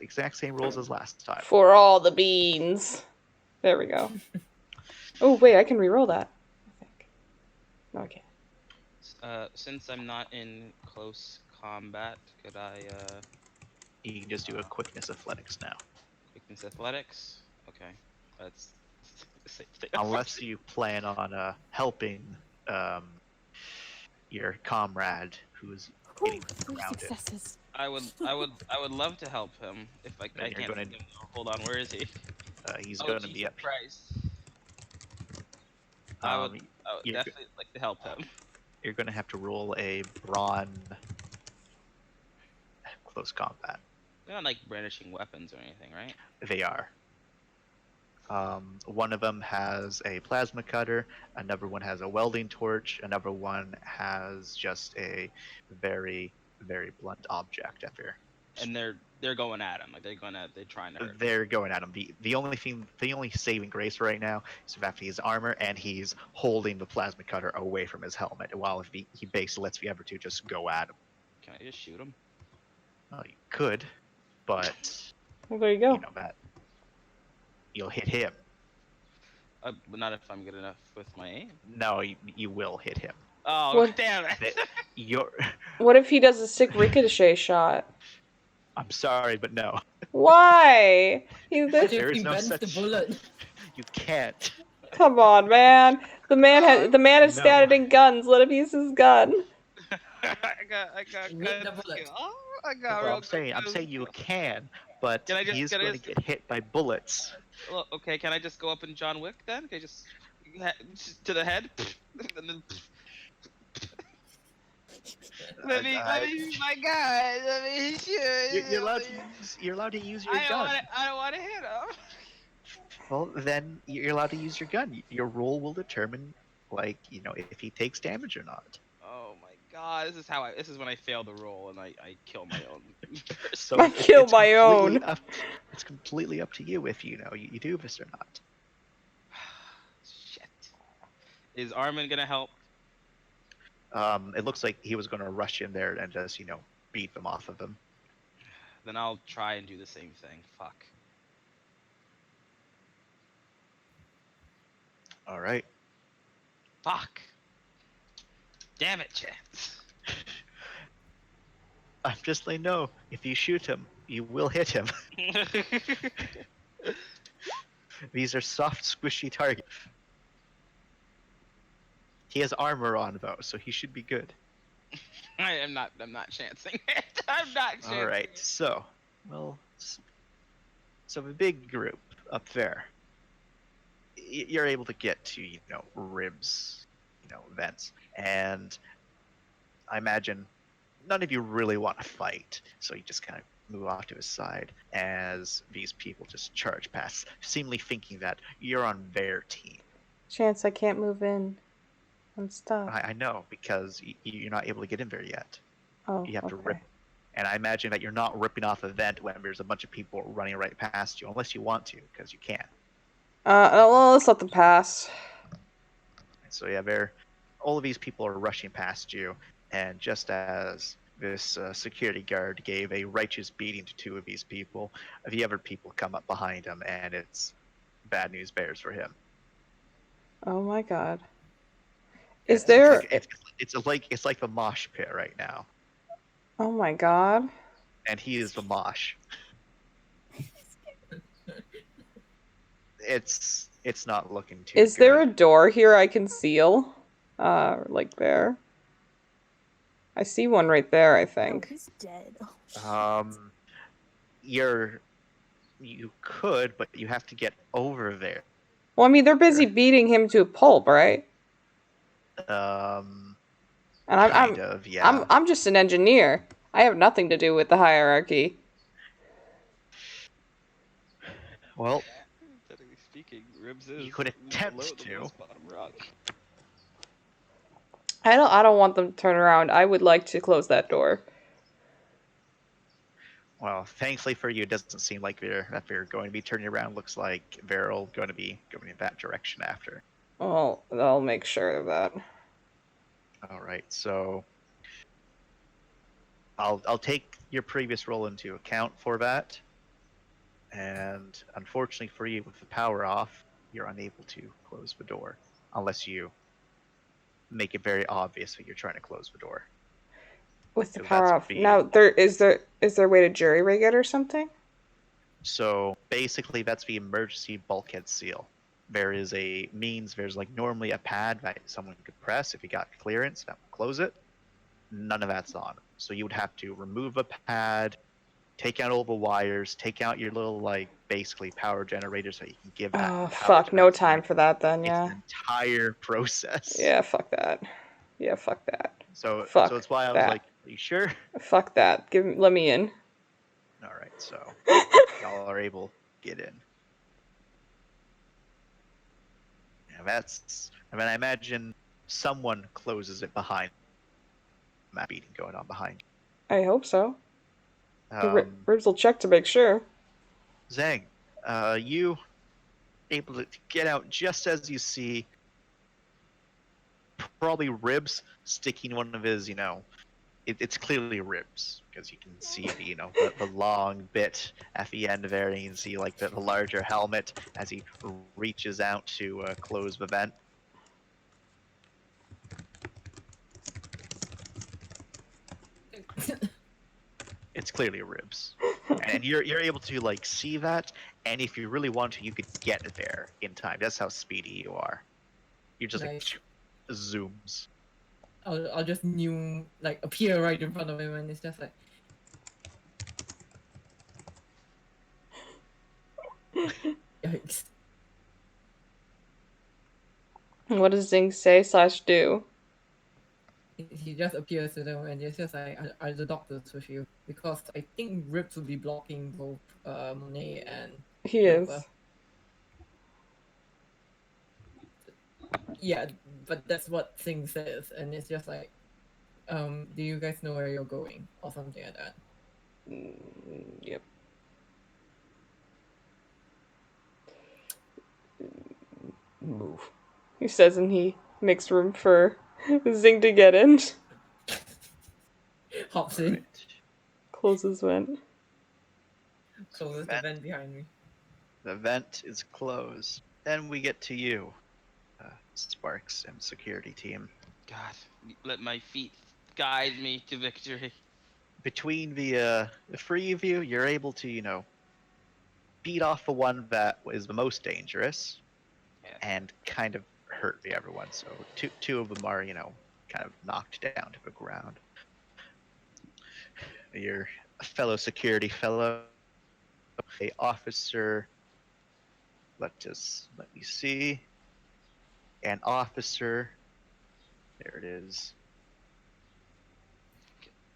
exact same rolls as last time. For all the beans. There we go. Oh, wait, I can re-roll that, I think. No, I can't. Since I'm not in close combat, could I You can just do a quickness athletics now, quickness athletics? Okay, that's the same thing. unless you plan on helping your comrade who is Ooh, getting 3 grounded. successes. I would love to help him if I Then you're can't. gonna- see him. Hold on, where is he? He's Oh, going to Jesus be up. Christ. I would You're, definitely like to help him. you're going to have to roll a brawn close combat. They're not like brandishing weapons or anything, right? They are. One of them has a plasma cutter, another one has a welding torch, another one has just a very, very blunt object up here. And they're going at him, like they're trying to hurt him. They're going at him. The only saving grace right now is the fact that he's armor and he's holding the plasma cutter away from his helmet, while if he basically lets the other two just go at him. Can I just shoot him? Well, you could, but Well, there you go. that you'll hit him. But not if I'm good enough with my aim. No, you will hit him. Oh, What? damn it! You're. What if he does a sick ricochet shot? I'm sorry, but no, Why? What There if is he no bends the such- bullet? you can't. Come on, man. The man is No. scattered in guns. Let him use his gun. I got With good the bullet. skill. Oh, I got Well, real I'm good saying you skill. can, but Can I just- he's can I going to just- get hit by bullets. Well, okay, can I just go up in John Wick then? Can I just to the head? And then let me use my gun. Let me shoot. You're allowed to use your I gun. don't want to hit him. Well, then you're allowed to use your gun. Your roll will determine, if he takes damage or not. Oh my god, this is when I fail the roll and I kill my own person. So I kill it's my completely own. It's completely up to you if you do this or not. Shit. Is Armin gonna help? It looks like he was going to rush in there and just beat them off of him. Then I'll try and do the same thing. Fuck. All right. Fuck. Damn it, Chance. I'm just letting you know, if you shoot him, you will hit him. These are soft, squishy targets. He has armor on though, so he should be good. I'm not chancing it. I'm not chancing. All right. it. So the big group up there, you're able to get to ribs, vents, and I imagine none of you really want to fight, so you just kind of move off to his side as these people just charge past, seemingly thinking that you're on their team. Chance, I can't move in. I'm stuck. I know, because you're not able to get in there yet. Oh, You have to okay. rip. And I imagine that you're not ripping off a vent when there's a bunch of people running right past you, unless you want to, because you can. Well, let's let them pass. So yeah, all of these people are rushing past you, and just as this security guard gave a righteous beating to 2 of these people, the other people come up behind him, and it's bad news bears for him. Oh my god. It's Is there? like, it's like the mosh pit right now, Oh my god. and he is the mosh. It's not looking too. Is there a good. door here I can seal? Like there. I see one right there, I Oh, think. he's dead. Oh, shit. You could, but you have to get over there. Well, I mean, they're busy beating him to a pulp, right? Um, And kind of, yeah. I'm just an engineer. I have nothing to do with the hierarchy. Well, Technically speaking, Ribs is you could attempt below the to. most bottom rung. I don't want them to turn around. I would like to close that door. Well, thankfully for you, it doesn't seem like they're going to be turning around. Looks like Veril going to be going in that direction after. Well, I'll make sure of that. All right, so I'll take your previous roll into account for that. And unfortunately for you, with the power off, you're unable to close the door unless you make it very obvious that you're trying to close the door. With the So power that's off. B. Now, is there a way to jury rig it or something? So basically, that's the emergency bulkhead seal. There is a means. There's like normally a pad that someone could press if you got clearance that will close it. None of that's on. So you would have to remove a pad, take out all the wires, take out your little like basically power generator so you can give that. Oh, power fuck. No to time for that then, It's yeah. an entire process. Yeah, fuck that. Yeah, fuck that. So Fuck that's why I was that. like, "Are you sure?" Fuck that. Let me in. All right, so y'all are able to get in. Yeah, I mean, I imagine someone closes it behind. That beating going on behind. I hope so. The Um, ribs will check to make sure. Zhang, you able to get out just as you see probably Ribs sticking one of his, it's clearly Ribs because you can see the long bit at the end there, and you can see like the larger helmet as he reaches out to close the vent. It's clearly Ribs, and you're able to like see that, and if you really want to, you could get there in time. That's how speedy you are. You just Nice. like zooms. I'll just appear right in front of him, and it's just like, yikes. What does Zing say / do? He just appears to them, and it's just like, are the doctors with you? Because I think Ribs will be blocking both Monet and He is. Nova. Yeah, but that's what Singh says, and it's just like, do you guys know where you're going, or something like that? Yep. Move. He says, and he makes room for Zing to get in. Hops in, Right. Closes vent. closes the vent behind me. The vent is closed. Then we get to you, Sparks and security team. God, let my feet guide me to victory. Between the three of you, you're able to, beat off the one that is the most dangerous, Yeah. and kind of hurt the other one. So two of them are, kind of knocked down to the ground. Your fellow security fellow, a officer. Let me see. An officer. There it is.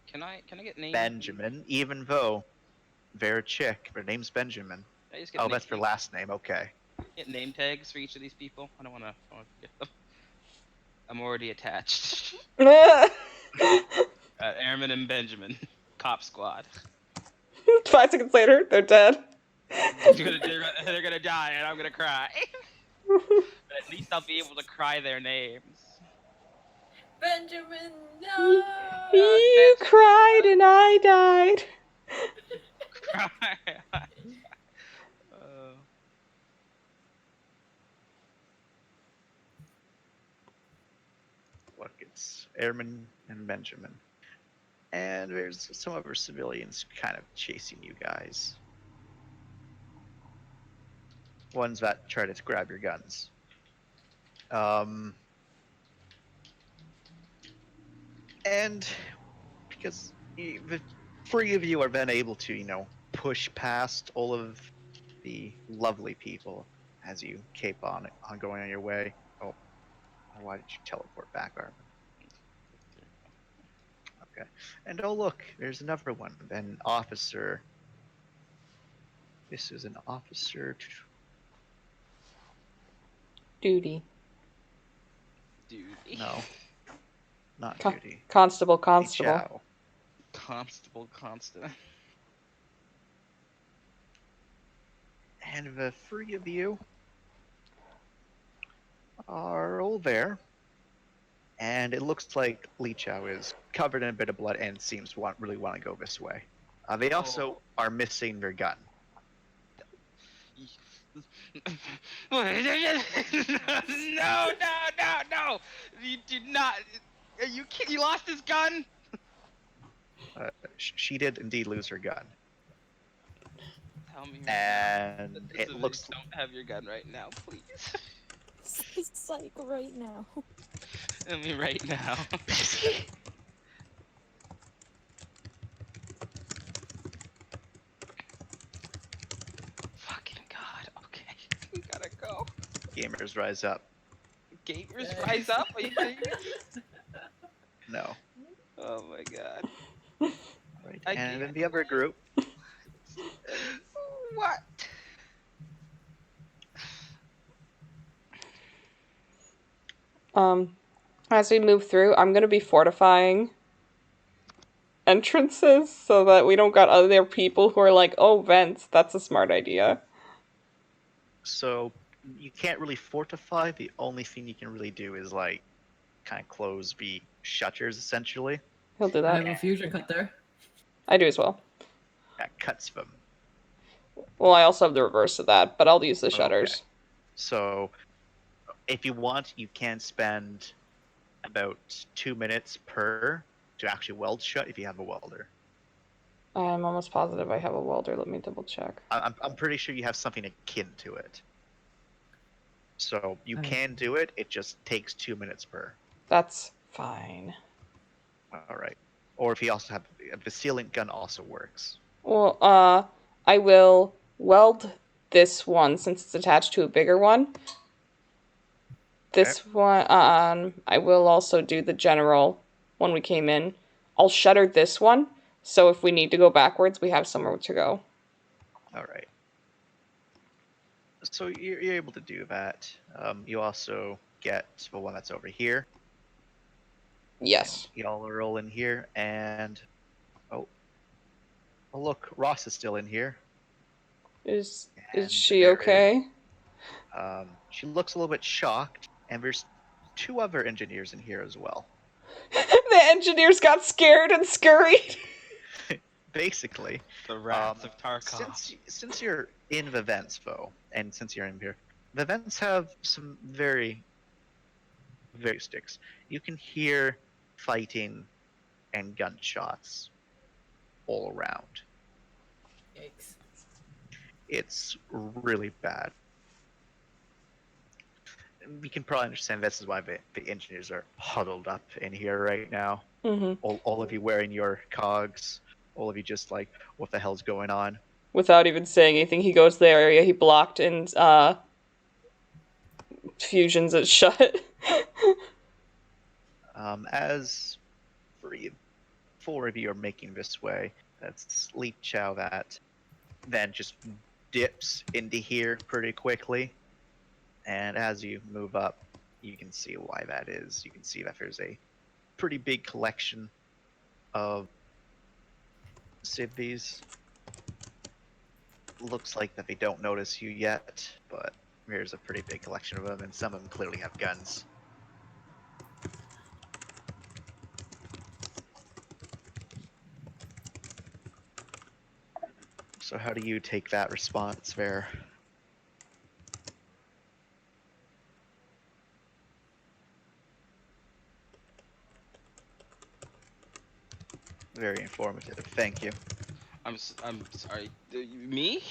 Can I get names? Benjamin, even though they're a chick, their name's Benjamin. I just get Oh, that's their name- last name. Okay. Get name tags for each of these people. I don't want to get them. I'm already attached. Airman and Benjamin, cop squad. 5 seconds later, they're dead. They're gonna die, and I'm gonna cry. But at least I'll be able to cry their names. Benjamin, no! You cried and I died. Cry. look, it's Airman and Benjamin. And there's some other civilians kind of chasing you guys. Ones that try to grab your guns. And because the three of you are then able to, push past all of the lovely people as you keep on going on your way. Oh, why did you teleport back, Armin? Okay. And oh, look, there's another one. An officer. This is an officer. Duty. Dude. No, not Co- duty. Constable. Chow. Constable Constant. And the three of you are all there. And it looks like Li Chao is covered in a bit of blood and seems to really want to go this way. They also are missing their gun. No! You did not. You lost his gun. She did indeed lose her gun. Tell me right now. And The it looks civilians don't have your gun right now, please. Psych right now. Tell me right now. Fucking god. Okay, we gotta go. gamers rise up. Gamers rise up. Are you kidding me? No. Oh my god. Right. I And then can't. the other group. What? As we move through, I'm gonna be fortifying entrances so that we don't got other people who are like, oh, vents, that's a smart idea. So you can't really fortify. The only thing you can really do is like kind of close the shutters essentially. He'll do I that. have a fusion cutter. I do as well. That cuts them. Well, I also have the reverse of that, but I'll use the Okay. shutters. So if you want, you can spend about 2 minutes per to actually weld shut if you have a welder. I'm almost positive I have a welder. Let me double check. I'm pretty sure you have something akin to it. So you Okay. can do it. It just takes 2 minutes per. That's fine. All right. Or if you also have the sealant gun, also works. Well, I will weld this one since it's attached to a bigger one. This one, I will also do the general when we came in. I'll shutter this one, so if we need to go backwards, we have somewhere to go. All right. So you're able to do that. You also get the one that's over here. Yes. Y'all are all in here, and oh, look, Ross is still in here. Is And she there okay? She looks a little bit shocked, and there's 2 other engineers in here as well. The engineers got scared and scurried. Basically, The wrath of Tarkov. since you're in the vents, though, and since you're in here, the vents have some very sticks. You can hear fighting and gunshots all around. Yikes. It's really bad. We can probably understand this is why the engineers are huddled up in here right now. Mm-hmm. All of you wearing your cogs, all of you just like, what the hell's going on? Without even saying anything, he goes to the area he blocked and fusions it shut. As 4 of you are making this way, that's Li Chao that then just dips into here pretty quickly. And as you move up, you can see why that is. You can see that there's a pretty big collection of civvies. Looks like that they don't notice you yet, but there's a pretty big collection of them, and some of them clearly have guns. So how do you take that response there? Very informative. Thank you. I'm sorry. Me?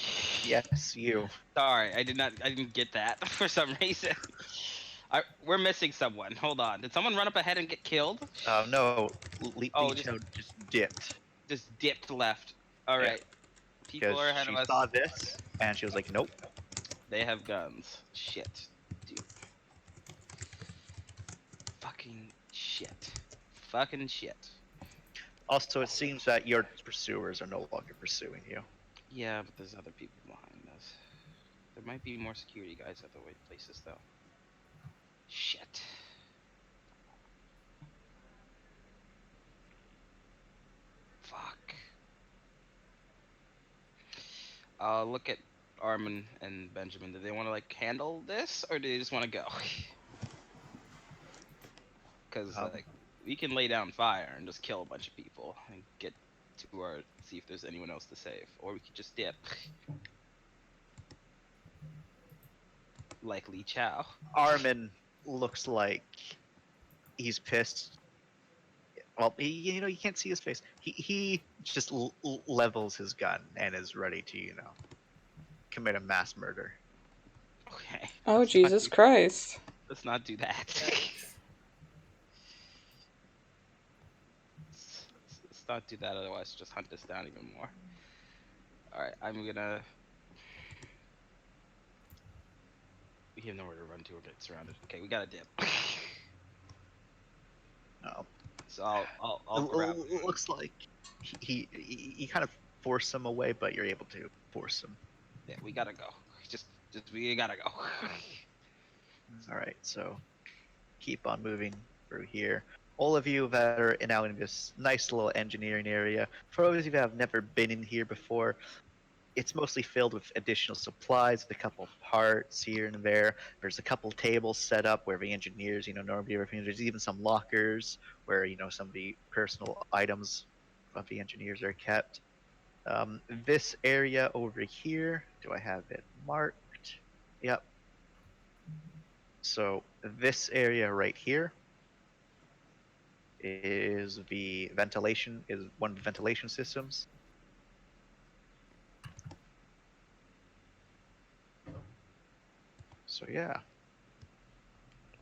Yes, you. Sorry, I didn't get that for some reason. We're missing someone. Hold on. Did someone run up ahead and get killed? No, Li Oh, Chao just dipped. just dipped left. All Yeah, right. People because are ahead of she us. saw this and she was like, "Nope." They have guns. Shit, dude. Fucking shit. Fucking shit. Also, it seems that your pursuers are no longer pursuing you. Yeah, but there's other people behind us. There might be more security guys at the right places though. Shit. Fuck. Look at Armin and Benjamin. Do they want to like handle this, or do they just want to go? Because like we can lay down fire and just kill a bunch of people and get to our see if there's anyone else to save, or we could just dip. Like Li Chao. Armin looks like he's pissed. Well, you can't see his face. He just levels his gun and is ready to, commit a mass murder. Okay. Oh, let's not Jesus do- Christ. Let's not do that. Let's not do that, otherwise just hunt us down even more. Alright, I'm gonna... We have nowhere to run to or get surrounded. Okay, we gotta dip. No. So I'll grab him. It looks like he kind of forced him away, but you're able to force him. Yeah, we gotta go. Just we gotta go. All right, so keep on moving through here. All of you that are now in this nice little engineering area, for those of you that have never been in here before, it's mostly filled with additional supplies, a couple of parts here and there. There's a couple tables set up where the engineers, normally everything. There's even some lockers where, some of the personal items of the engineers are kept. This area over here, do I have it marked? Yep. So this area right here is one of the ventilation systems. So yeah.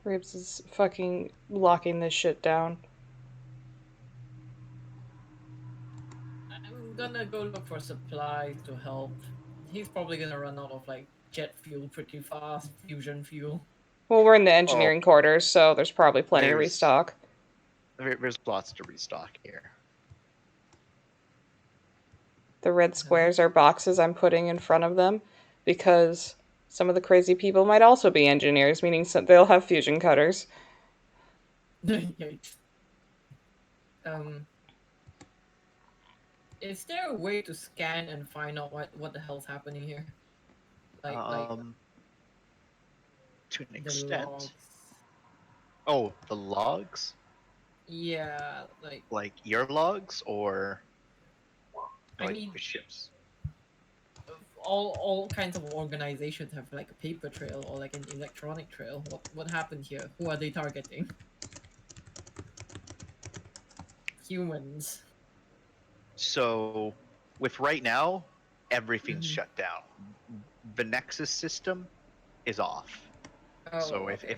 Ribs is fucking locking this shit down. I'm gonna go look for supplies to help. He's probably gonna run out of like jet fuel pretty fast, fusion fuel. Well, we're in the engineering quarters, so there's probably plenty of There's- restock. There's lots to restock here. The red squares are boxes I'm putting in front of them because some of the crazy people might also be engineers, meaning they'll have fusion cutters. Yikes. Is there a way to scan and find out what the hell's happening here? Like To an the extent. logs. Oh, the logs? Yeah, Like your logs, or I like mean- the ships? all kinds of organizations have like a paper trail or like an electronic trail. What happened here? Who are they targeting? Humans. So, with right now, everything's Mhm. shut down. The Nexus system is off. Oh, So okay.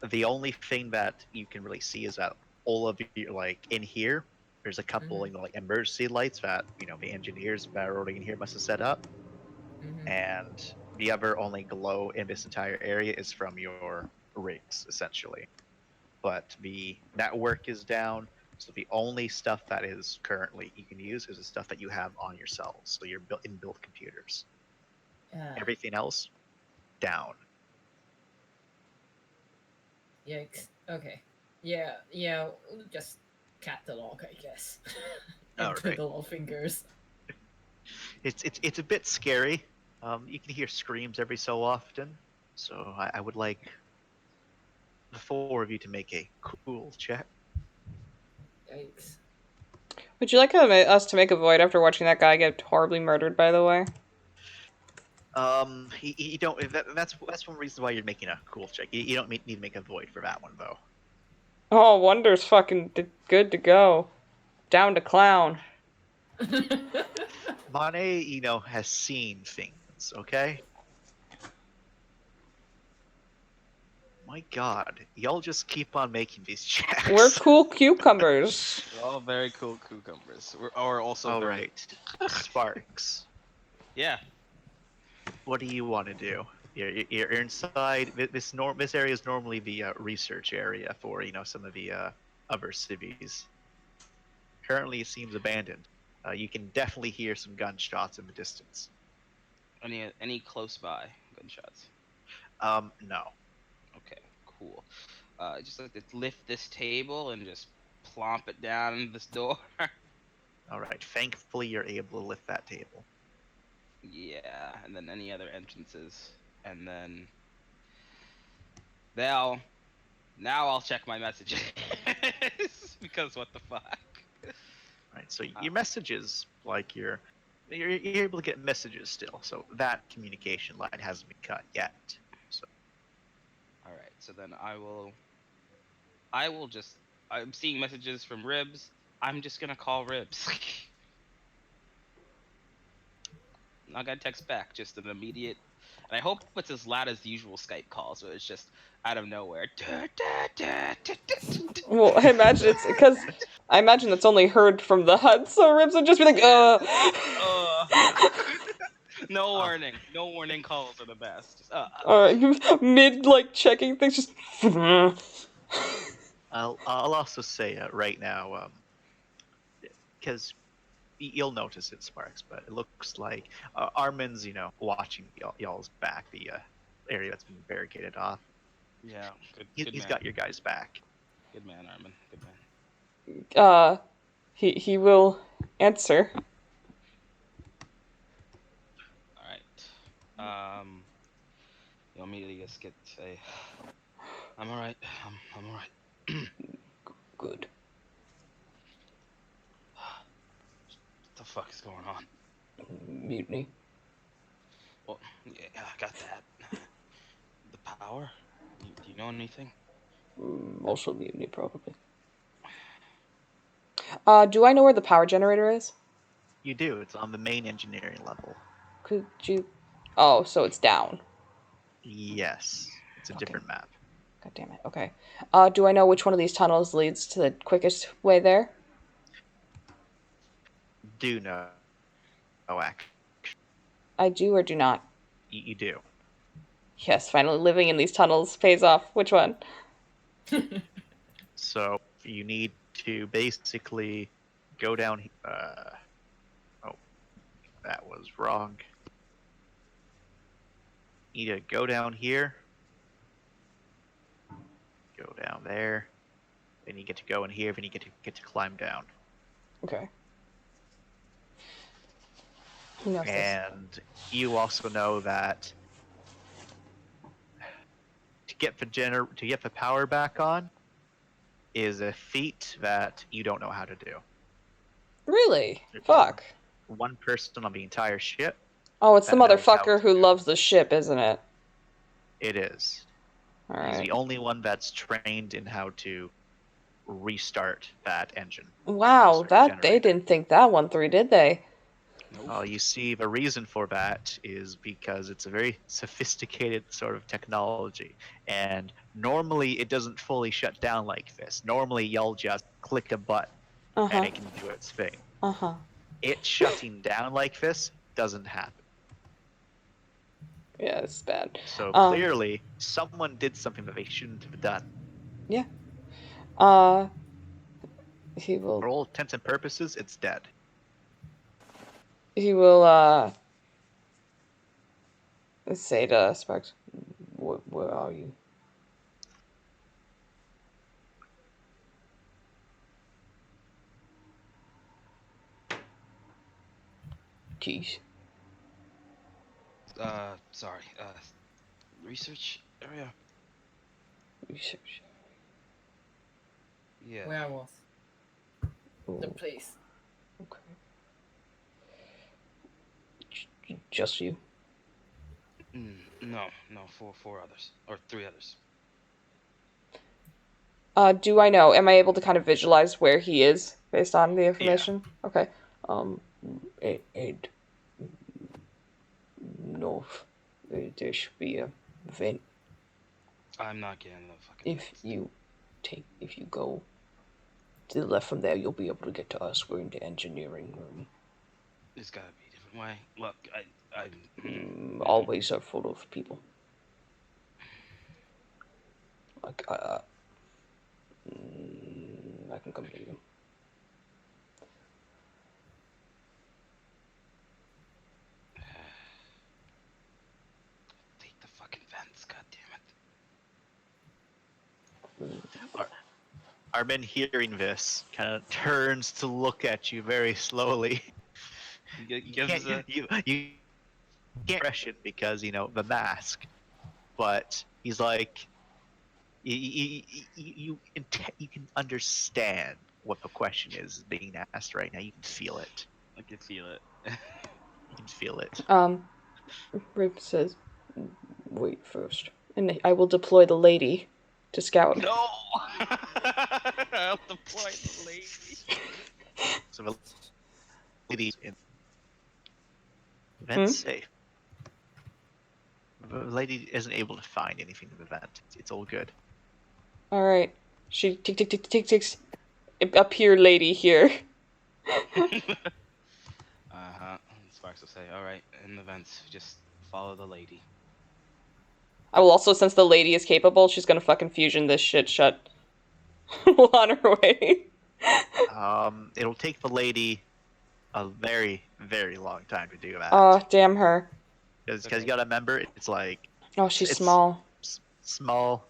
if the only thing that you can really see is that all of you, like in here, there's a couple, Mhm. like emergency lights that the engineers that are already in here must have set up, Mhm. and the other only glow in this entire area is from your rigs, essentially. But the network is down, so the only stuff that is currently you can use is the stuff that you have on yourselves, so your inbuilt computers. Yeah. Everything else, down. Yikes. Okay. Yeah. We'll just catalog, I guess. And Alright. twiddle our fingers. It's a bit scary. You can hear screams every so often, so I would like the four of you to make a cool check. Yikes. Would you like us to make a void after watching that guy get horribly murdered, by the way? You don't. That's one reason why you're making a cool check. You don't need to make a void for that one though. Oh, Wonder's fucking good to go. down to clown. Monet, has seen things, okay? My god, y'all just keep on making these checks. We're cool cucumbers. We're all very cool cucumbers. We're also very. Alright. Sparks, Yeah. what do you want to do? You're inside. This area is normally the research area for, some of the other cities. Currently, it seems abandoned. You can definitely hear some gunshots in the distance. Any close by gunshots? No. Okay, cool. Just like to lift this table and just plomp it down into this door. Alright, thankfully you're able to lift that table. Yeah, and then any other entrances, and then now I'll check my messages because what the fuck? Right, so your messages, like you're able to get messages still, so that communication line hasn't been cut yet. So All right, so then I'm seeing messages from Ribs. I'm just gonna call Ribs. I'm not gonna text back, just an immediate. And I hope it's as loud as the usual Skype calls, where it's just out of nowhere. Well, I imagine it's because I imagine it's only heard from the HUD, so Ribs would just be like, No warning. No warning calls are the best. Just, mid checking things, just. I'll also say right now, because you'll notice it, Sparks, but it looks like Armin's, watching y'all's back, the area that's been barricaded off. Yeah, He's man. got your guys back. Good man, Armin. Good man. He will answer. All right. You want me to just say, I'm all right. I'm all right. Good. What the fuck is going on? Mutiny. Well, yeah, I got that. The power? Do you know anything? Also mutiny, probably. Do I know where the power generator is? You do. It's on the main engineering level. Could you? Oh, so it's down. Yes, it's a Okay. different map. God damn it. Okay. Do I know which one of these tunnels leads to the quickest way there? Do know. Oh, actually, I do or do not? you do. Yes, finally living in these tunnels pays off. Which one? So you need to basically go down. Oh, that was wrong. You need to go down here. Go down there. Then you get to go in here. Then you get to climb down. Okay. He knows this. And you also know that to get the power back on is a feat that you don't know how to do. Really? Fuck. One person on the entire ship. Oh, it's the that knows how motherfucker to who do. loves the ship, isn't it? It is. He's Alright. the only one that's trained in how to restart that engine. Wow, Restart they generator. didn't think that one through, did they? Nope. You see, the reason for that is because it's a very sophisticated sort of technology, and normally it doesn't fully shut down like this. Normally, y'all just click a button and Uh-huh. it can do its thing. Uh-huh. It shutting down like this doesn't happen. Yeah, it's bad. So clearly, someone did something that they shouldn't have done. He will For all intents and purposes, it's dead. say to Sparks, where are you? Keys. Sorry. Research area? Research. Yeah. Where I was. The Ooh, place. okay. Just you. No, four others. Or 3 others. Do I know? Am I able to kind of visualize where he is based on the information. Okay. And north, there should be a vent. I'm not getting the fucking. If you go to the left from there, you'll be able to get to us. We're in the engineering room. There's gotta be a different way. Look, I. Always are full of people. Like, I can come to you. Take the fucking vents, goddammit. Armin, hearing this, kind of turns to look at you very slowly. He You gives can't, a. you can't expression because the mask, but he's like, you can understand what the question is being asked right now. You can feel it. I can feel it. You can feel it. Rip says, "Wait first, and I will deploy the lady to scout." No! I'll deploy the lady. So the lady in event's safe. The lady isn't able to find anything in the vent. It's all good. All right. She ticks. Up here, lady here. Sparks will say, alright, in the vents, just follow the lady. I will also, since the lady is capable, she's gonna fucking fusion this shit shut on her way. It'll take the lady a very, very long time to do that. Oh, damn her. Because you gotta remember, it's like Oh, she's it's small. Small.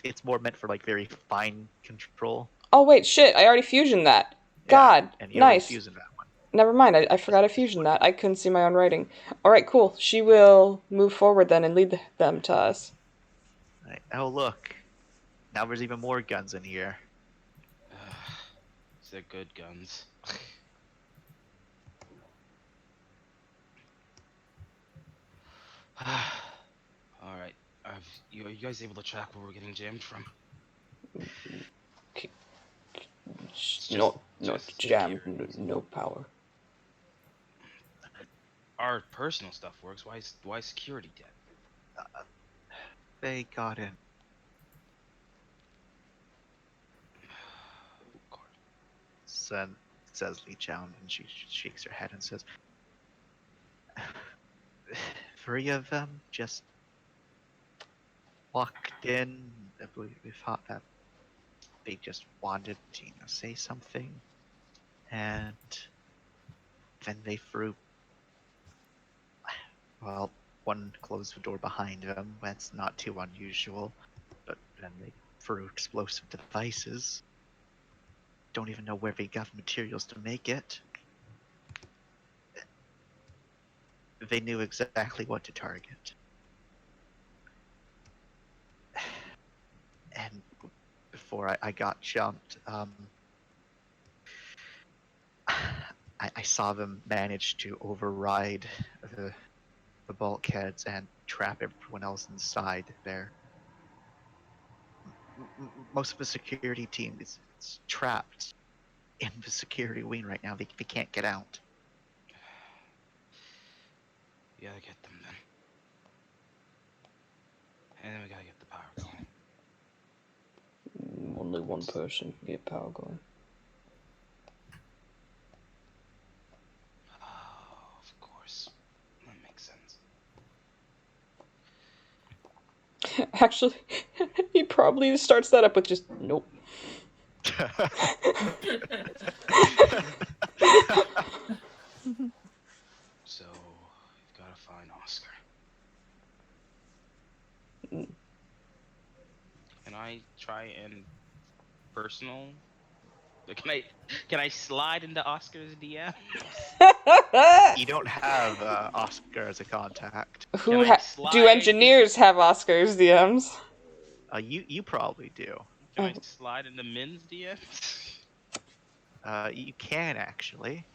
It's more meant for like very fine control. Oh, wait, shit. I already fusioned that. Yeah, God, and you already nice. fusing that one. Never mind, I forgot I fusioned that. I couldn't see my own writing. Alright, cool. She will move forward then and lead them to us. Right. Oh, look. Now there's even more guns in here. They're good guns. Alright. Are you guys able to track where we're getting jammed from? Not just jammed, security. no power. Our personal stuff works. Why is security dead? They got in. Says Li Chown, and she shakes her head and says, 3 of them just walked in. We thought that they just wanted to say something, and then they threw. Well, one closed the door behind them. That's not too unusual, but then they threw explosive devices. Don't even know where they got the materials to make it. They knew exactly what to target. And before I got jumped, I saw them manage to override the bulkheads and trap everyone else inside there. Most of the security team is trapped in the security wing right now. They can't get out. We gotta get them then. And then we gotta get the power going. Only one person can get power going. Oh, of course. That makes sense. Actually, he probably starts that up with just, nope. So, we've gotta find Oscar. Can I try and personal? Can I slide into Oscar's DM? You don't have Oscar as a contact. Who Can I do slide engineers have Oscars DMs? You probably do. Can I slide into Min's DMs? You can actually.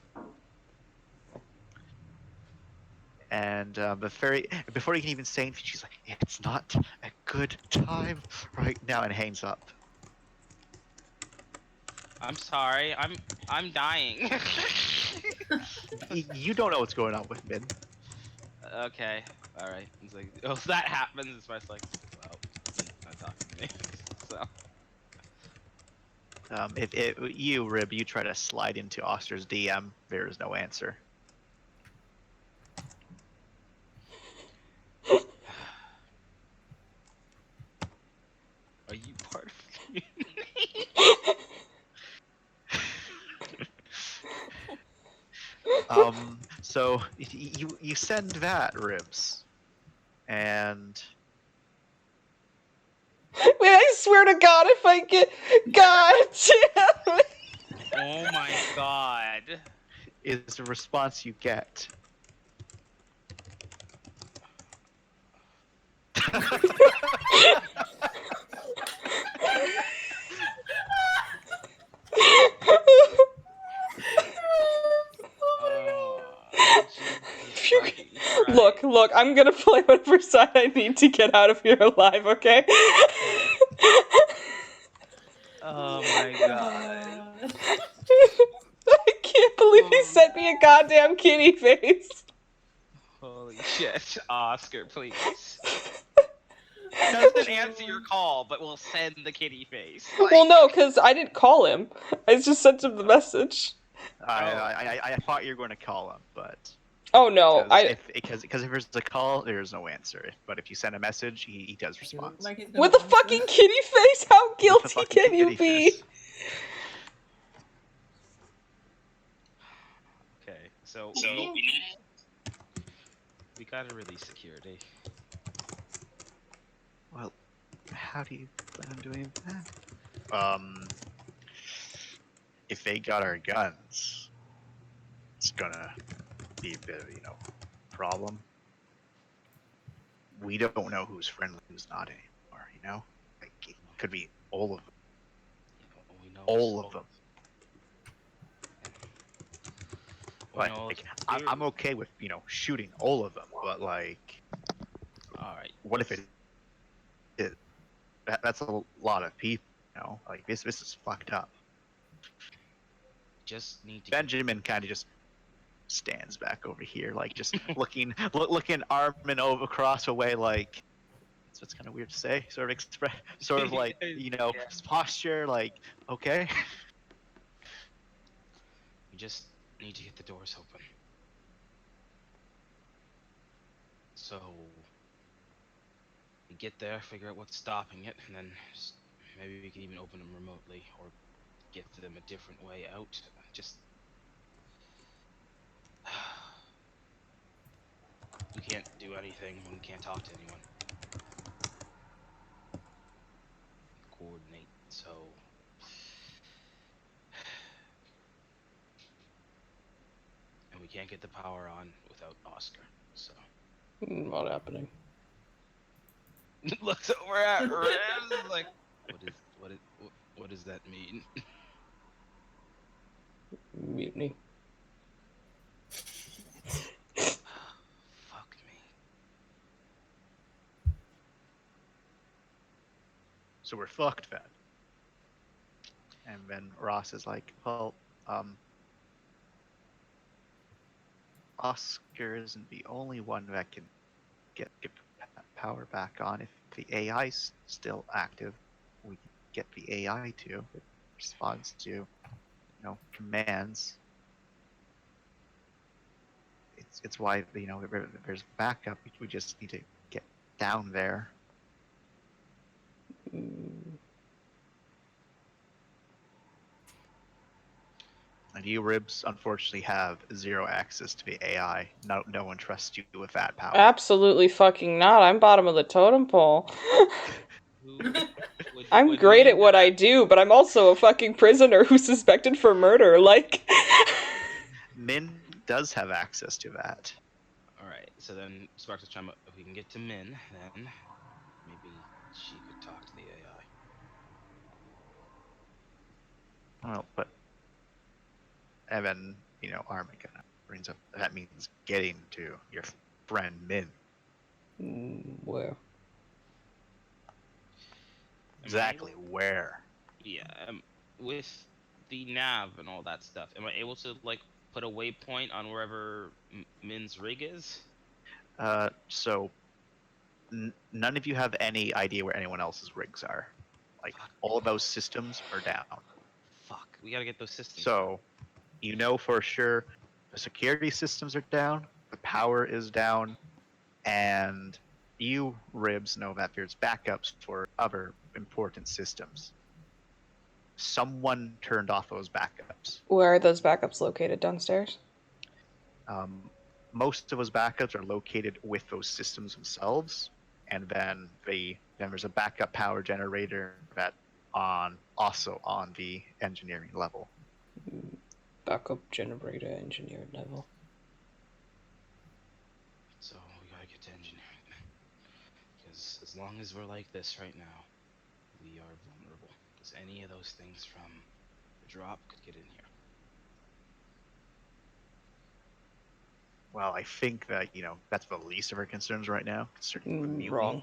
And before you can even say anything, she's like, "It's not a good time right now," and hangs up. I'm sorry. I'm dying. You don't know what's going on with Min. Okay. All right. It's like, oh, if that happens, it's just like, well, Min's not talking to me. So. If you, Rib, you try to slide into Oster's DM, there is no answer. Are you part of the community? So you send that, Ribs, and Wait, I swear to God, if I get. God damn it. Oh my god. is the response you get. Jesus fucking Christ. Look, I'm gonna play whatever side I need to get out of here alive, okay? Oh my god. I can't believe he sent me a goddamn kitty face. Holy shit. Oscar, please. Doesn't answer your call, but will send the kitty face. Well, no, because I didn't call him. I just sent him the message. I thought you were going to call him, but Oh no, because if there's a call, there's no answer. But if you send a message, he does respond. Like he's gonna with a answer. fucking kitty face. How With a guilty fucking can you kitty be? face. Okay, so we gotta release security. Well, how do you plan on doing that? If they got our guns, it's gonna be a bit of, problem. We don't know who's friendly, who's not anymore, Like, it could be all of them. We know All of them. We But, know like, it's I'm okay with, shooting all of them, but, like, Alright. what if that's a lot of people, Like, this is fucked up. Just need to Benjamin kind of just stands back over here, like, just looking Armin over across away, like, that's kind of weird to say, sort of like, his posture, like, okay. We just need to get the doors open. So we get there, figure out what's stopping it, and then maybe we can even open them remotely or get them a different way out. Just we can't do anything when we can't talk to anyone. Coordinate, so and we can't get the power on without Oscar. So Not happening. looks over at Rams like, what does that mean? Mutiny. Fuck me. So we're fucked then. And then Ross is like, well, Oscar isn't the only one that can get power back on. If the AI's still active, we can get the AI to. It responds to, commands. It's why, there's backup. We just need to get down there. And you, Ribs, unfortunately have zero access to the AI. No one trusts you with that power. Absolutely fucking not. I'm bottom of the totem pole. Would I'm great at what I do, but I'm also a fucking prisoner who's suspected for murder. Like, Min does have access to that. Alright, so then Sparks' trying, if we can get to Min, then maybe she could talk to the AI. Well, but Evan, Armin kind of brings up that means getting to your friend Min. Where? Exactly where? Yeah, with the nav and all that stuff, am I able to like put a waypoint on wherever Min's rig is? So none of you have any idea where anyone else's rigs are. Like Fuck. all of those systems are down. Fuck, we gotta get those systems. So you know for sure the security systems are down, the power is down, and you, Ribs, know that there's backups for other important systems. Someone turned off those backups. Where are those backups located? Downstairs? Most of those backups are located with those systems themselves, and then there's a backup power generator that also on the engineering level. Backup generator engineer level. So we gotta get to engineering. Because as long as we're like this right now, we are vulnerable. Because any of those things from the drop could get in here. Well, I think that that's the least of our concerns right now, concerning the mutiny. Wrong.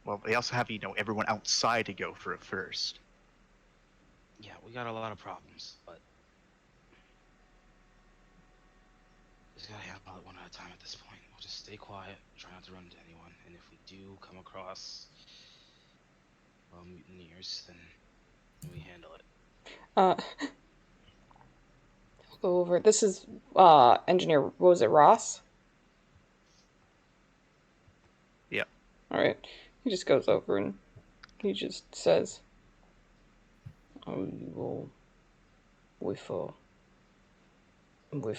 Well, they also have everyone outside to go for it first. Yeah, we got a lot of problems, but just gotta handle it one at a time at this point. We'll just stay quiet, try not to run into anyone, and if we do come across mutineers, then we handle it. I'll go over. This is engineer. What was it, Ross? Yeah. All right. He just goes over and he just says, Well, with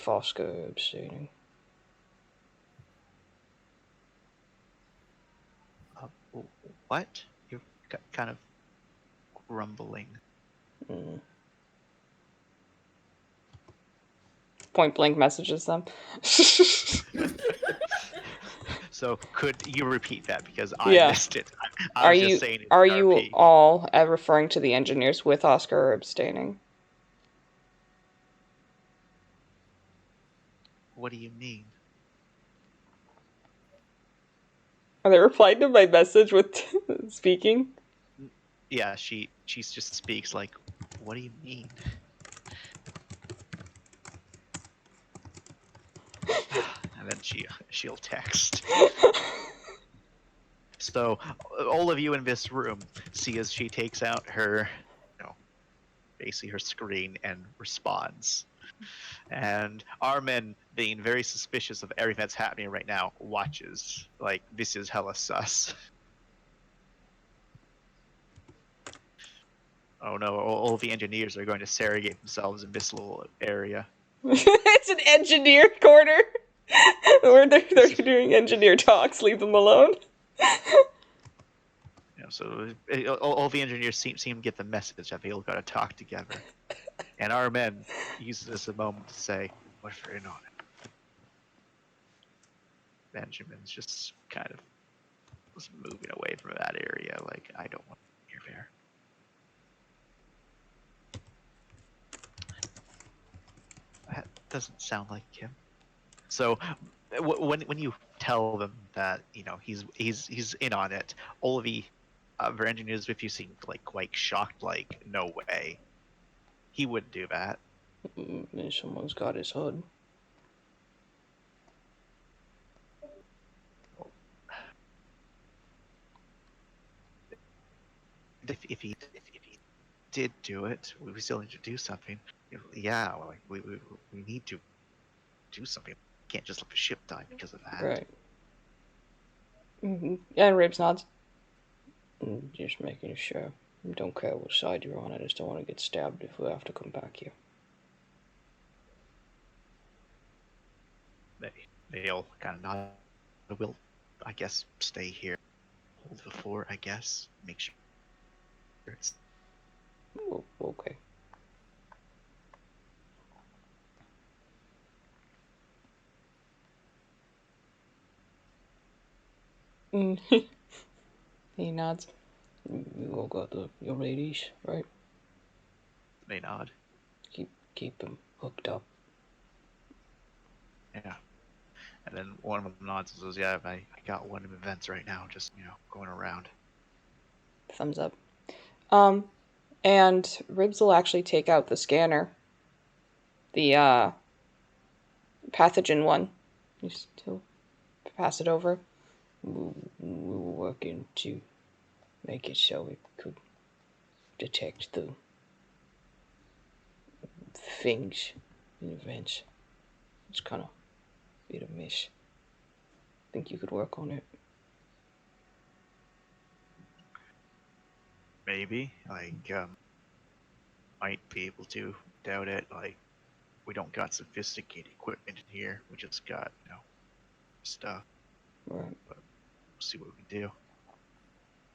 Oscar abstaining. What? You're kind of grumbling. point blank messages them. So could you repeat that, because I Yeah. missed it? I was just saying. Are in you RP. all referring to the engineers with Oscar or abstaining? What do you mean? Are they replying to my message with speaking? Yeah, she just speaks like, what do you mean? And then she'll text. So all of you in this room see as she takes out her, basically her screen and responds. And Armin, being very suspicious of everything that's happening right now, watches. Like, this is hella sus. Oh no, all the engineers are going to segregate themselves in this little area. It's an engineer corner where they're doing engineer talks. Leave them alone. So all the engineers seem to get the message that they all got to talk together. And Armin uses this a moment to say, "What if we're in on it?" Benjamin's just kind of was moving away from that area, like, I don't want to be here. That doesn't sound like him. So when you tell them that he's in on it, all of the other engineers with you seem like quite shocked, like, no way, he wouldn't do that. Someone's got his hood. If he did do it, we still need to do something. Yeah, like we need to do something. We can't just let the ship die because of that. Right. Mm-hmm. And Ribs nods. Just making sure. Don't care what side you're on. I just don't want to get stabbed if we have to come back here. They'll kind of nod. We'll, I guess, stay here, hold the fort. I guess, make sure it's. Oh, okay. He nods. You all got your ladies, right? They nod. Keep them hooked up. Yeah. And then one of them nods and says, "Yeah, I got one of the events right now, just going around." Thumbs up. And Ribs will actually take out the scanner. The pathogen one. You still pass it over. We were working to make it so it could detect the things in events. It's kind of a bit of miss. Think you could work on it? Maybe. Might be able to. Doubt it. We don't got sophisticated equipment in here. We just got, stuff. Right. We'll see what we can do.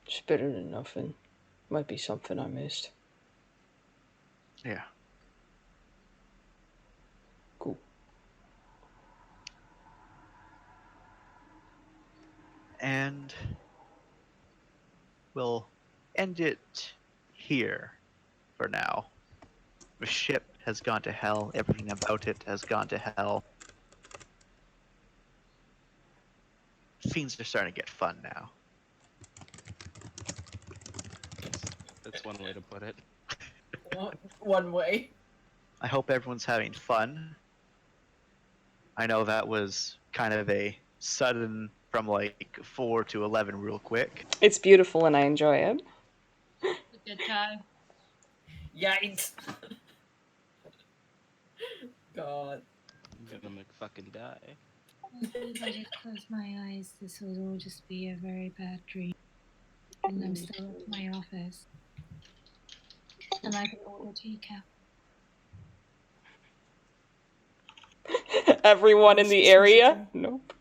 It's better than nothing. Might be something I missed. Yeah. Cool. And we'll end it here for now. The ship has gone to hell. Everything about it has gone to hell. Fiends are starting to get fun now. That's one way to put it. One way. I hope everyone's having fun. I know that was kind of a sudden from 4 to 11 real quick. It's beautiful and I enjoy it. Good job. Yikes. God. I'm gonna make fucking die. If I just close my eyes, this will all just be a very bad dream. And I'm still at my office. And I can order decaf. Everyone in the area? Nope.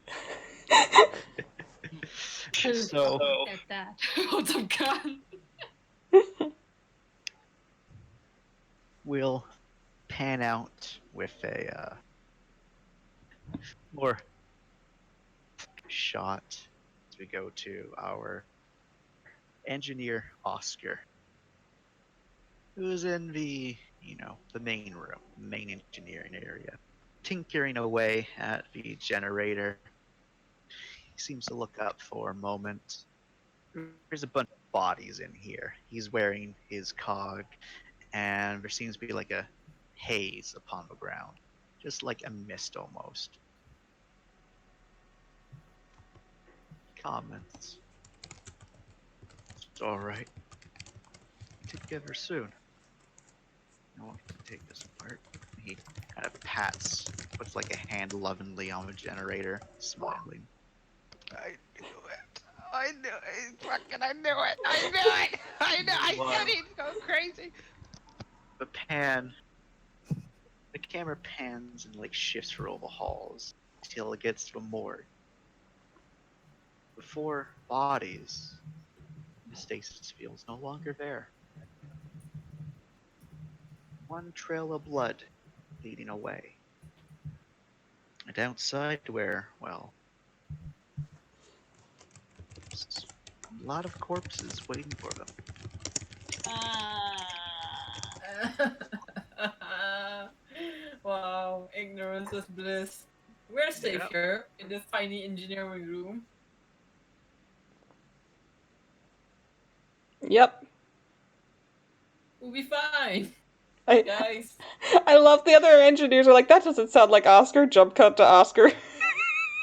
So Get that. What a gun. we'll pan out with a more shot as we go to our engineer Oscar, who's in the the main room, main engineering area, tinkering away at the generator. He seems to look up for a moment. There's a bunch of bodies in here. He's wearing his cog, and there seems to be like a haze upon the ground, just like a mist almost. Comments? It's all right. Together soon. I want to take this apart. He kind of puts like a hand lovingly on the generator, smiling. I knew it. I knew it. Fucking, I knew it. I knew it. I know. I said he'd go crazy. The camera pans and shifts through all the halls until it gets to a morgue. The 4 bodies, the stasis field's no longer there. One trail of blood leading away. And outside where, well, there's a lot of corpses waiting for them. Wow, ignorance is bliss. We're safe Yep. here in this tiny engineering room. Yep. We'll be fine, I guys. I love the other engineers are like, that doesn't sound like Oscar. Jump cut to Oscar.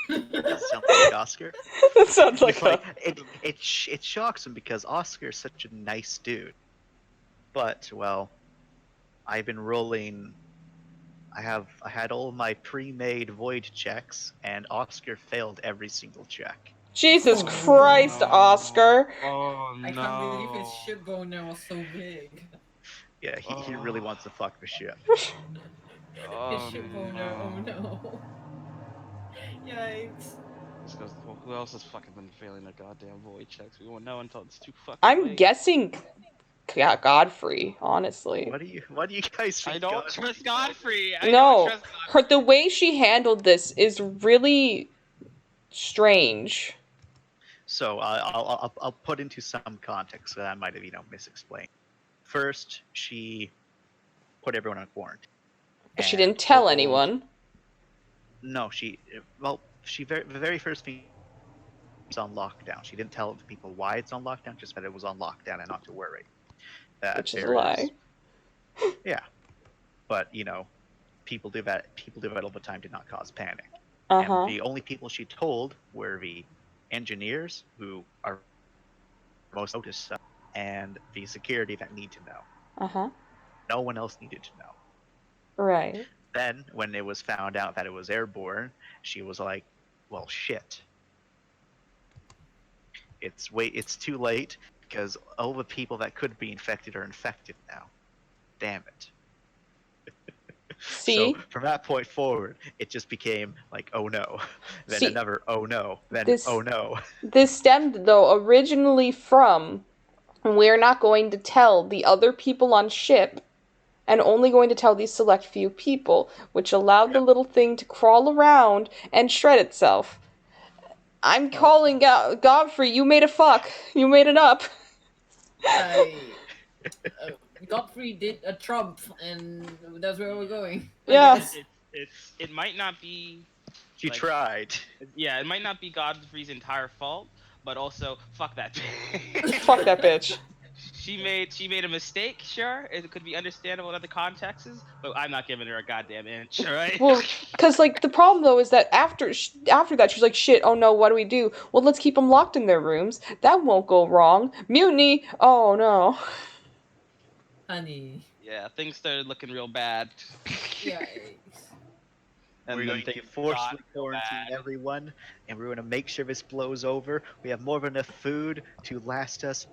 It sounds like Oscar. That sounds like It's it shocks him because Oscar's such a nice dude. But well, I've been rolling. I had all my pre-made void checks, and Oscar failed every single check. Jesus Oh, Christ, no. Oscar. Oh no. I can't believe his ship boner was so big. Yeah, he really wants to fuck the ship. Oh, His ship boner, oh no. Yikes. This goes, well, who else has fucking been failing the goddamn void checks? We won't know until it's too fucking I'm late. guessing Godfrey, honestly. What do you guys think? I don't trust Godfrey. I No, don't trust Godfrey. the way she handled this is really strange. So I'll put into some context that I might have misexplained. First, she put everyone on quarantine. But she And didn't tell told- anyone. No, the very first thing on lockdown. She didn't tell the people why it's on lockdown, just that it was on lockdown and not to worry. That Which is a there lie. yeah, but people do that. People do that all the time to not cause panic. Uh-huh. And the only people she told were the engineers, who are most noticed, and the security that need to know. Uh-huh. No one else needed to know. Right. Then, when it was found out that it was airborne, she was like, "Well, shit. It's too late because all the people that could be infected are infected now. Damn it." See? So from that point forward, it just became like, oh no, then See, another oh no, then this- oh no. This stemmed, though, originally from we're not going to tell the other people on ship and only going to tell these select few people, which allowed the little thing to crawl around and shred itself. I'm calling out, Godfrey, you made a fuck. You made it up. Godfrey did a Trump, and that's where we're going. I Yeah. guess. It might not be. She Like- tried. Yeah, it might not be Godfrey's entire fault, but also fuck that bitch. Fuck that bitch. She made a mistake. Sure, it could be understandable in other contexts, but I'm not giving her a goddamn inch. All right. Well, because, like, the problem, though, is that after that, she's like, shit, oh no, what do we do? Well, let's keep them locked in their rooms. That won't go wrong. Mutiny! Oh no. Honey. Yeah, things started looking real bad. Yeah. And We're then going to things forcibly got real quarantine bad. everyone, and we're going to make sure this blows over. We have more than enough food to last us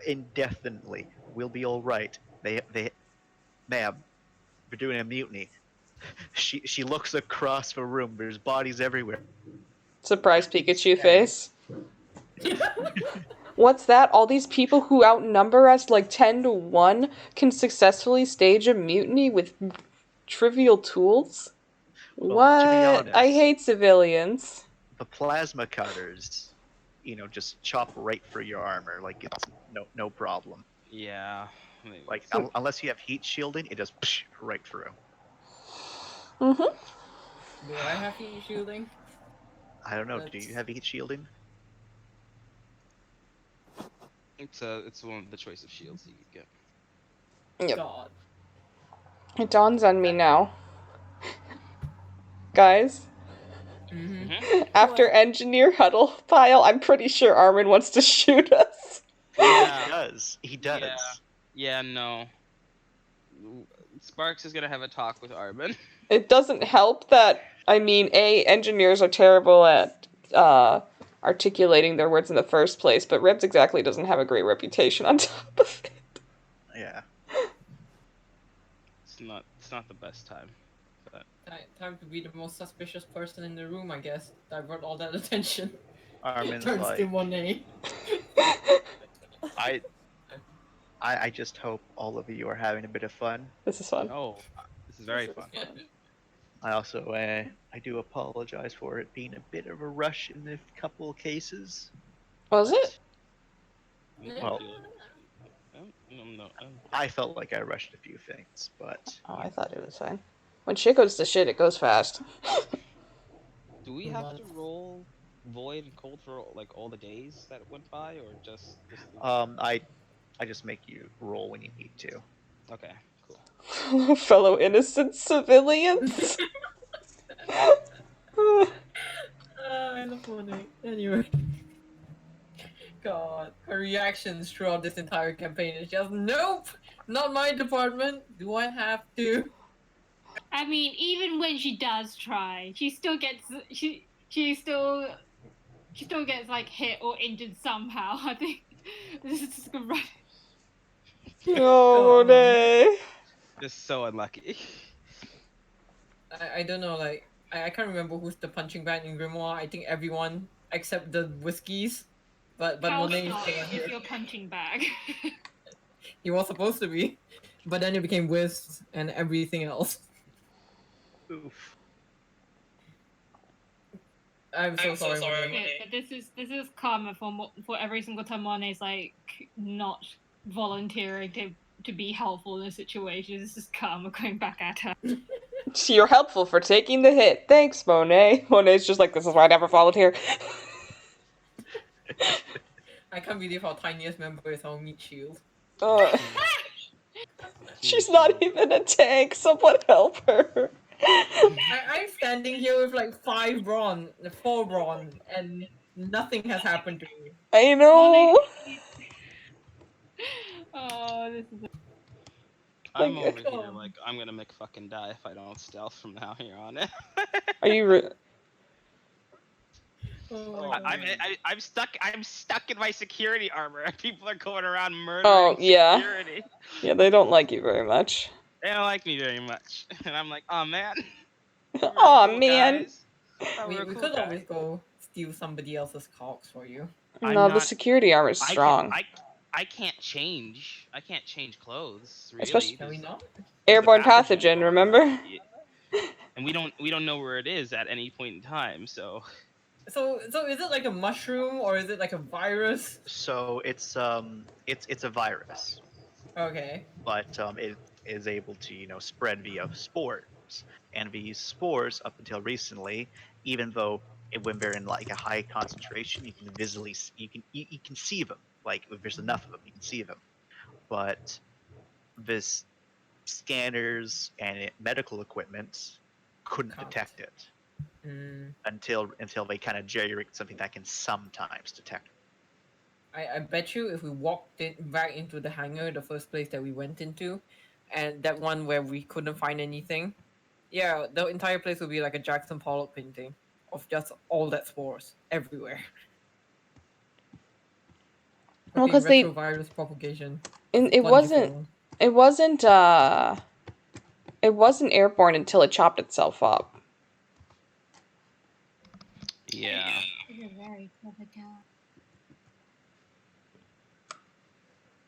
indefinitely. We'll be all right. Ma'am, we're doing a mutiny. She looks across the room. There's bodies everywhere. Surprise Pikachu face. What's that? All these people who outnumber us like 10 to 1 can successfully stage a mutiny with trivial tools? Well, to be What? I honest- hate civilians. The plasma cutters, just chop right through your armor. Like, it's no problem. Yeah. I mean, Like, unless you have heat shielding, it just right through. Mm-hmm. Do I have heat shielding? I don't know. Do That's- you have heat shielding? it's one of the choice of shields you could get. Yep. God. It dawns on me now. Guys, Mm-hmm. after engineer huddle pile, I'm pretty sure Armin wants to shoot us. He Yeah. does. He does. Yeah. No. Sparks is gonna have a talk with Armin. It doesn't help that, engineers are terrible at articulating their words in the first place, but Ribs exactly doesn't have a great reputation on top of it. Yeah. It's not the best time. But Time to be the most suspicious person in the room, I guess. Divert all that attention. Armin's Turns like, to Monet. I just hope all of you are having a bit of fun. This is fun. oh, this is very fun. I also, I do apologize for it being a bit of a rush in a couple of cases. Was it? Well, No. I felt like I rushed a few things, but Oh, I thought it was fine. When shit goes to shit, it goes fast. Do we have to roll void and cold for like all the days that went by, or just I just make you roll when you need to. okay, cool. Hello, fellow innocent civilians. I love Monet. Anyway. God, her reactions throughout this entire campaign is just, nope! Not my department! Do I have to? I mean, even when she does try, she still gets like hit or injured somehow. I think this is right. Oh, Monet. Just so unlucky. I don't know, like, I can't remember who's the punching bag in Grimoire. I think everyone except the Whiskies. But How Monet is not the one if here. your punching bag. He was supposed to be. But then it became Wisps and everything else. Oof. I'm so sorry, Monet. Yeah, but this is karma for every single time Monet's like not volunteering to be helpful in a situation. This is karma going back at her. You're helpful for taking the hit. Thanks, Monet. Monet's just like, this is why I never volunteer. I can't believe our tiniest member is our meat shield. She's not even a tank. Someone help her. I'm standing here with like 4 brawn, and nothing has happened to me. I know. Oh, this is. I'm Like, over here like I'm gonna make fucking die if I don't stealth from now here on in. are you? Oh I'm stuck. I'm stuck in my security armor. People are going around murdering Oh, yeah. security. Yeah, they don't like you very much. They don't like me very much, and I'm like, oh man. We were Aw, cool man. guys. Thought we were could cool guys. always go steal somebody else's cocks for you. I'm No, the not- security armor is strong. I can't change. I can't change clothes. Really. Especially- Can we not? Airborne pathogen, remember? And we don't know where it is at any point in time. So So is it like a mushroom or is it like a virus? So it's a virus, Okay. but it is able to spread via spores, and these spores up until recently, even though when they're in like a high concentration, you can visibly you can see them. Like if there's enough of them, you can see them. But this scanners and medical equipment couldn't Can't. detect it Mm, until they kind of jerry-rigged something that can sometimes detect it. I bet you if we walked back into the hangar, the first place that we went into, and that one where we couldn't find anything, yeah, the entire place would be like a Jackson Pollock painting of just all that spores everywhere. Well, Fucking 'cause they- retrovirus propagation. It wasn't. Wonderful. It wasn't airborne until it chopped itself up. yeah. You're very clever girl.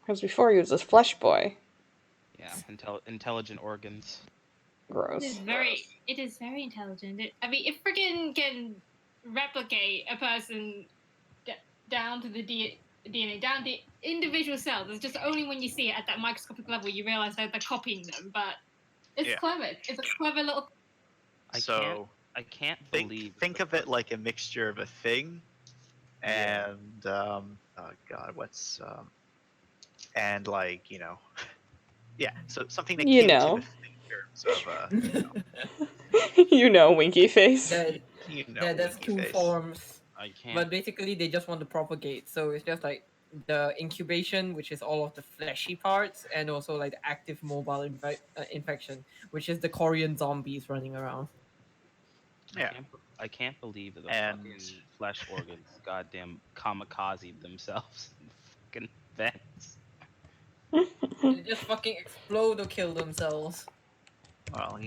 Because before he was a flesh boy. Yeah. Intelligent organs. Gross. It is very intelligent. I mean, if freaking can replicate a person down to the DNA, down to individual cells, it's just only when you see it at that microscopic level you realize that they're copying them. But it's Yeah. clever. It's a clever little. I can't believe. Think of it like a mixture of a thing and oh god, what's and like yeah, so something that You came know. to the in terms of You know, winky face. That, that's winky two face. forms. I can't. But basically, they just want to propagate. So it's just like the incubation, which is all of the fleshy parts, and also like the active mobile infection, which is the Korean zombies running around. Yeah. I can't believe that the And- fucking flesh organs goddamn kamikaze themselves in the fucking vents. They just fucking explode or kill themselves. Well,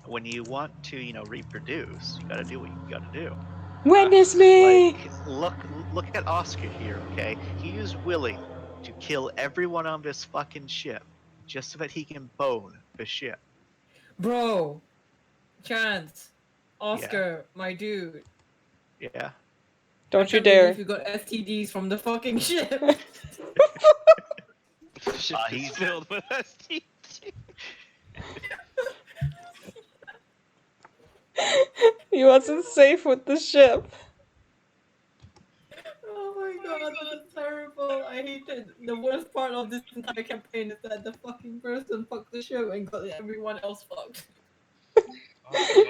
when you want to reproduce, you gotta do what you gotta do. Witness me! Like, look at Oscar here, okay? He is willing to kill everyone on this fucking ship just so that he can bone the ship. Bro, Chance, Oscar, my dude. Yeah. Don't I you can't dare. believe you got STDs from the fucking ship. Shit is he's- filled with STD. He wasn't safe with the ship. Oh my god, that's terrible. I hate it. The worst part of this entire campaign is that the fucking person fucked the ship and got everyone else fucked.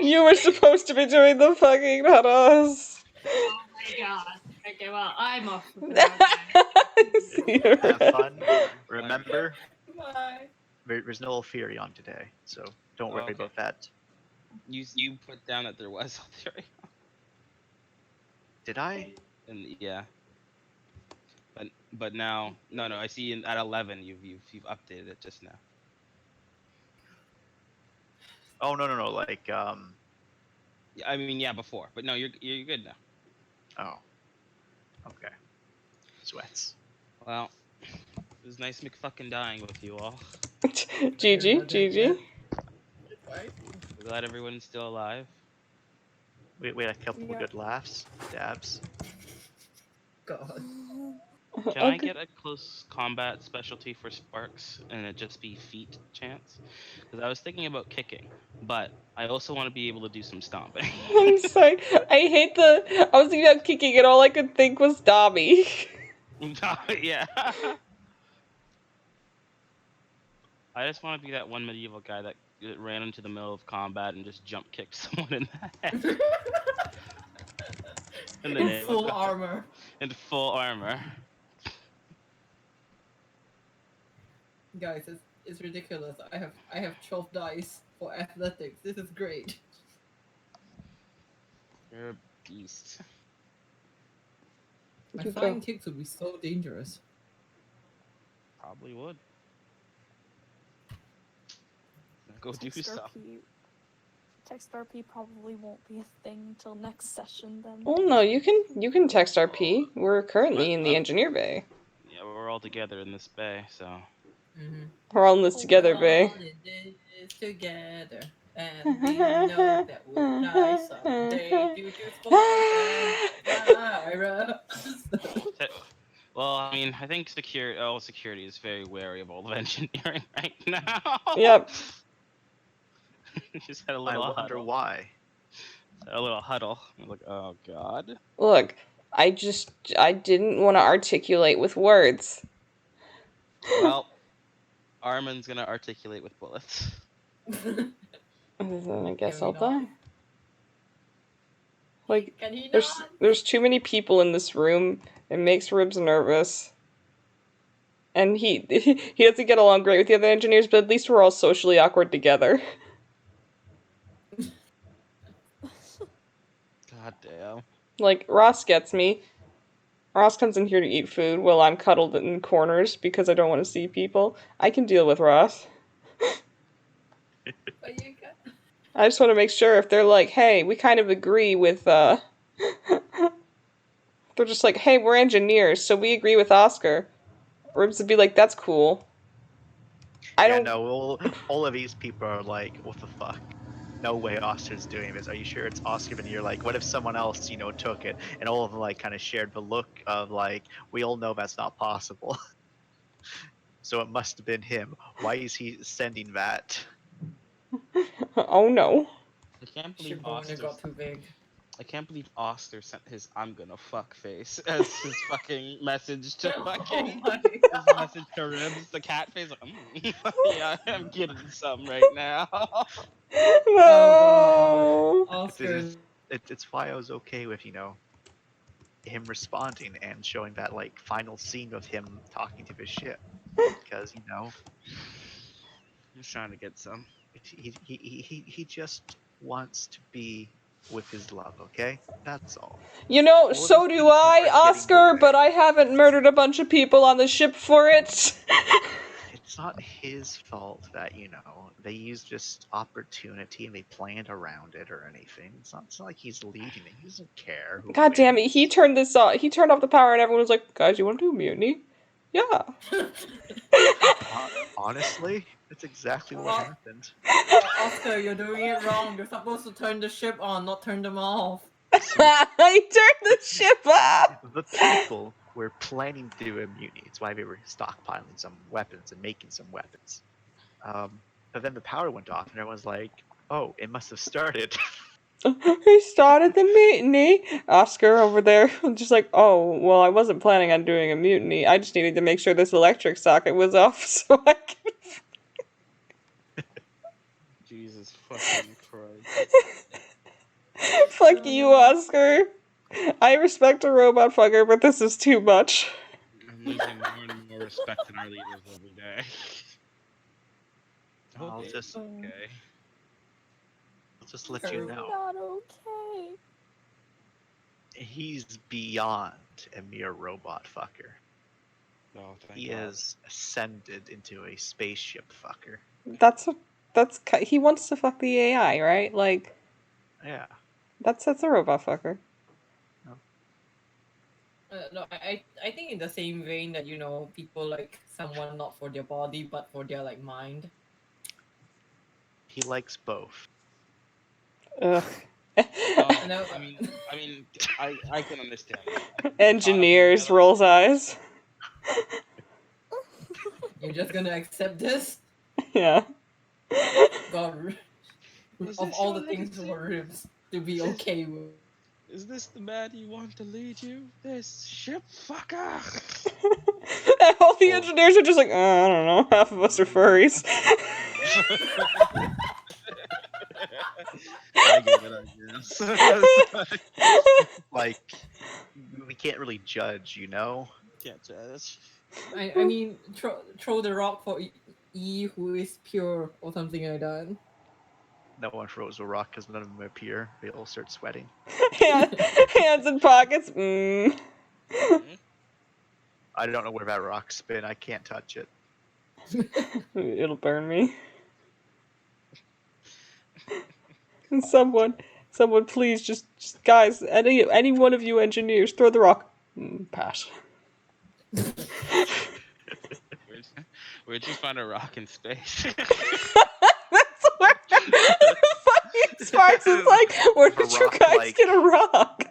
You were supposed to be doing the fucking, not us. Oh my god. Okay, well, I'm off. Have fun. Remember, Bye. there's no Ulfurion today, so don't worry Okay. about that. You put down that there was Ulthuria. Did I? And yeah. But now no I see at 11 you've updated it just now. Oh no, like Yeah, I mean yeah before, but no you're good now. oh. Okay. Sweats. Well, it was nice McFucking dying with you all. GG. Bye. We're glad everyone's still alive. We had a couple Yeah. of good laughs, dabs. God. Can I Okay. get a close combat specialty for Sparks and it just be feet chance? Because I was thinking about kicking, but I also want to be able to do some stomping. I'm sorry. I hate the. I was thinking about kicking, and all I could think was Dobby. Yeah. I just want to be that one medieval guy that ran into the middle of combat and just jump kicked someone in the head. In the In name of full God. armor. In full armor. Guys, it's ridiculous. I have 12 dice for athletics. This is great. You're a beast. My You flying go. kicks would be so dangerous. Probably would. Go do Text stuff. RP. Text RP probably won't be a thing till next session then. Oh no, you can text RP. We're currently in the engineer bay. Yeah, we're all together in this bay, so. Mm-hmm. We're all in this together, We're bay. all in this together, and we know that we'll die someday due to spores and virus. Well, I mean, I think security is very wary of all of engineering right now. Yep. Just had a I little wonder huddle. why. A little huddle. I'm like, oh god. Look, I didn't want to articulate with words. Well, Armin's gonna articulate with bullets. Then I guess Can we I'll die. not? Like, Can he there's not? there's too many people in this room. It makes Ribs nervous. And he doesn't get along great with the other engineers, but at least we're all socially awkward together. God damn. Like, Ross gets me. Ross comes in here to eat food while I'm cuddled in corners because I don't want to see people. I can deal with Ross. But you got... I just want to make sure if they're like, hey, we kind of agree with, they're just like, hey, we're engineers, so we agree with Oscar. Ribs would be like, that's cool. I Yeah, don't. no, all of these people are like, what the fuck? No way Oscar's doing this. Are you sure it's Oscar? And you're like, what if someone else, took it? And all of them like kind of shared the look of like, we all know that's not possible. So it must have been him. Why is he sending that? Oh no. I can't believe Shibona got too big. I can't believe Oster sent his "I'm gonna fuck" face as his fucking message to fucking my his message to Ribs, the cat face. Like, yeah, I'm getting some right now. No. Oscar. It's why I was okay with him responding and showing that like final scene of him talking to his ship, because I'm just trying to get some. he just wants to be with his love. Okay, that's all. So these do people I, are getting Oscar, away. but I haven't murdered a bunch of people on the ship for it. It's not his fault that they used just opportunity and they planned around it or anything. It's not like he's leading it. He doesn't care. Who God damn it, wins. he turned this off. He turned off the power and everyone was like, guys, you want to do a mutiny? Yeah. Honestly, that's exactly what happened. Oscar, you're doing it wrong. You're supposed to turn the ship on, not turn them off. I turned the ship off. The people were planning to do a mutiny. It's why they were stockpiling some weapons and making some weapons. But then the power went off, and everyone's like, "Oh, it must have started." He started the mutiny. Oscar over there, just like, oh, well, I wasn't planning on doing a mutiny. I just needed to make sure this electric socket was off so I could. Jesus fucking Christ. Fuck you, Oscar. I respect a robot fucker, but this is too much. I'm losing more and more respect in our leaders every day. I hope I'll it's just- okay. I'll just let you It's know, Not okay. he's beyond a mere robot fucker. Oh, thank He God. has ascended into a spaceship fucker. He wants to fuck the AI, right? Like, Yeah. that's a robot fucker. No, I think in the same vein that people like someone not for their body but for their like mind. He likes both. Ugh. Oh, No. I mean, I can understand that. Engineers rolls eyes. You're just gonna accept this? Yeah. God, Is of this all your the things legacy? for Ribs to be okay with. Is this the man you want to lead you? This ship fucker! And all the Well- engineers are just like, I don't know. Half of us are furries. I get it, I guess. Like, we can't really judge, you know? Can't judge. I mean, throw the rock for E who is pure or something like that. No one throws a rock because none of them appear. They all start sweating. Hands in pockets. Mm. I don't know where that rock's been. I can't touch it. It'll burn me. Can someone, please, just guys, any one of you engineers, throw the rock. Pass. Where'd you find a rock in space? That's where fucking Sparks is like, where The did you rock, guys like- get a rock?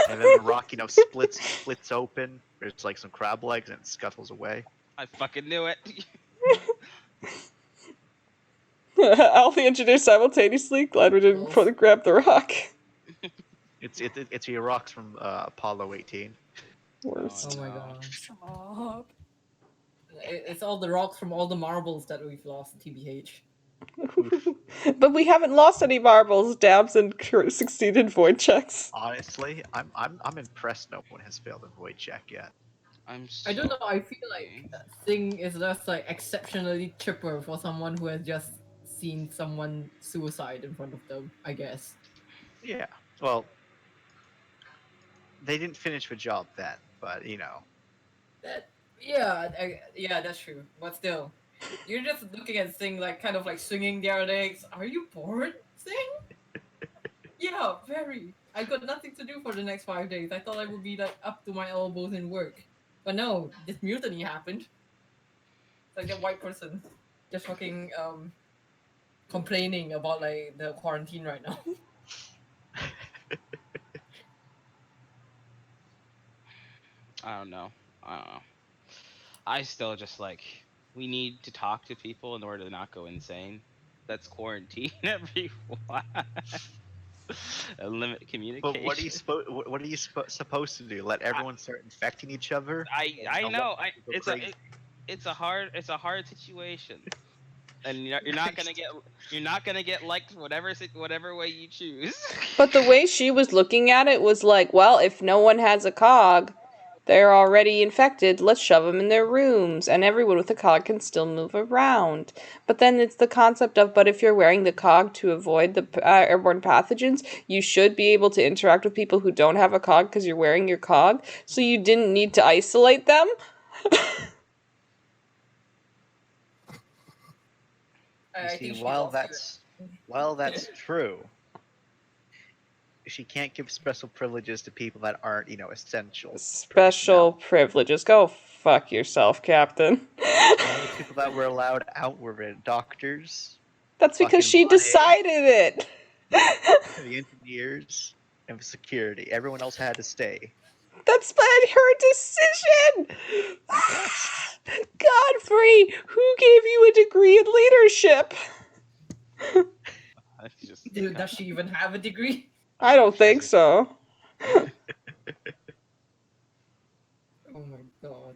And then the rock, splits open. There's like some crab legs and it scuttles away. I fucking knew it. All the engineers simultaneously. Glad we didn't grab the rock. It's your rocks from Apollo 18. Worst. Oh my no. god. Stop. It's all the rocks from all the marbles that we've lost, TBH. But we haven't lost any marbles, dabs, and succeeded void checks. Honestly, I'm impressed no one has failed a void check yet. I don't know, I feel like Thing is just like exceptionally chipper for someone who has just seen someone suicide in front of them, I guess. Yeah. Well, they didn't finish the job then, but you know. Yeah, that's true. But still, you're just looking at Thing like kind of like swinging their legs. Are you bored, Thing? Yeah, very. I got nothing to do for the next 5 days. I thought I would be like up to my elbows in work. But no, this mutiny happened. It's like that white person just fucking complaining about like the quarantine right now. I don't know. I still just like, we need to talk to people in order to not go insane. Let's quarantine everyone. And limit communication. But what are you supposed to do? Let everyone start infecting each other? I Don't know. let people It's go a crazy? it's a hard situation, and you're not gonna get liked whatever way you choose. But the way she was looking at it was like, well, if no one has a cog, they're already infected. Let's shove them in their rooms, and everyone with a cog can still move around. But then it's the concept of, but if you're wearing the cog to avoid the airborne pathogens, you should be able to interact with people who don't have a cog because you're wearing your cog. So you didn't need to isolate them. You I see, think she while lost that's true, she can't give special privileges to people that aren't, essential. Special privileges. Go fuck yourself, Captain. The only people that were allowed out were the doctors, That's because fucking she Money. decided it. the engineers, and the security. Everyone else had to stay. That's her decision. Godfrey, who gave you a degree in leadership? Dude, does she even have a degree? I don't think so. Oh my god.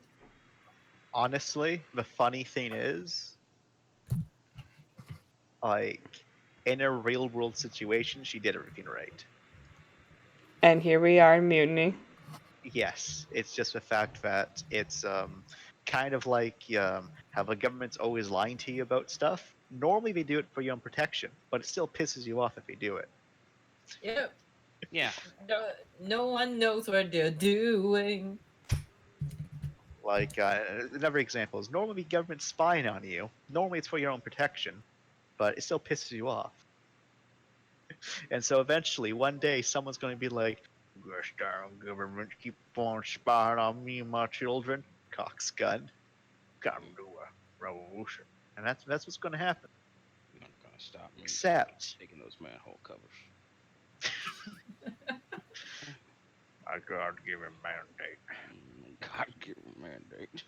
Honestly, the funny thing is, like, in a real world situation, she did everything right. And here we are in Mutiny. Yes, it's just the fact that it's kind of like how the government's always lying to you about stuff. Normally they do it for your own protection, but it still pisses you off if they do it. Yep. Yeah. No one knows what they're doing. Like another example is normally the government's spying on you. Normally it's for your own protection, but it still pisses you off. And so eventually, one day, someone's going to be like, "Gosh darn government, keep on spying on me and my children." Cock's gun. Gotta do a revolution. And that's what's going to happen. Not gonna stop me. Except, Taking those manhole covers. I God-given mandate. God-given mandate.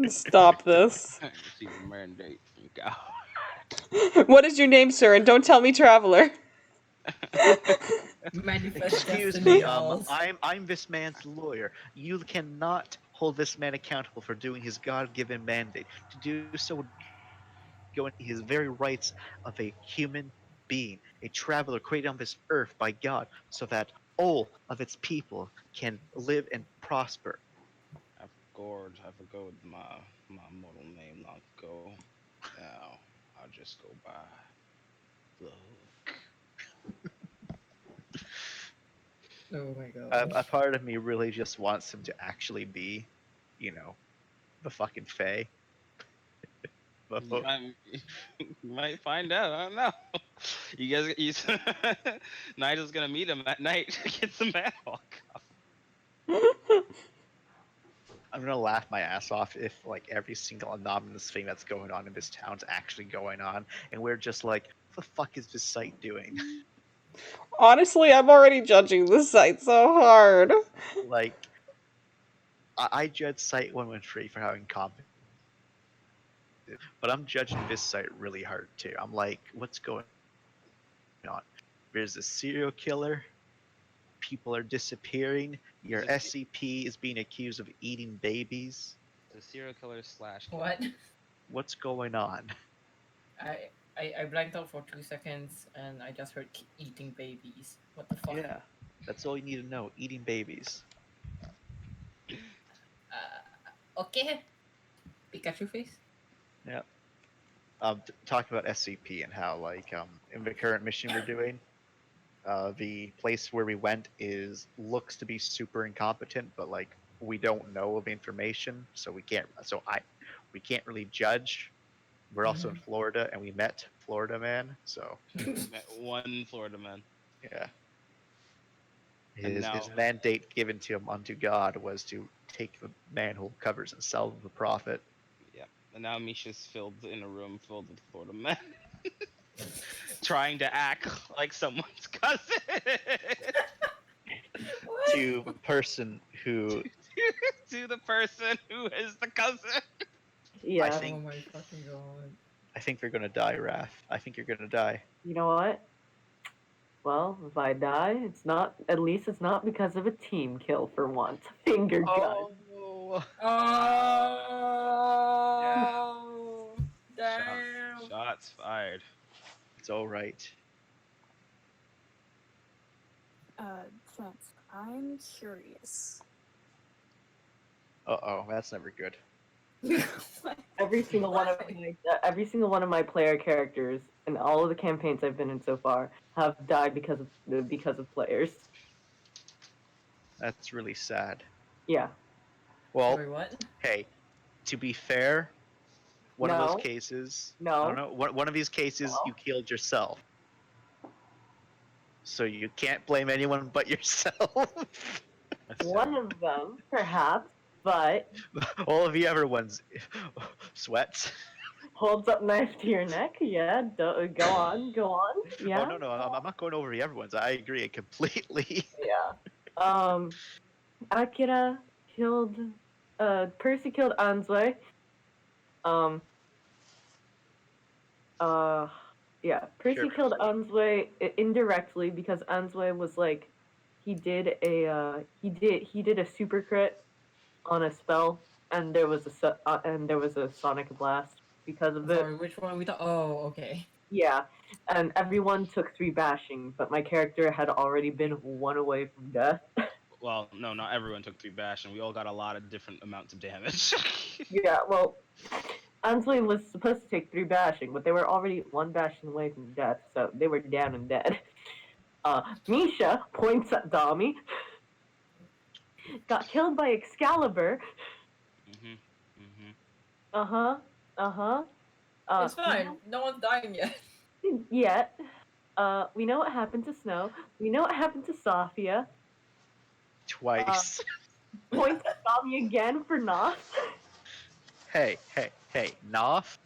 Stop this. Receive a mandate from God. What is your name, sir? And don't tell me traveler. Manifest Excuse destiny me, dolls. I'm this man's lawyer. You cannot hold this man accountable for doing his God-given mandate. To do so would go into his very rights of a human being, a traveler created on this earth by God, so that all of its people can live and prosper. I forgot my mortal name long ago. Now I'll just go by the hook. Oh my god. A part of me really just wants him to actually be, you know, the fucking Fae. But You might find out. I don't know. Nigel's gonna meet him at night to get some Manhawk. I'm gonna laugh my ass off if like every single anonymous thing that's going on in this town's actually going on, and we're just like, what the fuck is this site doing? Honestly, I'm already judging this site so hard. Like, I judge Site 113 for how incompetent, but I'm judging this site really hard too. I'm like, what's going on? There's a serial killer. People are disappearing. Your Is it- SCP is being accused of eating babies. The serial killer / killer. What? What's going on? I blanked out for 2 seconds and I just heard eating babies. What the fuck? Yeah, that's all you need to know. Eating babies. Okay. Pikachu face? Yeah. Talking about SCP and how, like, in the current mission we're doing, the place where we went looks to be super incompetent, but like we don't know of information, so we can't really judge. We're also in Florida, and we met Florida man, so Met one Florida man. yeah. And His now- mandate given to him unto God was to take the manhole covers and sell them for profit. Yeah. And now Misha's filled in a room filled with Florida men. Trying to act like someone's cousin. To the person who To the person who is the cousin. Yeah. I think- Oh my fucking god. I think they're gonna die, Raph. I think you're gonna die. You know what? Well, if I die, it's not. At least it's not because of a team kill for once. Finger gun. Oh, Oh, damn. Shots fired. it's all right. Friends, I'm curious. Uh-oh, that's never good. Every single one of my player characters in all of the campaigns I've been in so far have died because of players. That's really sad. Yeah. Well, Wait, what? hey, to be fair, one of No. those cases, I No. don't know, one of these cases No. you killed yourself. So you can't blame anyone but yourself. One of them, perhaps, but All of the other ones, sweats. holds up knife to your neck. Yeah. Go on. Yeah. Oh no, I'm not going over the other ones. I agree completely. Yeah. Akira killed. Percy killed Anzue. Yeah. Percy Sure. killed Anzue indirectly because Anzue was like, he did a super crit on a spell, and there was a sonic blast because of it. Sorry, which one we thought? Oh, okay. Yeah, and everyone took 3 bashing, but my character had already been 1 away from death. Well, no, not everyone took 3 bash, and we all got a lot of different amounts of damage. Yeah, well, Ansley was supposed to take 3 bashing, but they were already 1 bashing away from death, so they were down and dead. Misha points at Dami, got killed by Excalibur. It's fine. No one's dying yet. Yet, we know what happened to Snow. We know what happened to Sophia. Twice. Points at Dami again for Noth. Hey, Noth.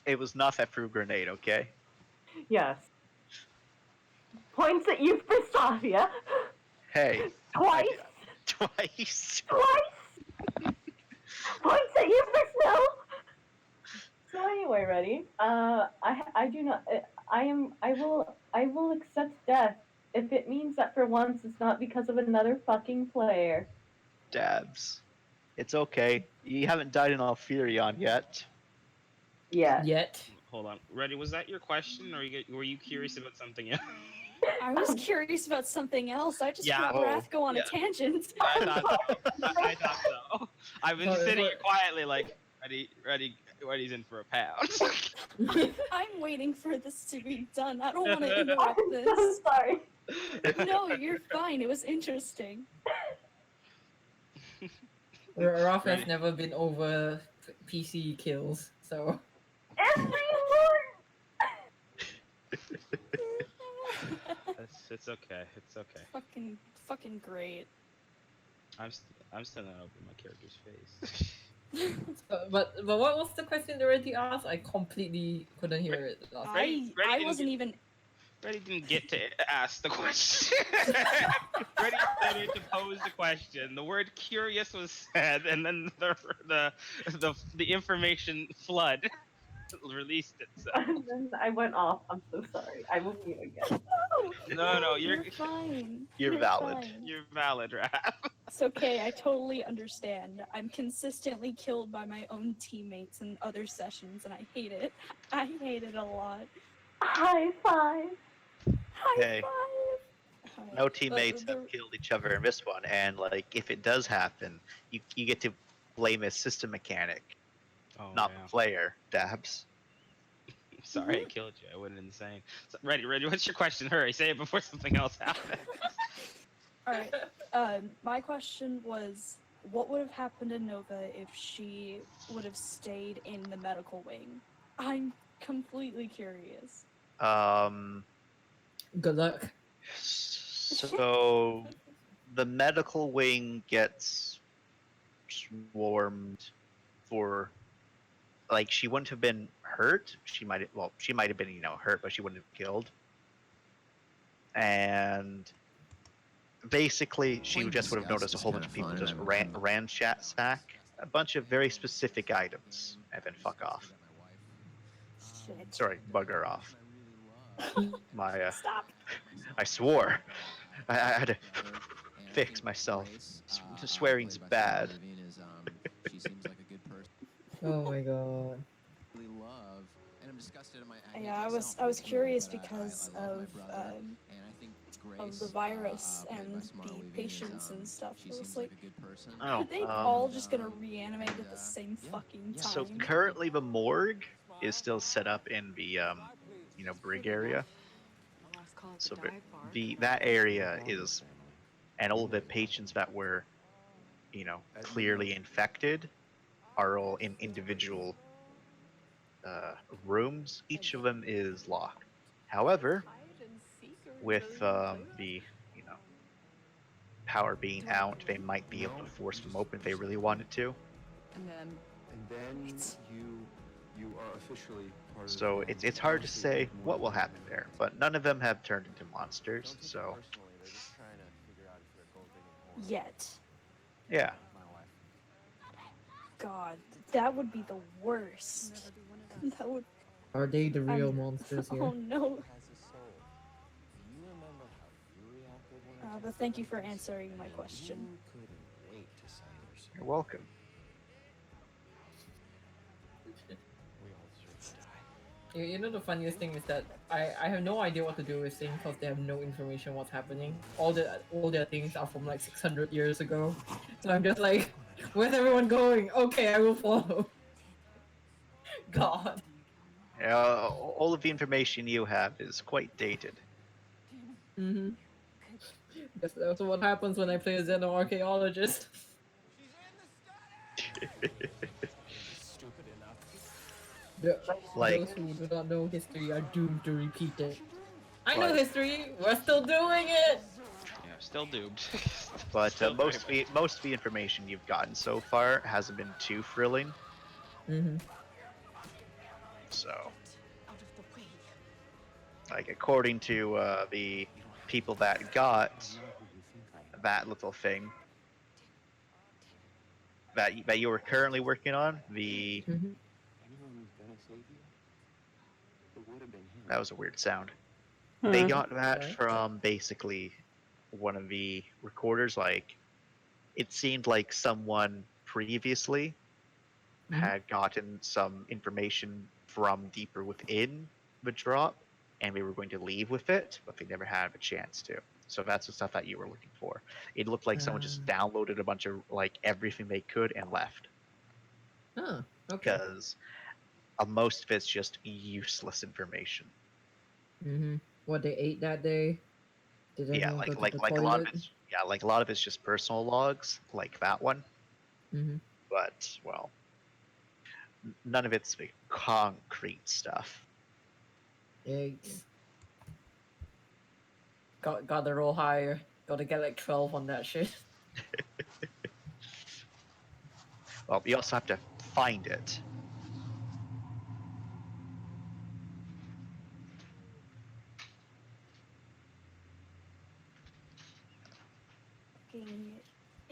It was Noth that threw a grenade, okay? Yes. Points at you for Sophia. Hey. Twice. Twice. Twice. Points at you already. I do not. I will accept death if it means that for once it's not because of another fucking player. Dabs. It's okay. You haven't died in Alfurion yet. Yeah. Yet. Hold on, Reddy. Was that your question, or were you curious about something else? I was curious about something else. I just Yeah. heard Wrath go on Yeah. a tangent. I thought I thought so. I've been Sorry, sitting sorry. here quietly, like Reddy's in for a pound. I'm waiting for this to be done. I don't want to interrupt I'm so this. sorry. No, you're fine. It was interesting. Ralph has Right. never been over PC kills, so Every It's okay. It's okay. fucking great. I'm still not opening my character's face. but what was the question already asked? I completely couldn't hear it last time. Ready I didn't wasn't get- even. Reddy didn't get to ask the question. Reddy started to pose the question. The word "curious" was said, and then the information flood released itself. And then I went off. I'm so sorry. I will mute again. No, You're fine. You're valid. Fine. You're valid, Raph. It's okay. I totally understand. I'm consistently killed by my own teammates in other sessions, and I hate it. I hate it a lot. High five. High Hey. five. No teammates the- have killed each other in this one, and like if it does happen, you get to blame a system mechanic, Oh, not yeah. the player. Dabs. Sorry, I killed you. I went insane. So, Reddy, what's your question? Hurry, say it before something else happens. All right. My question was, what would have happened to Nova if she would have stayed in the medical wing? I'm completely curious. Good luck. So the medical wing gets swarmed for like she wouldn't have been hurt. She might have been hurt, but she wouldn't have killed. And basically, she just would have noticed a whole bunch of people just ransack a bunch of very specific items and then fuck off. Shit. Sorry, bugger off. My Stop. I swore. I had to fix myself. Swearing's bad. Oh my god. Yeah, I was curious because of the virus and the patients and stuff. I was like, Oh, are they all just gonna reanimate at the same fucking time? So currently the morgue is still set up in the brig area. So that area is, and all the patients that were, clearly infected, are all in individual rooms. Each of them is locked. However, with the power being out, they might be able to force them open if they really wanted to. And then you are officially part of So the it's hard to say what will happen there, but none of them have turned into monsters. So Yet. yeah, God, that would be the worst. That would. Are they the real monsters here? Oh no. But thank you for answering my question. you're welcome. You know the funniest thing is that I have no idea what to do with things because they have no information what's happening. All their things are from like 600 years ago. So I'm just like, where's everyone going? Okay, I will follow. God. All of the information you have is quite dated. Mm-hmm. That's what happens when I play a xenoarchaeologist. Like- Those who do not know history are doomed to repeat it. I know Like- history. We're still doing it. Yeah, still doomed. But Still most very of the information you've gotten so far hasn't been too thrilling. Mm-hmm. So, like according to the people that got that little thing that you were currently working on, the Mm-hmm. It would have been him. That was a weird sound. They Hmm. got that Right. from basically one of the recorders. Like, it seemed like someone previously Mhm. had gotten some information from deeper within the drop, and they were going to leave with it, but they never had a chance to. So that's the stuff that you were looking for. It looked like someone just downloaded a bunch of like everything they could and left, Oh, okay. because most of it's just useless information. Mm-hmm. What they ate that day? Did Yeah, anyone go to the like a lot of toilet? it's like a lot of it's just personal logs, like that one. Mm-hmm. But well, none of it's the concrete stuff. Yikes. Gotta roll higher. Gotta get like 12 on that shit. Well, you also have to find it. Fucking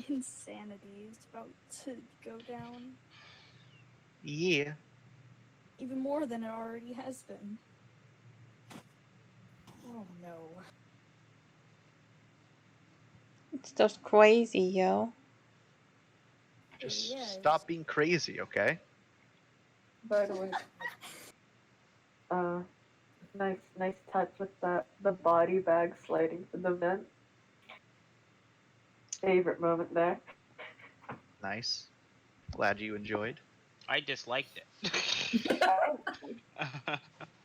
insanity is about to go down. Yeah. Even more than it already has been. Oh no. It's just crazy, yo. Just Yeah, it's- stop being crazy, okay? By the way, nice touch with the body bag sliding to the vent. Favorite moment there. Nice. Glad you enjoyed. I disliked it.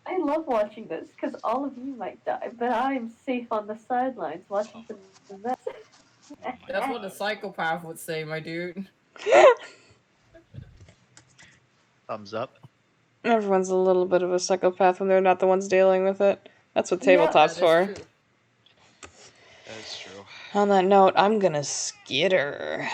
I love watching this because all of you might die, but I'm safe on the sidelines watching the vent. Oh my That's what a God. psychopath would say, my dude. Thumbs up. Everyone's a little bit of a psychopath when they're not the ones dealing with it. That's what Yeah, tabletop's That for. is true. That is true. On that note, I'm gonna skitter.